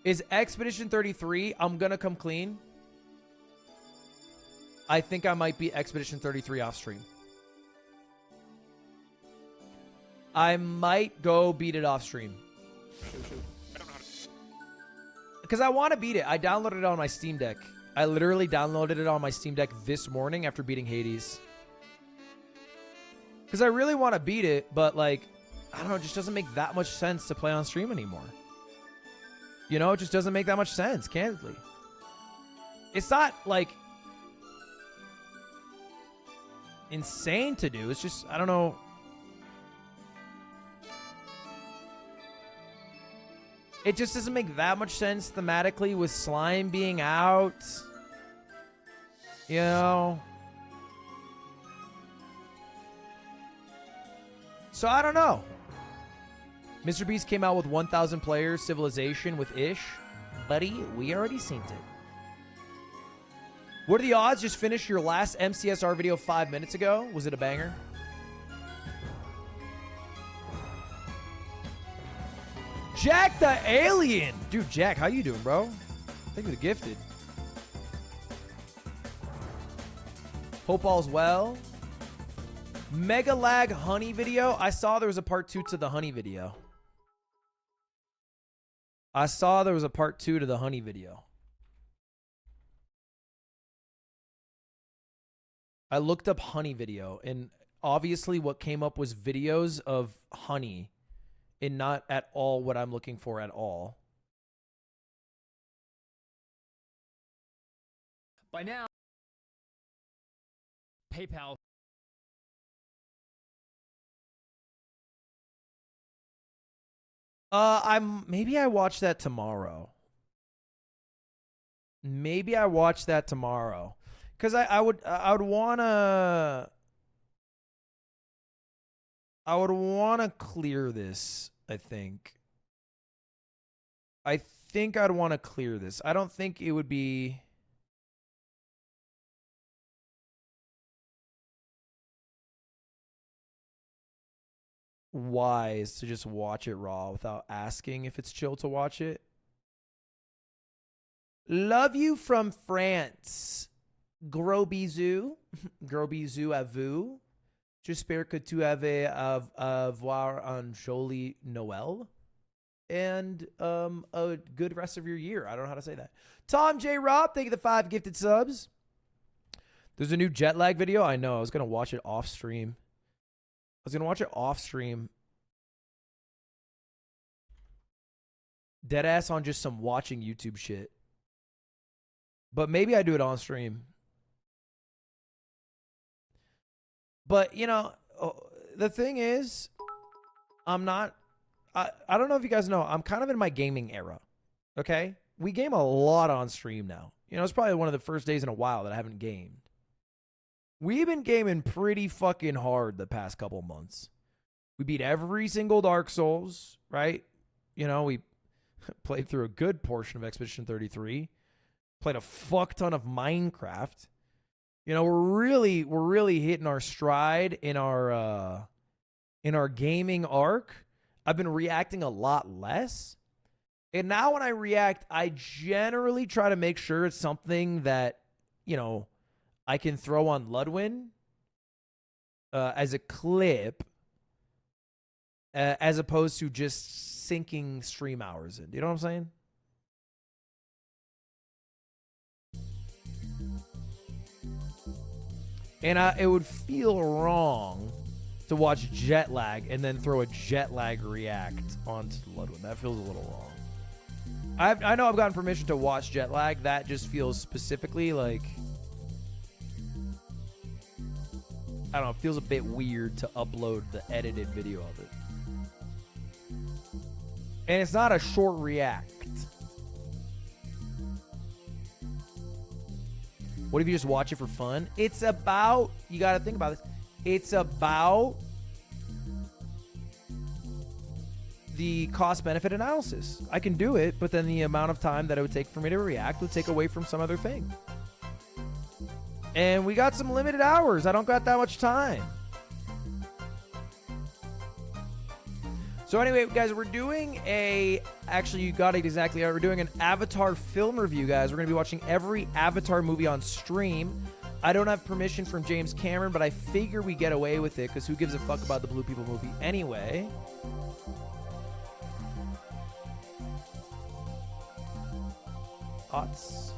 Is Expedition 33? I'm gonna come clean. I think I might be Expedition 33 off stream. I might go beat it off stream. Because I want to beat it. I downloaded it on my Steam Deck. I literally downloaded it on my Steam Deck this morning after beating Hades. Because I really want to beat it, but like, I don't know, it just doesn't make that much sense to play on stream anymore. You know, it just doesn't make that much sense, candidly. It's not like insane to do. It's just, I don't know. It just doesn't make that much sense thematically with Slime being out. You know? So I don't know. MrBeast came out with 1,000 players, Civilization with Ish. Buddy, we already seen it. What are the odds? Just finished your last MCSR video 5 minutes ago. Was it a banger? Jack the Alien. Dude, Jack, how you doing, bro? Thank you for the gifted. Hope all's well. Mega lag honey video. I saw there was a part 2 to the honey video. I saw there was a part 2 to the honey video. I looked up honey video and obviously what came up was videos of honey and not at all what I'm looking for at all. By now, PayPal. Maybe I watch that tomorrow. Maybe I watch that tomorrow. Because I would wanna clear this, I think. I'd want to clear this. I don't think it would be wise to just watch it raw without asking if it's chill to watch it. Love you from France. Gros bisous. Gros bisous à vous. J'espère que tu avais avoir un joli Noël. And a good rest of your year. I don't know how to say that. Tom J. Rob, thank you for the 5 gifted subs. There's a new jet lag video. I know. I was going to watch it off stream. Deadass on just some watching YouTube shit. But maybe I do it on stream. But, you know, the thing is, I'm not... I don't know if you guys know, I'm kind of in my gaming era, okay? We game a lot on stream now. You know, it's probably one of the first days in a while that I haven't gamed. We've been gaming pretty fucking hard the past couple months. We beat every single Dark Souls, right? You know, we played through a good portion of Expedition 33. Played a fuck ton of Minecraft. You know, we're really hitting our stride in our gaming arc. I've been reacting a lot less. And now when I react, I generally try to make sure it's something that, you know, I can throw on Ludwig as a clip as opposed to just sinking stream hours in. You know what I'm saying? And it would feel wrong to watch jet lag and then throw a jet lag react onto Ludwig. That feels a little wrong. I know I've gotten permission to watch jet lag. That just feels specifically like, I don't know, it feels a bit weird to upload the edited video of it. And it's not a short react. What if you just watch it for fun? It's about, you got to think about this. It's about the cost-benefit analysis. I can do it, but then the amount of time that it would take for me to react would take away from some other thing. And we got some limited hours. I don't got that much time. So anyway, guys, we're doing actually, you got it exactly right. We're doing an Avatar film review, guys. We're going to be watching every Avatar movie on stream. I don't have permission from James Cameron, but I figure we get away with it because who gives a fuck about the Blue People movie anyway? Thoughts?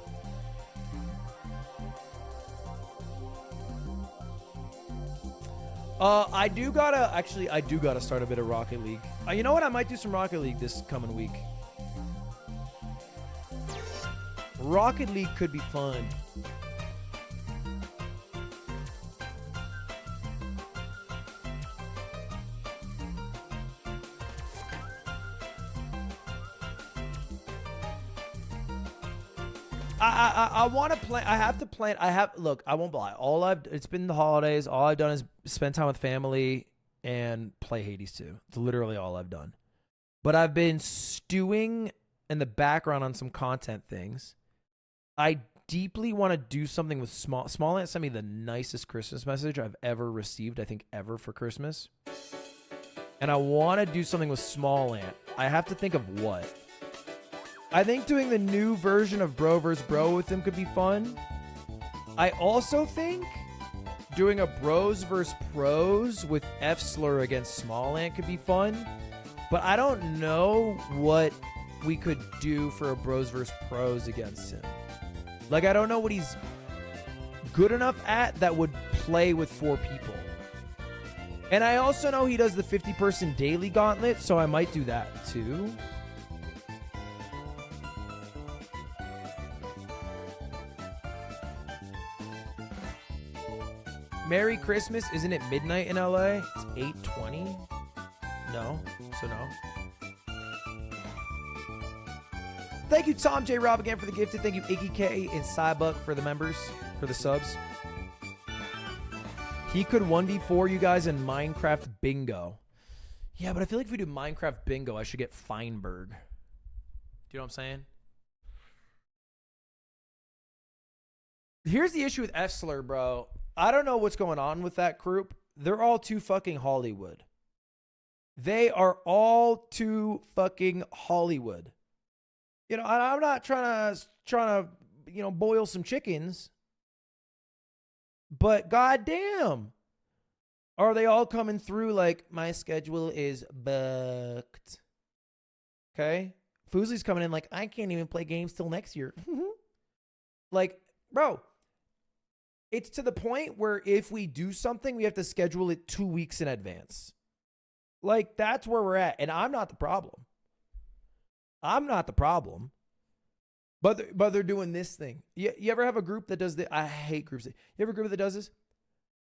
I do gotta start a bit of Rocket League. You know what? I might do some Rocket League this coming week. Rocket League could be fun. I want to play. I have to plan. Look, I won't lie. It's been the holidays. All I've done is spend time with family and play Hades 2. It's literally all I've done. But I've been stewing in the background on some content things. I deeply want to do something with Smallland sent me the nicest Christmas message I've ever received, I think ever, for Christmas. And I want to do something with Smallland. I have to think of what. I think doing the new version of Bro vs. Bro with him could be fun. I also think doing a Bros vs. Pros with F-Slur against Smallland could be fun. But I don't know what we could do for a Bros vs. Pros against him. Like, I don't know what he's good enough at that would play with 4 people. And I also know he does the 50-person daily gauntlet, so I might do that too. Merry Christmas. Isn't it midnight in LA? It's 8:20. No. So no. Thank you, Tom J. Rob, again for the gifted. Thank you, Iggy K and Cybuck for the members, for the subs. He could 1v4 you guys in Minecraft Bingo. Yeah, but I feel like if we do Minecraft Bingo, I should get Feinberg. Do you know what I'm saying? Here's the issue with F-Slur, bro. I don't know what's going on with that group. They're all too fucking Hollywood. They are all too fucking Hollywood. You know, I'm not trying to, you know, boil some chickens. But goddamn, are they all coming through like my schedule is booked? Okay, Fuslie's coming in like I can't even play games till next year. Like, bro, it's to the point where if we do something, we have to schedule it 2 weeks in advance. Like, that's where we're at, and I'm not the problem. I'm not the problem. But they're doing this thing. You ever have a group that does this? I hate groups. You ever a group that does this?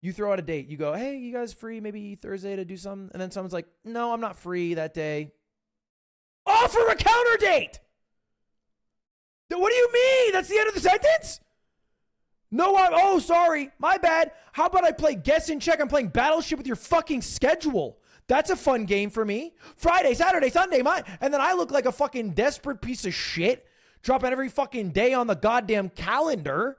You throw out a date. You go, hey, you guys free maybe Thursday to do something? And then someone's like, no, I'm not free that day. Offer a counter date! What do you mean? That's the end of the sentence? No, oh, sorry. My bad. How about I play Guess and Check? I'm playing Battleship with your fucking schedule. That's a fun game for me. Friday, Saturday, Sunday, and then I look like a fucking desperate piece of shit. Dropping every fucking day on the goddamn calendar.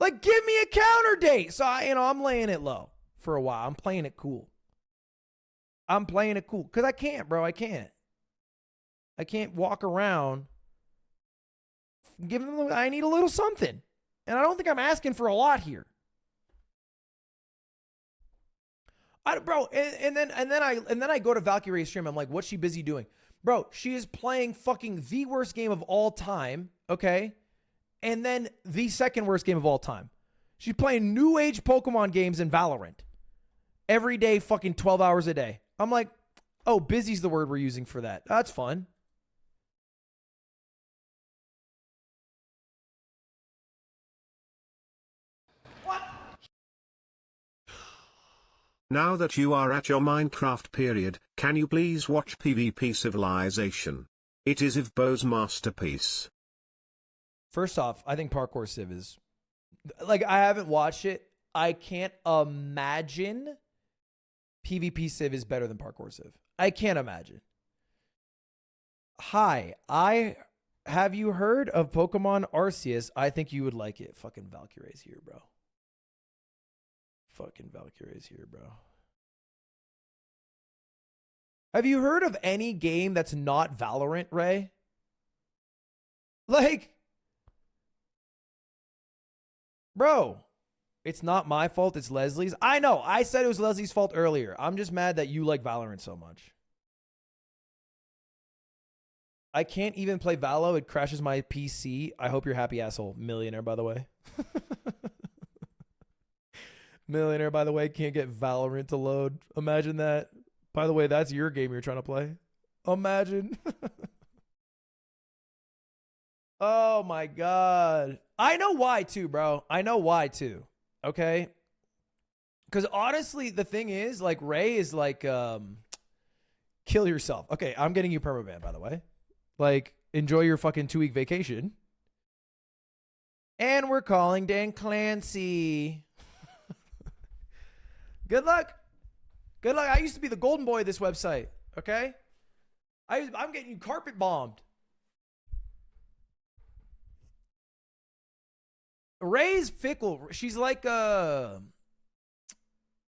Like, give me a counter date. So, I'm laying it low for a while. I'm playing it cool. I'm playing it cool. Because I can't, bro. I can't. I can't walk around giving them, I need a little something. And I don't think I'm asking for a lot here. Bro, and then I go to Valkyrae's stream. I'm like, what's she busy doing? Bro, she is playing fucking the worst game of all time, okay? And then the second worst game of all time. She's playing new age Pokemon games in Valorant. Every day, fucking 12 hours a day. I'm like, oh, busy's the word we're using for that. That's fun. Now that you are at your Minecraft period, can you please watch PvP Civilization? It is Ivbo's masterpiece. First off, I think Parkour Civ is... Like, I haven't watched it. I can't imagine PvP Civ is better than Parkour Civ. I can't imagine. Hi, have you heard of Pokemon Arceus? I think you would like it. Fucking Valkyrae's here, bro. Fucking Valkyrae's here, bro. Have you heard of any game that's not Valorant, Ray? Like, bro, it's not my fault, it's Leslie's. I know, I said it was Leslie's fault earlier. I'm just mad that you like Valorant so much. I can't even play Valo, it crashes my PC. I hope you're happy, asshole. Millionaire, by the way. Millionaire, by the way, can't get Valorant to load. Imagine that. By the way, that's your game you're trying to play. Imagine. Oh my God. I know why too, bro. I know why too. Okay? Because honestly, the thing is, like, Ray is like, kill yourself. Okay, I'm getting you permaban, by the way. Like, enjoy your fucking 2-week vacation. And we're calling Dan Clancy. Good luck. Good luck. I used to be the golden boy of this website. Okay? I'm getting you carpet bombed. Ray's fickle. She's like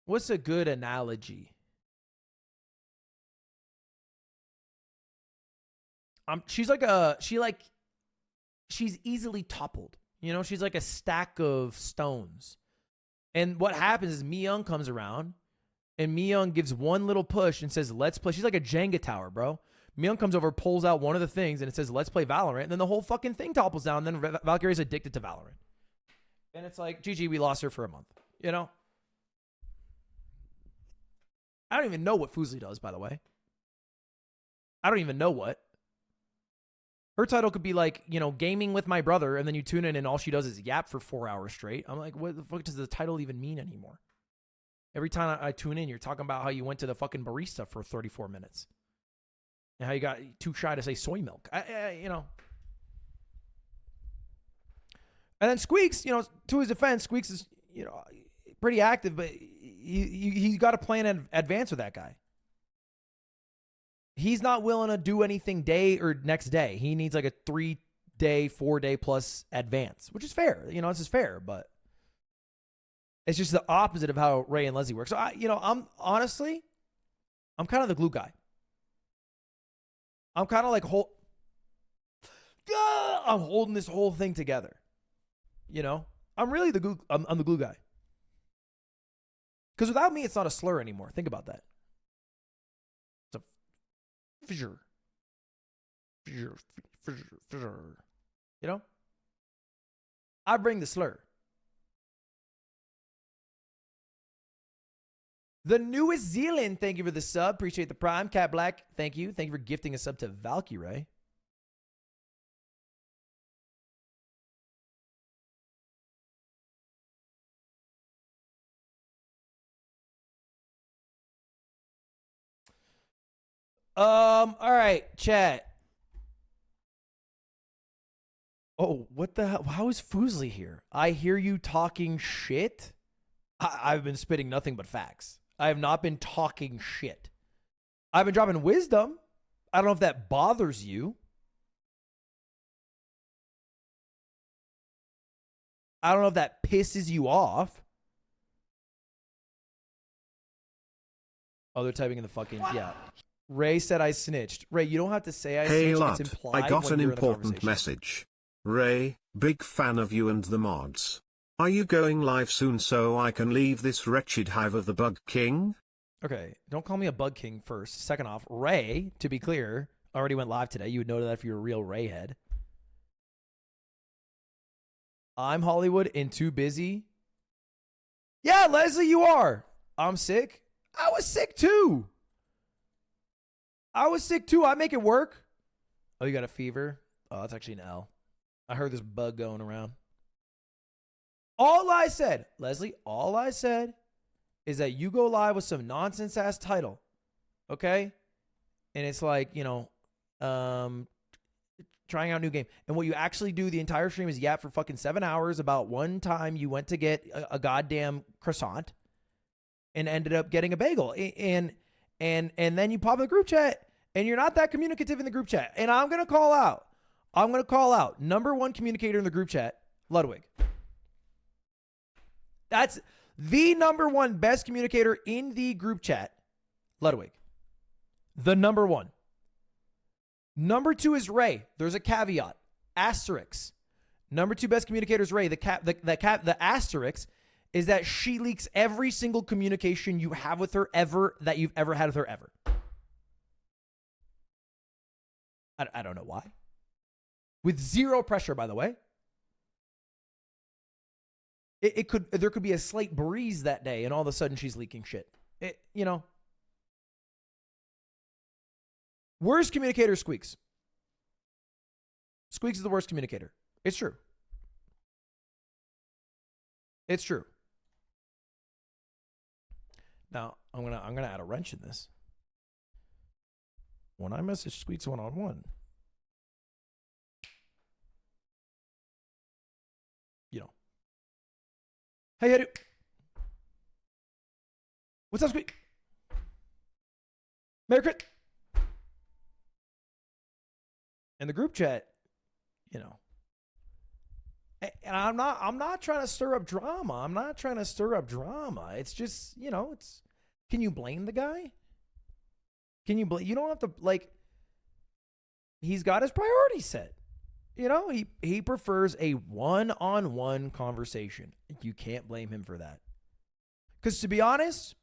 what's a good analogy? She's easily toppled. You know, she's like a stack of stones. And what happens is Mi-young comes around, and Mi-young gives one little push and says, let's play. She's like a Jenga tower, bro. Mi-young comes over, pulls out one of the things, and it says, let's play Valorant. And then the whole fucking thing topples down, and then Valkyrae's addicted to Valorant. And it's like, GG, we lost her for a month. You know? I don't even know what Fuslie does, by the way. I don't even know what. Her title could be like, you know, gaming with my brother, and then you tune in and all she does is yap for 4 hours straight. I'm like, what the fuck does the title even mean anymore? Every time I tune in, you're talking about how you went to the fucking barista for 34 minutes. And how you got too shy to say soy milk. You know. And then Squeex, you know, to his defense, Squeex is, you know, pretty active, but he's got a plan in advance with that guy. He's not willing to do anything day or next day. He needs like a 3-day, 4-day plus advance, which is fair. You know, this is fair, but it's just the opposite of how Ray and Leslie work. So, I'm kind of the glue guy. I'm kind of like, I'm holding this whole thing together. You know, I'm really the glue. I'm the glue guy. Because without me, it's not a slur anymore. Think about that. It's a fissure. You know? I bring the slur. The newest Zealand, thank you for the sub. Appreciate the prime. Cat Black, thank you. Thank you for gifting a sub to Valkyrae. All right, chat. Oh, what the hell? How is Fuslie here? I hear you talking shit. I've been spitting nothing but facts. I have not been talking shit. I've been dropping wisdom. I don't know if that bothers you. I don't know if that pisses you off. Oh, they're typing in the fucking, yeah. Ray said I snitched. Ray, you don't have to say I Hey, snitched. lad, It's implied I got when an you're in the important conversation. message. Ray, big fan of you and the mods. Are you going live soon so I can leave this wretched hive of the Bug King? Okay, don't call me a Bug King first. Second off, Ray, to be clear, already went live today. You would know that if you're a real Ray head. I'm Hollywood and too busy. Yeah, Leslie, you are. I'm sick. I was sick too. I make it work. Oh, you got a fever? Oh, that's actually an L. I heard this bug going around. All I said, Leslie, all I said is that you go live with some nonsense ass title. Okay? And it's like, you know, trying out a new game. And what you actually do the entire stream is yap for fucking 7 hours about one time you went to get a goddamn croissant and ended up getting a bagel. And then you pop in the group chat and you're not that communicative in the group chat. And I'm going to call out. Number one communicator in the group chat, Ludwig. That's the number one best communicator in the group chat, Ludwig. The number one. Number two is Ray. There's a caveat. Asterisk. Number two best communicator is Ray. The asterisk is that she leaks every single communication you have with her ever, that you've ever had with her ever. I don't know why. With zero pressure, by the way. There could be a slight breeze that day and all of a sudden she's leaking shit. You know. Worst communicator is Squeex. Squeex is the worst communicator. It's true. It's true. Now, I'm gonna add a wrench in this. When I message Squeex one-on-one, you know. Hey, Edu. What's up, Squeak? Merry Crit. In the group chat, you know. And I'm not trying to stir up drama. It's just, you know, can you blame the guy? You don't have to, like, he's got his priorities set. You know, he prefers a one-on-one conversation. You can't blame him for that. Because to be honest,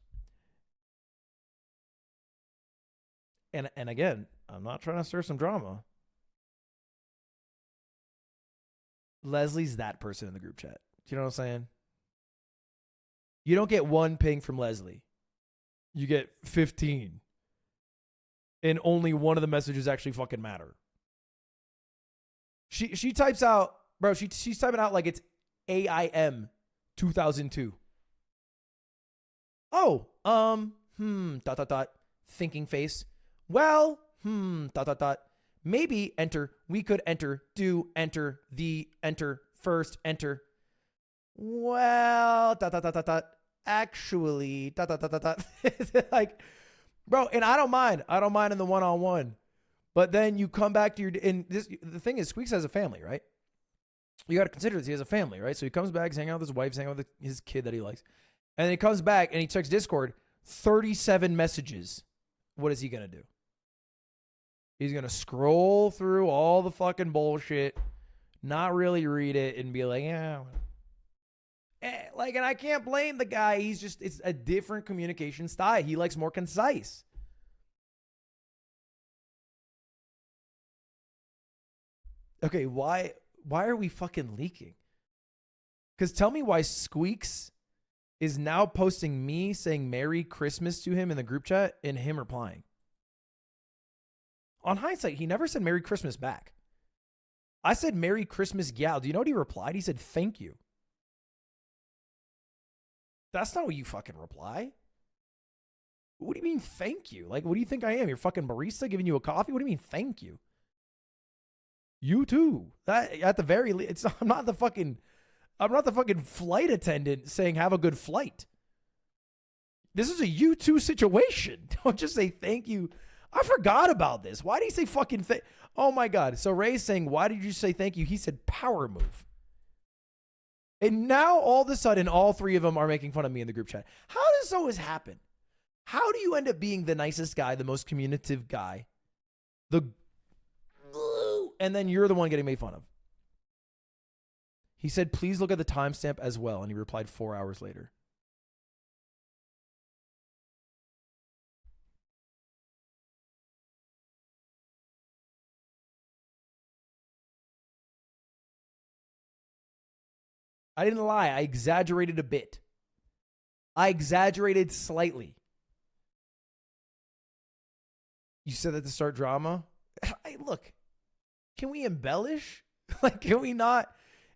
and again, I'm not trying to stir some drama. Leslie's that person in the group chat. You know what I'm saying? You don't get one ping from Leslie. you get 15. And only one of the messages actually fucking matter. She types out, bro, she's typing out like it's AIM 2002. Oh, dot, dot, dot, thinking face. Well, dot, dot, dot. Maybe enter, we could enter, do, enter, the, enter, first, enter. Well, dot, dot, dot, dot, dot. Actually, dot, dot, dot, dot, dot. Like, bro, and I don't mind in the one-on-one. But then you come back to your, and this, the thing is, Squeex has a family, right? You got to consider this. He has a family, right? So he comes back, he's hanging out with his wife, he's hanging out with his kid that he likes. And then he comes back and he checks Discord, 37 messages. What is he going to do? He's going to scroll through all the fucking bullshit, not really read it, and be like, yeah. Like, and I can't blame the guy. He's just, it's a different communication style. He likes more concise. Okay, why are we fucking leaking? Because tell me why Squeex is now posting me saying Merry Christmas to him in the group chat and him replying. On hindsight, he never said Merry Christmas back. I said Merry Christmas, gal. Do you know what he replied? He said, thank you. That's not what you fucking reply. What do you mean, thank you? Like, what do you think I am? Your fucking barista giving you a coffee? What do you mean, thank you? You too. That at the very least, I'm not the fucking flight attendant saying have a good flight. This is a you too situation. Don't just say thank you. I forgot about this. Why did he say fucking oh my God. So Ray's saying, why did you say thank you? He said power move. And now all of a sudden, all three of them are making fun of me in the group chat. How does this always happen? How do you end up being the nicest guy, the most communicative guy, and then you're the one getting made fun of? He said, please look at the timestamp as well. And he replied 4 hours later. I didn't lie. I exaggerated a bit. I exaggerated slightly. You said that to start drama? Hey, look, can we embellish? Like, can we not?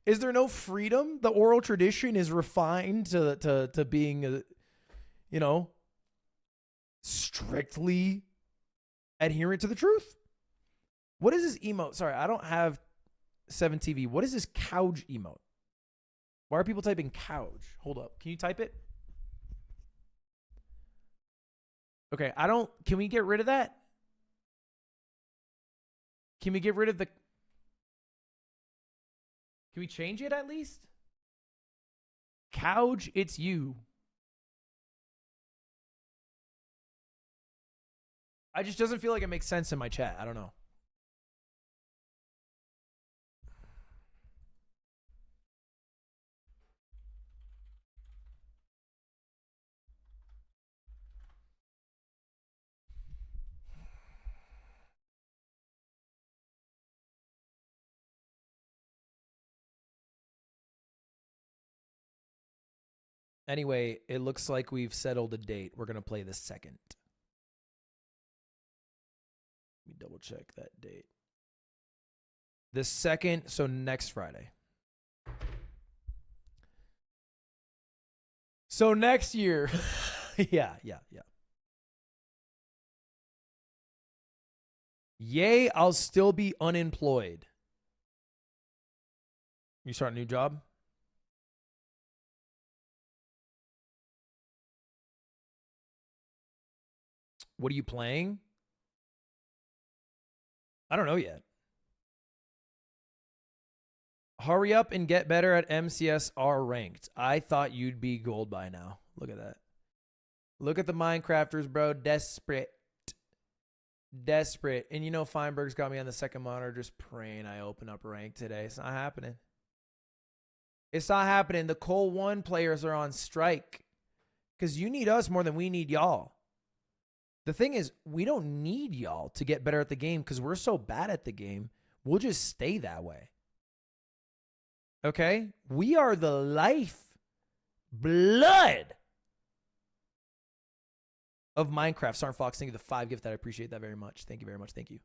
Is there no freedom? The oral tradition is refined to being, strictly adherent to the truth. What is this emote? Sorry, I don't have 7TV. What is this couch emote? Why are people typing couch? Hold up. Can you type it? Okay, can we get rid of that? Can we get rid of the... Can we change it at least? Couch, it's you. I just doesn't feel like it makes sense in my chat. I don't know. Anyway, it looks like we've settled a date. We're going to play the 2nd. Let me double check that date. The 2nd, so next Friday. So next year. Yeah. Yay, I'll still be unemployed. You start a new job? What are you playing? I don't know yet. Hurry up and get better at MCSR ranked. I thought you'd be gold by now. Look at that. Look at the Minecrafters, bro. Desperate. And you know Feinberg's got me on the 2nd monitor just praying I open up rank today. It's not happening. It's not happening. The Cole 1 players are on strike because you need us more than we need y'all. The thing is, we don't need y'all to get better at the game because we're so bad at the game. We'll just stay that way. Okay? We are the life blood of Minecraft. Sarn Fox, thank you for the 5 gift. I appreciate that very much. Thank you very much. Thank you.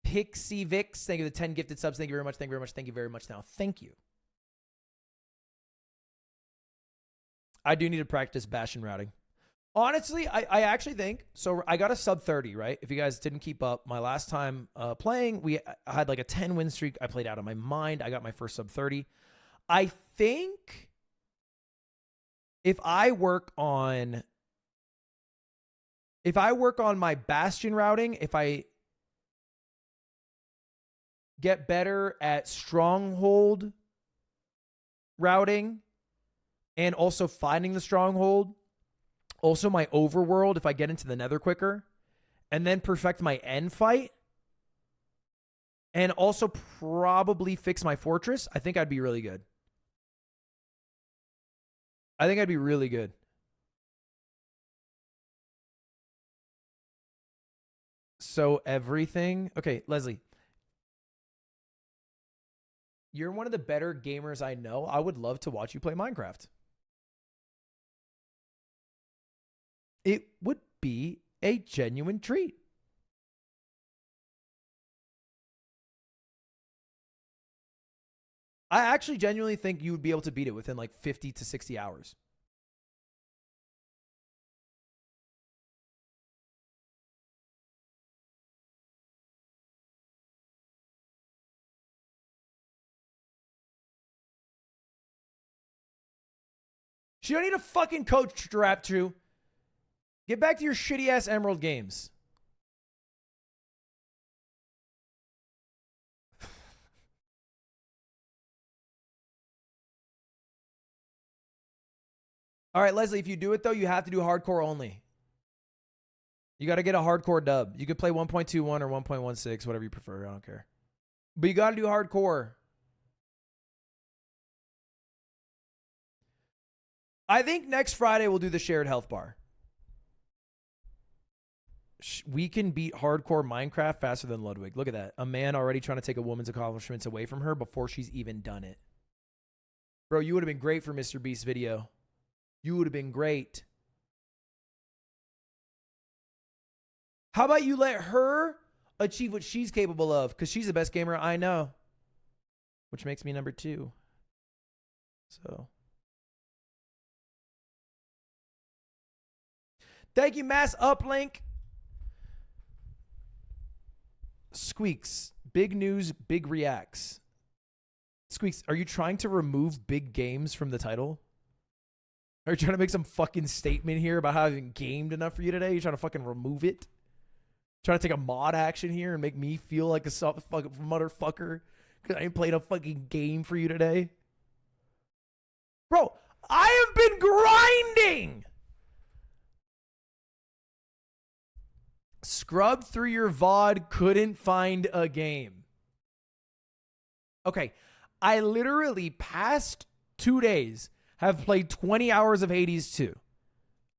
Pixie Vix, thank you for the 10 gifted subs. Thank you very much. Thank you very much. Thank you very much. Now, thank you. I do need to practice Bastion routing. Honestly, I actually think, so I got a sub 30, right? If you guys didn't keep up, my last time playing, I had like a 10 win streak. I played out of my mind. I got my first sub 30. I think if I work on my Bastion routing, if I get better at stronghold routing and also finding the stronghold, also my overworld, if I get into the nether quicker, and then perfect my end fight, and also probably fix my fortress, I think I'd be really good. I think I'd be really good. So everything. Okay, Leslie. You're one of the better gamers I know. I would love to watch you play Minecraft. It would be a genuine treat. I actually genuinely think you would be able to beat it within like 50 to 60 hours. She don't need a fucking coach to rap to. Get back to your shitty ass Emerald games. All right, Leslie, if you do it though, you have to do hardcore only. You got to get a hardcore dub. You could play 1.21 or 1.16, whatever you prefer. I don't care. But you got to do hardcore. I think next Friday we'll do the shared health bar. We can beat hardcore Minecraft faster than Ludwig. Look at that. A man already trying to take a woman's accomplishments away from her before she's even done it. Bro, you would have been great for MrBeast's video. You would have been great. How about you let her achieve what she's capable of? Because she's the best gamer I know. Which makes me number 2. So. Thank you, Mass Uplink. Squeex. Big news, big reacts. Squeex, are you trying to remove big games from the title? Are you trying to make some fucking statement here about how I haven't gamed enough for you today? You trying to fucking remove it? Trying to take a mod action here and make me feel like a fucking motherfucker because I ain't played a fucking game for you today? Bro, I have been grinding! Scrubbed through your VOD, couldn't find a game. Okay, I literally past 2 days have played 20 hours of Hades 2.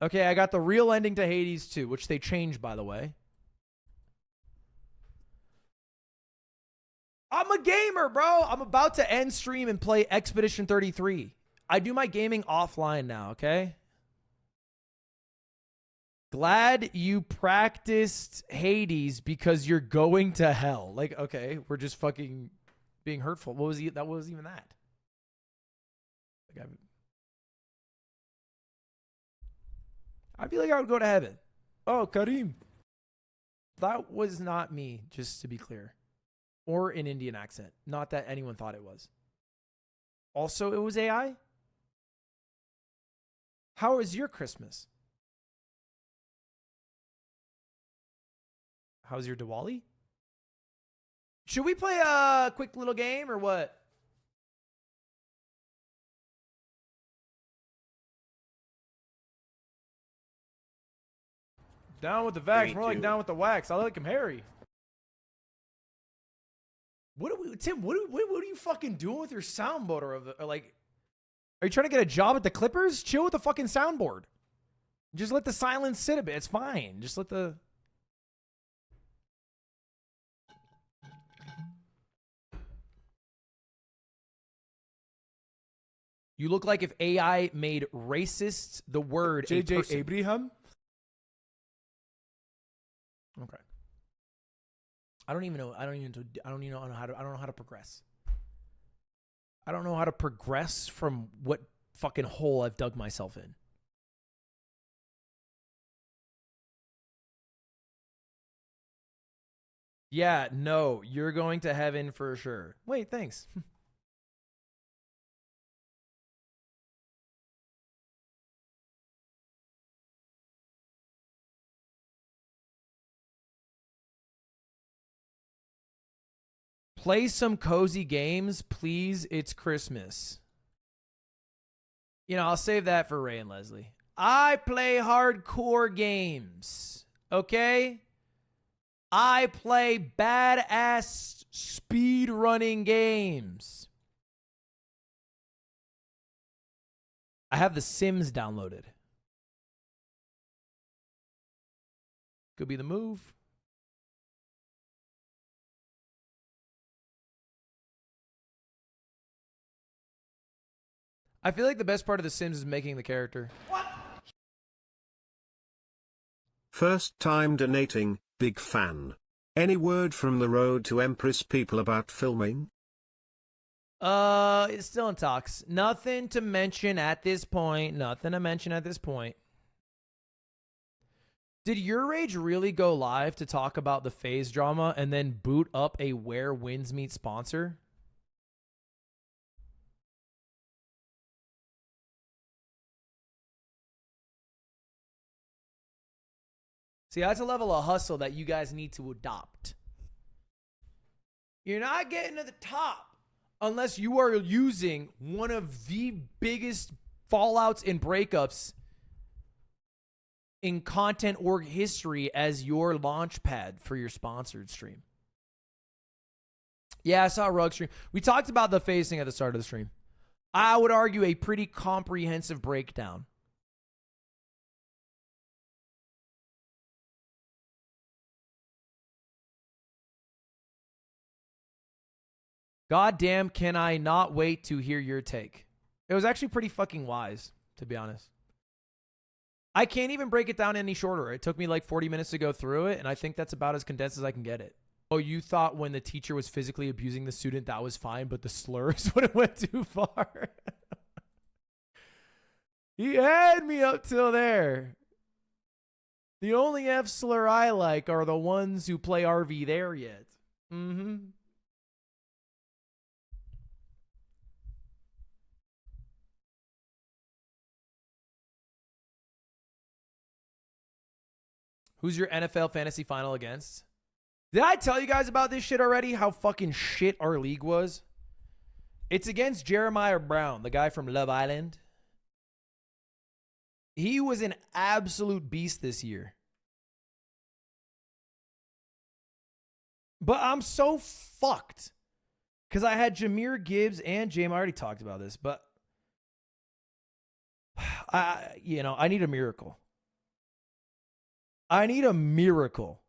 Okay, I got the real ending to Hades 2, which they changed, by the way. I'm a gamer, bro. I'm about to end stream and play Expedition 33. I do my gaming offline now, okay? Glad you practiced Hades because you're going to hell. Like, okay, we're just fucking being hurtful. What was that? What was even that? Like, I feel like I would go to heaven. Oh, Kareem. That was not me, just to be clear. Or an Indian accent. Not that anyone thought it was. Also, it was AI? How was your Christmas? How's your Diwali? Should we play a quick little game or what? Down with the vax, more like down with the wax. I like him hairy. Tim, what are you fucking doing with your soundboard? Or like, are you trying to get a job at the Clippers? Chill with the fucking soundboard. Just let the silence sit a bit. It's fine. Just let the... You look like if AI made racist the word JJ Abraham? Okay. I don't even know how to progress. I don't know how to progress from what fucking hole I've dug myself in. Yeah, no, you're going to heaven for sure. Wait, thanks. Play some cozy games, please. It's Christmas. You know, I'll save that for Ray and Leslie. I play hardcore games, okay? I play badass speed running games. I have The Sims downloaded. Could be the move. I feel like the best part of The Sims is making the character. What? First time donating, big fan. Any word from the Road to Empress people about filming? It's still in talks. Nothing to mention at this point. Did Your Rage really go live to talk about the FaZe drama and then boot up a Where Winds Meet sponsor? See, that's a level of hustle that you guys need to adopt. You're not getting to the top unless you are using one of the biggest fallouts and breakups in content org history as your launch pad for your sponsored stream. Yeah, I saw Rug stream. We talked about the FaZe thing at the start of the stream. I would argue a pretty comprehensive breakdown. God damn, can I not wait to hear your take. It was actually pretty fucking wise, to be honest. I can't even break it down any shorter. It took me like 40 minutes to go through it, and I think that's about as condensed as I can get it. Oh, you thought when the teacher was physically abusing the student, that was fine, but the slurs when it went too far. He had me up till there. The only F slur I like are the ones who play RV there yet. Mm-hmm. Who's your NFL fantasy final against? Did I tell you guys about this shit already? How fucking shit our league was? It's against Jeremiah Brown, the guy from Love Island. He was an absolute beast this year. But I'm so fucked. Because I had Jahmyr Gibbs and James. I already talked about this, but I need a miracle. I need a miracle.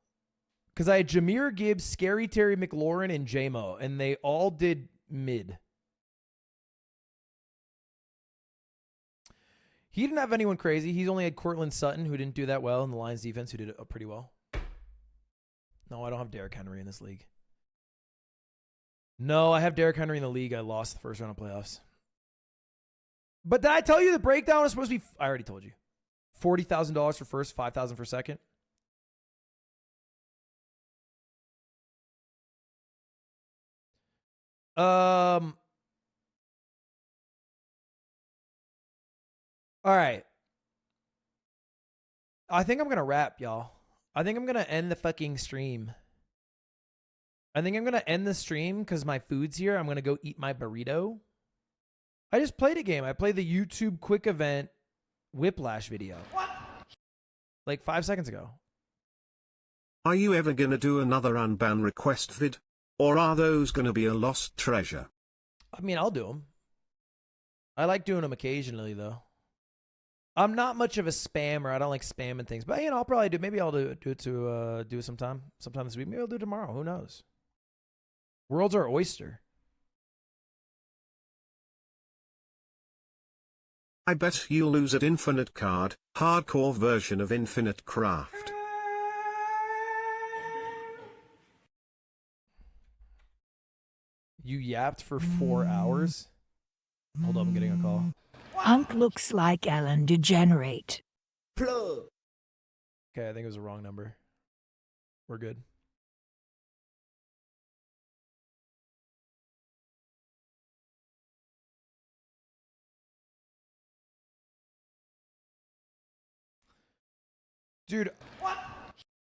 Because I had Jahmyr Gibbs, Scary Terry McLaurin, and J-Mo, and they all did mid. He didn't have anyone crazy. He's only had Cortland Sutton, who didn't do that well, and the Lions defense, who did it pretty well. No, I don't have Derrick Henry in this league. No, I have Derrick Henry in the league. I lost the first round of playoffs. But did I tell you the breakdown is supposed to be... I already told you. $40,000 for first, $5,000 for second. All right. I think I'm going to wrap, y'all. I think I'm going to end the fucking stream. I think I'm going to end the stream because my food's here. I'm going to go eat my burrito. I just played a game. I played the YouTube quick event Whiplash video. What? Like 5 seconds ago. Are you ever gonna do another unban request vid? Or are those gonna be a lost treasure? I mean, I'll do them. I like doing them occasionally, though. I'm not much of a spammer. I don't like spamming things. But, I'll probably do. Maybe I'll do it sometime this week. Maybe I'll do it tomorrow. Who knows? World's our oyster. I bet you'll lose at Infinite Card, hardcore version of Infinite Craft. You yapped for 4 hours? Hold up, I'm getting a call. Unk looks like Ellen DeGenerate. Okay, I think it was the wrong number. We're good. Dude,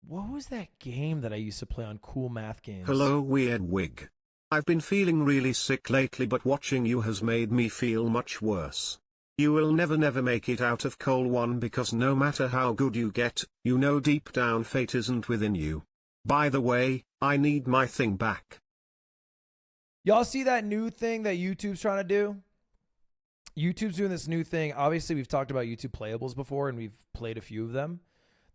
what was that game that I used to play on Cool Math Games? Hello, Weird Wig. I've been feeling really sick lately, but watching you has made me feel much worse. You will never make it out of Cole 1 because no matter how good you get, you know deep down fate isn't within you. By the way, I need my thing back. Y'all see that new thing that YouTube's trying to do? YouTube's doing this new thing. Obviously, we've talked about YouTube playables before, and we've played a few of them.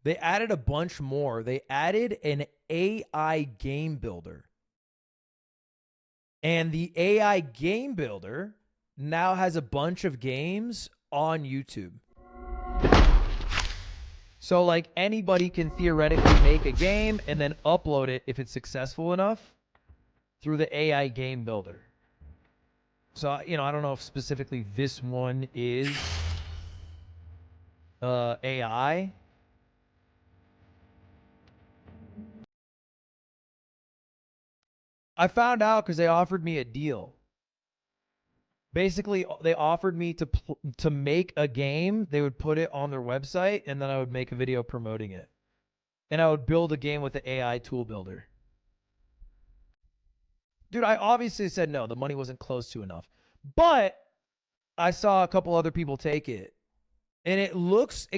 They added a bunch more. They added an AI game builder. And the AI game builder now has a bunch of games on YouTube. So like anybody can theoretically make a game and then upload it if it's successful enough through the AI game builder. So, you know, I don't know if specifically this one is AI. I found out because they offered me a deal. Basically, they offered me to make a game. They would put it on their website, and then I would make a video promoting it. And I would build a game with the AI tool builder. Dude, I obviously said no. The money wasn't close to enough. But I saw a couple other people take it. And it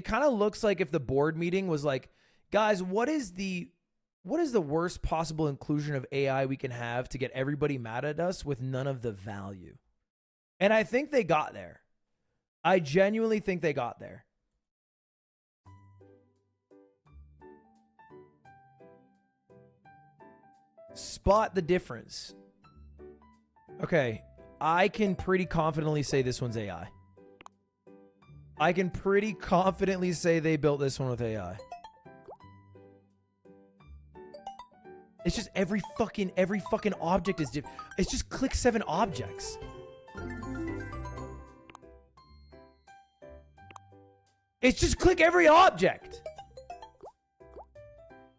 kind of looks like if the board meeting was like, guys, what is the worst possible inclusion of AI we can have to get everybody mad at us with none of the value? And I think they got there. I genuinely think they got there. Spot the difference. Okay, I can pretty confidently say this one's AI. I can pretty confidently say they built this one with AI. It's just every fucking object is different. It's just click 7 objects. It's just click every object.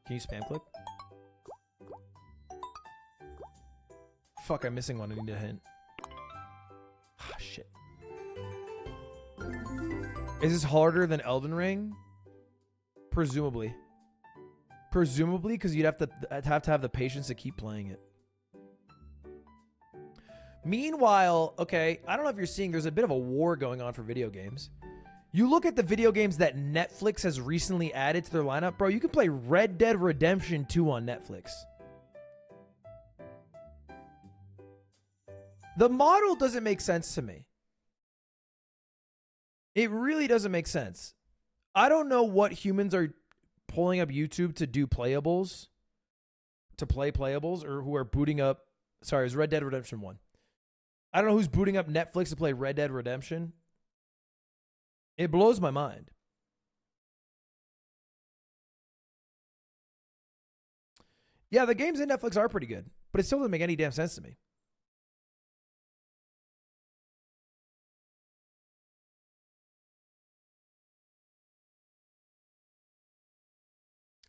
Can you spam click? Fuck, I'm missing one. I need a hint. Ah, shit. Is this harder than Elden Ring? Presumably. Presumably, because you'd have to have the patience to keep playing it. Meanwhile, okay, I don't know if you're seeing, there's a bit of a war going on for video games. You look at the video games that Netflix has recently added to their lineup, bro, you can play Red Dead Redemption 2 on Netflix. The model doesn't make sense to me. It really doesn't make sense. I don't know what humans are pulling up YouTube to do playables, to play playables, or who are booting up, sorry, it was Red Dead Redemption 1. I don't know who's booting up Netflix to play Red Dead Redemption. It blows my mind. Yeah, the games in Netflix are pretty good, but it still doesn't make any damn sense to me.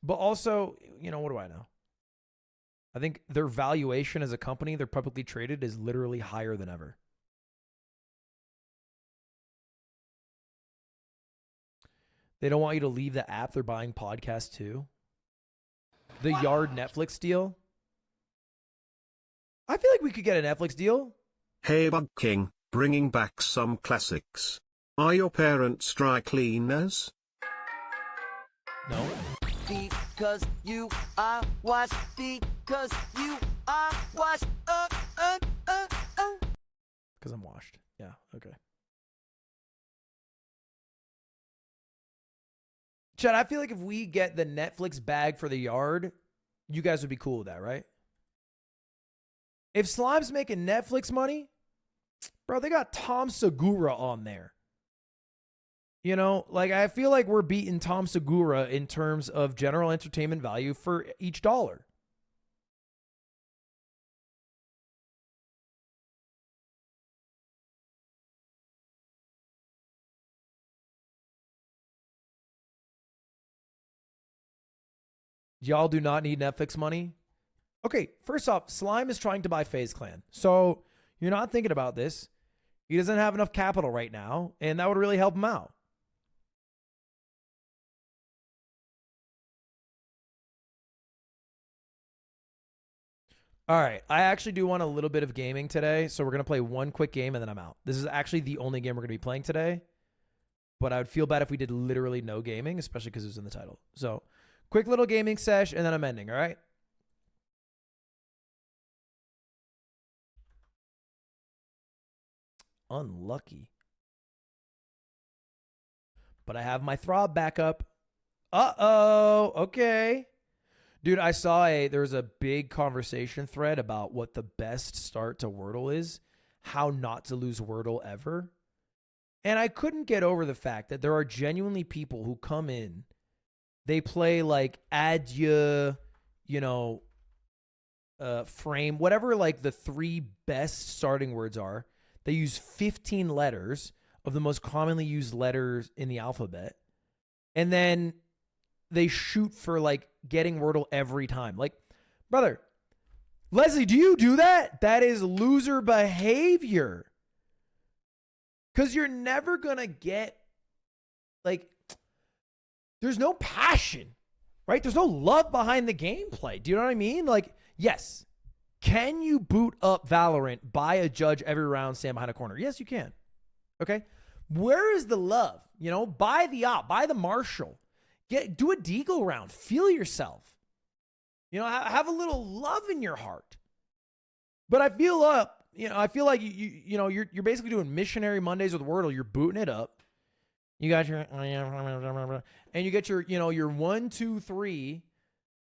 But also, you know, what do I know? I think their valuation as a company, they're publicly traded, is literally higher than ever. They don't want you to leave the app. They're buying podcasts too. The Yard Netflix deal. I feel like we could get a Netflix deal. Hey Bug King, bringing back some classics. Are your parents dry cleaners? No. Because you are washed. Because you are washed. Because I'm washed. Yeah, okay. Chad, I feel like if we get the Netflix bag for the Yard, you guys would be cool with that, right? If Slime's making Netflix money, bro, they got Tom Segura on there. You know, like, I feel like we're beating Tom Segura in terms of general entertainment value for each dollar. Y'all do not need Netflix money. Okay, first off, Slime is trying to buy FaZe Clan. So you're not thinking about this. He doesn't have enough capital right now, and that would really help him out. All right, I actually do want a little bit of gaming today, so we're going to play one quick game and then I'm out. This is actually the only game we're going to be playing today, but I would feel bad if we did literally no gaming, especially because it was in the title. So, quick little gaming sesh, and then I'm ending, all right? Unlucky. But I have my throb back up. Uh-oh, okay. Dude, I saw there was a big conversation thread about what the best start to Wordle is, how not to lose Wordle ever. And I couldn't get over the fact that there are genuinely people who come in, they play like adieu, you know, frame, whatever like the 3 best starting words are. They use 15 letters of the most commonly used letters in the alphabet. And then they shoot for like getting Wordle every time. Like, brother, Leslie, do you do that? That is loser behavior. Because you're never going to get, like, there's no passion, right? There's no love behind the gameplay. Do you know what I mean? Like, yes. Can you boot up Valorant, buy a judge every round, stand behind a corner? Yes, you can. Okay? Where is the love? You know, buy the op, buy the Marshall. Do a deagle round. Feel yourself. You know, have a little love in your heart. But I feel I feel like you're basically doing missionary Mondays with Wordle. You're booting it up. You got your and you get your, your 1, 2, 3.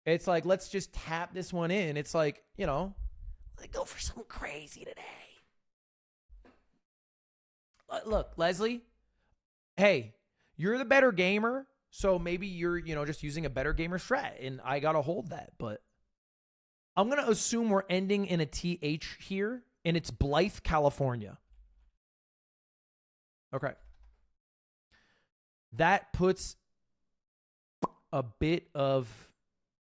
It's like, let's just tap this one in. It's like, let's go for something crazy today. Look, Leslie, hey, you're the better gamer. So maybe you're, just using a better gamer strat, and I got to hold that. But I'm going to assume we're ending in a TH here, and it's Blythe, California. Okay. That puts a bit of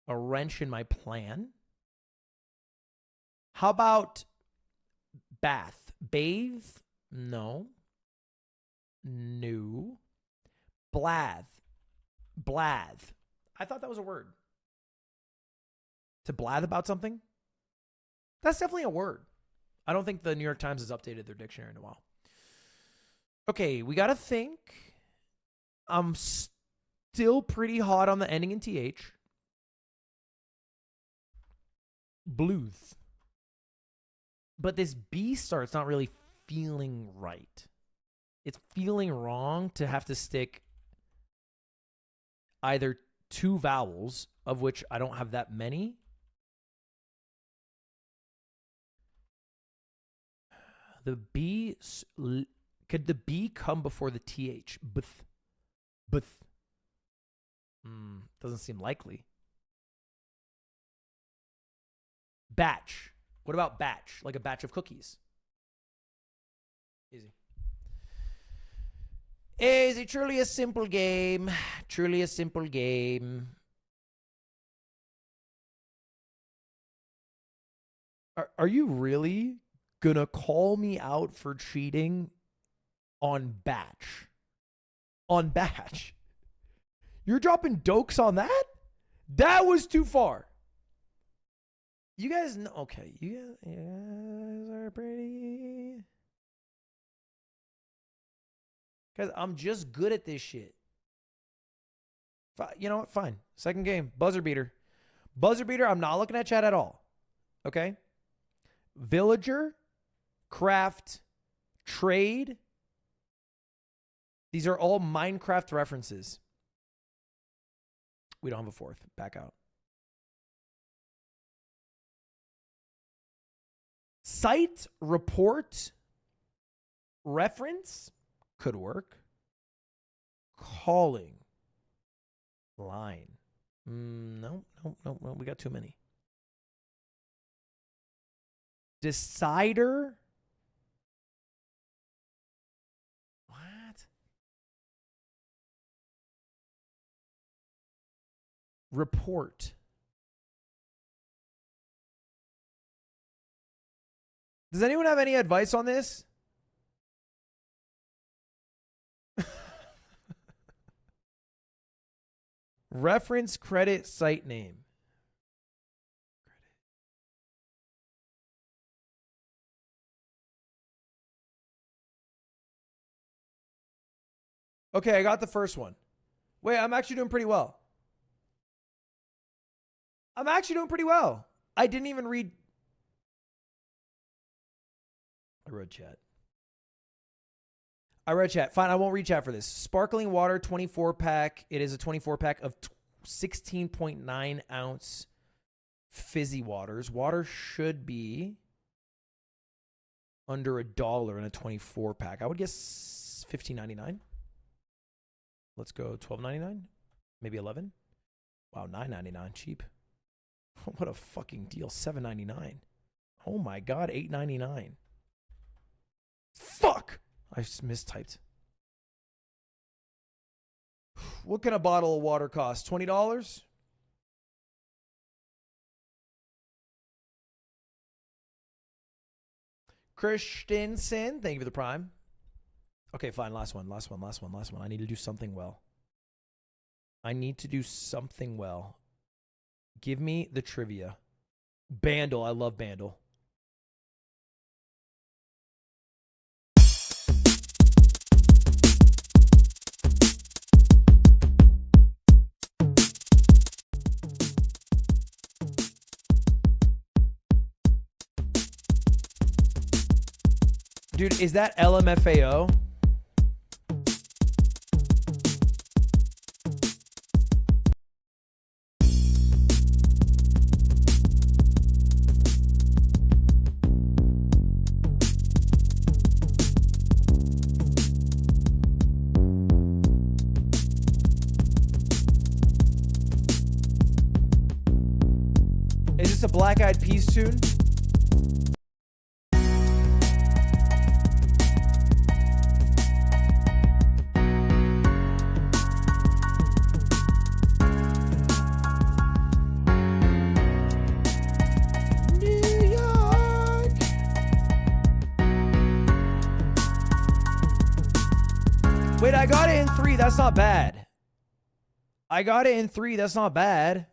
a wrench in my plan. How about bath? Bathe? No. No. Blath. Blath. I thought that was a word. To blath about something? That's definitely a word. I don't think the New York Times has updated their dictionary in a while. Okay, we got to think. I'm still pretty hot on the ending in TH. Bluth. But this B start's not really feeling right. It's feeling wrong to have to stick either 2 vowels, of which I don't have that many. The B, could the B come before the TH? Bth. Bth. Doesn't seem likely. Batch. What about batch? Like a batch of cookies. Easy. Is it truly a simple game? Truly a simple game. Are you really gonna call me out for cheating on batch? On batch? You're dropping dokes on that? That was too far. You guys know, okay, you guys are pretty. Because I'm just good at this shit. You know what? Fine. Second game. Buzzer beater. Buzzer beater, I'm not looking at chat at all. Okay? Villager, craft, trade. These are all Minecraft references. We don't have a fourth. Back out. Site, report, reference. Could work. Calling. Line. No. We got too many. Decider. What? Report. Does anyone have any advice on this? Reference credit site name. Okay, I got the first one. Wait, I'm actually doing pretty well. I'm actually doing pretty well. I didn't even read. I read chat. Fine, I won't read chat for this. Sparkling water 24 pack. It is a 24 pack of 16.9 ounce fizzy waters. Water should be under $1 in a 24 pack. I would guess $15.99. Let's go $12.99, maybe $11. Wow, $9.99, cheap. What a fucking deal, $7.99. Oh my god, $8.99. Fuck! I just mistyped. What can a bottle of water cost? $20? Christensen, thank you for the prime. Okay, fine. Last one. I need to do something well. Give me the trivia. Bandle. I love Bandle. Dude, is that LMFAO? Is this a Black Eyed Peas tune? Wait, I got it in 3. That's not bad. That's not bad.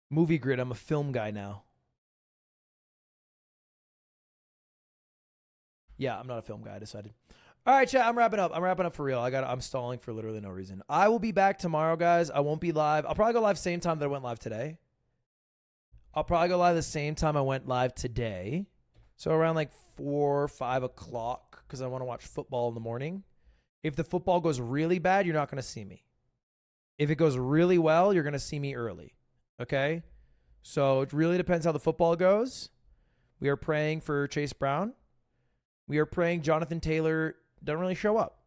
Movie Grid. I'm a film guy now. Yeah, I'm not a film guy. I decided. All right, chat. I'm wrapping up for real. I'm stalling for literally no reason. I will be back tomorrow, guys. I won't be live. I'll probably go live same time that I went live today. I'll probably go live the same time I went live today. So around like 4 or 5 o'clock, because I want to watch football in the morning. If the football goes really bad, you're not going to see me. If it goes really well, you're going to see me early. Okay? So it really depends how the football goes. We are praying for Chase Brown. We are praying Jonathan Taylor doesn't really show up.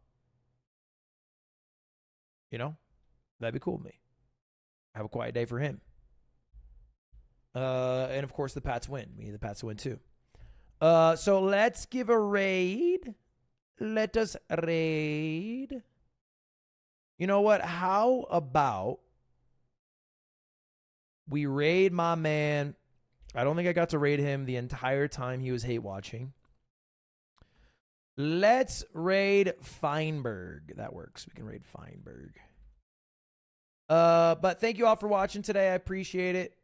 You know? That'd be cool with me. Have a quiet day for him. And of course the Pats win. We need the Pats to win too. So let's give a raid. Let us raid. You know what? How about we raid my man? I don't think I got to raid him the entire time he was hate watching. Let's raid Feinberg. That works. We can raid Feinberg. But thank you all for watching today. I appreciate it.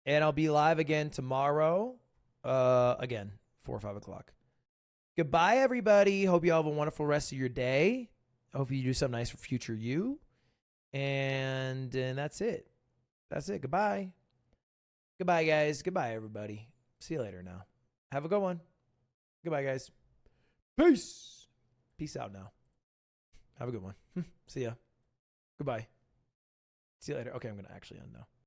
And I'll be live again tomorrow. Again, 4 or 5 o'clock. Goodbye, everybody. Hope you all have a wonderful rest of your day. I hope you do something nice for future you. And that's it. That's it. Goodbye. Goodbye, guys. Goodbye, everybody. See you later now. Have a good one. Goodbye, guys. Peace. Peace out now. Have a good one. See ya. Goodbye. See you later. Okay, I'm going to actually end now.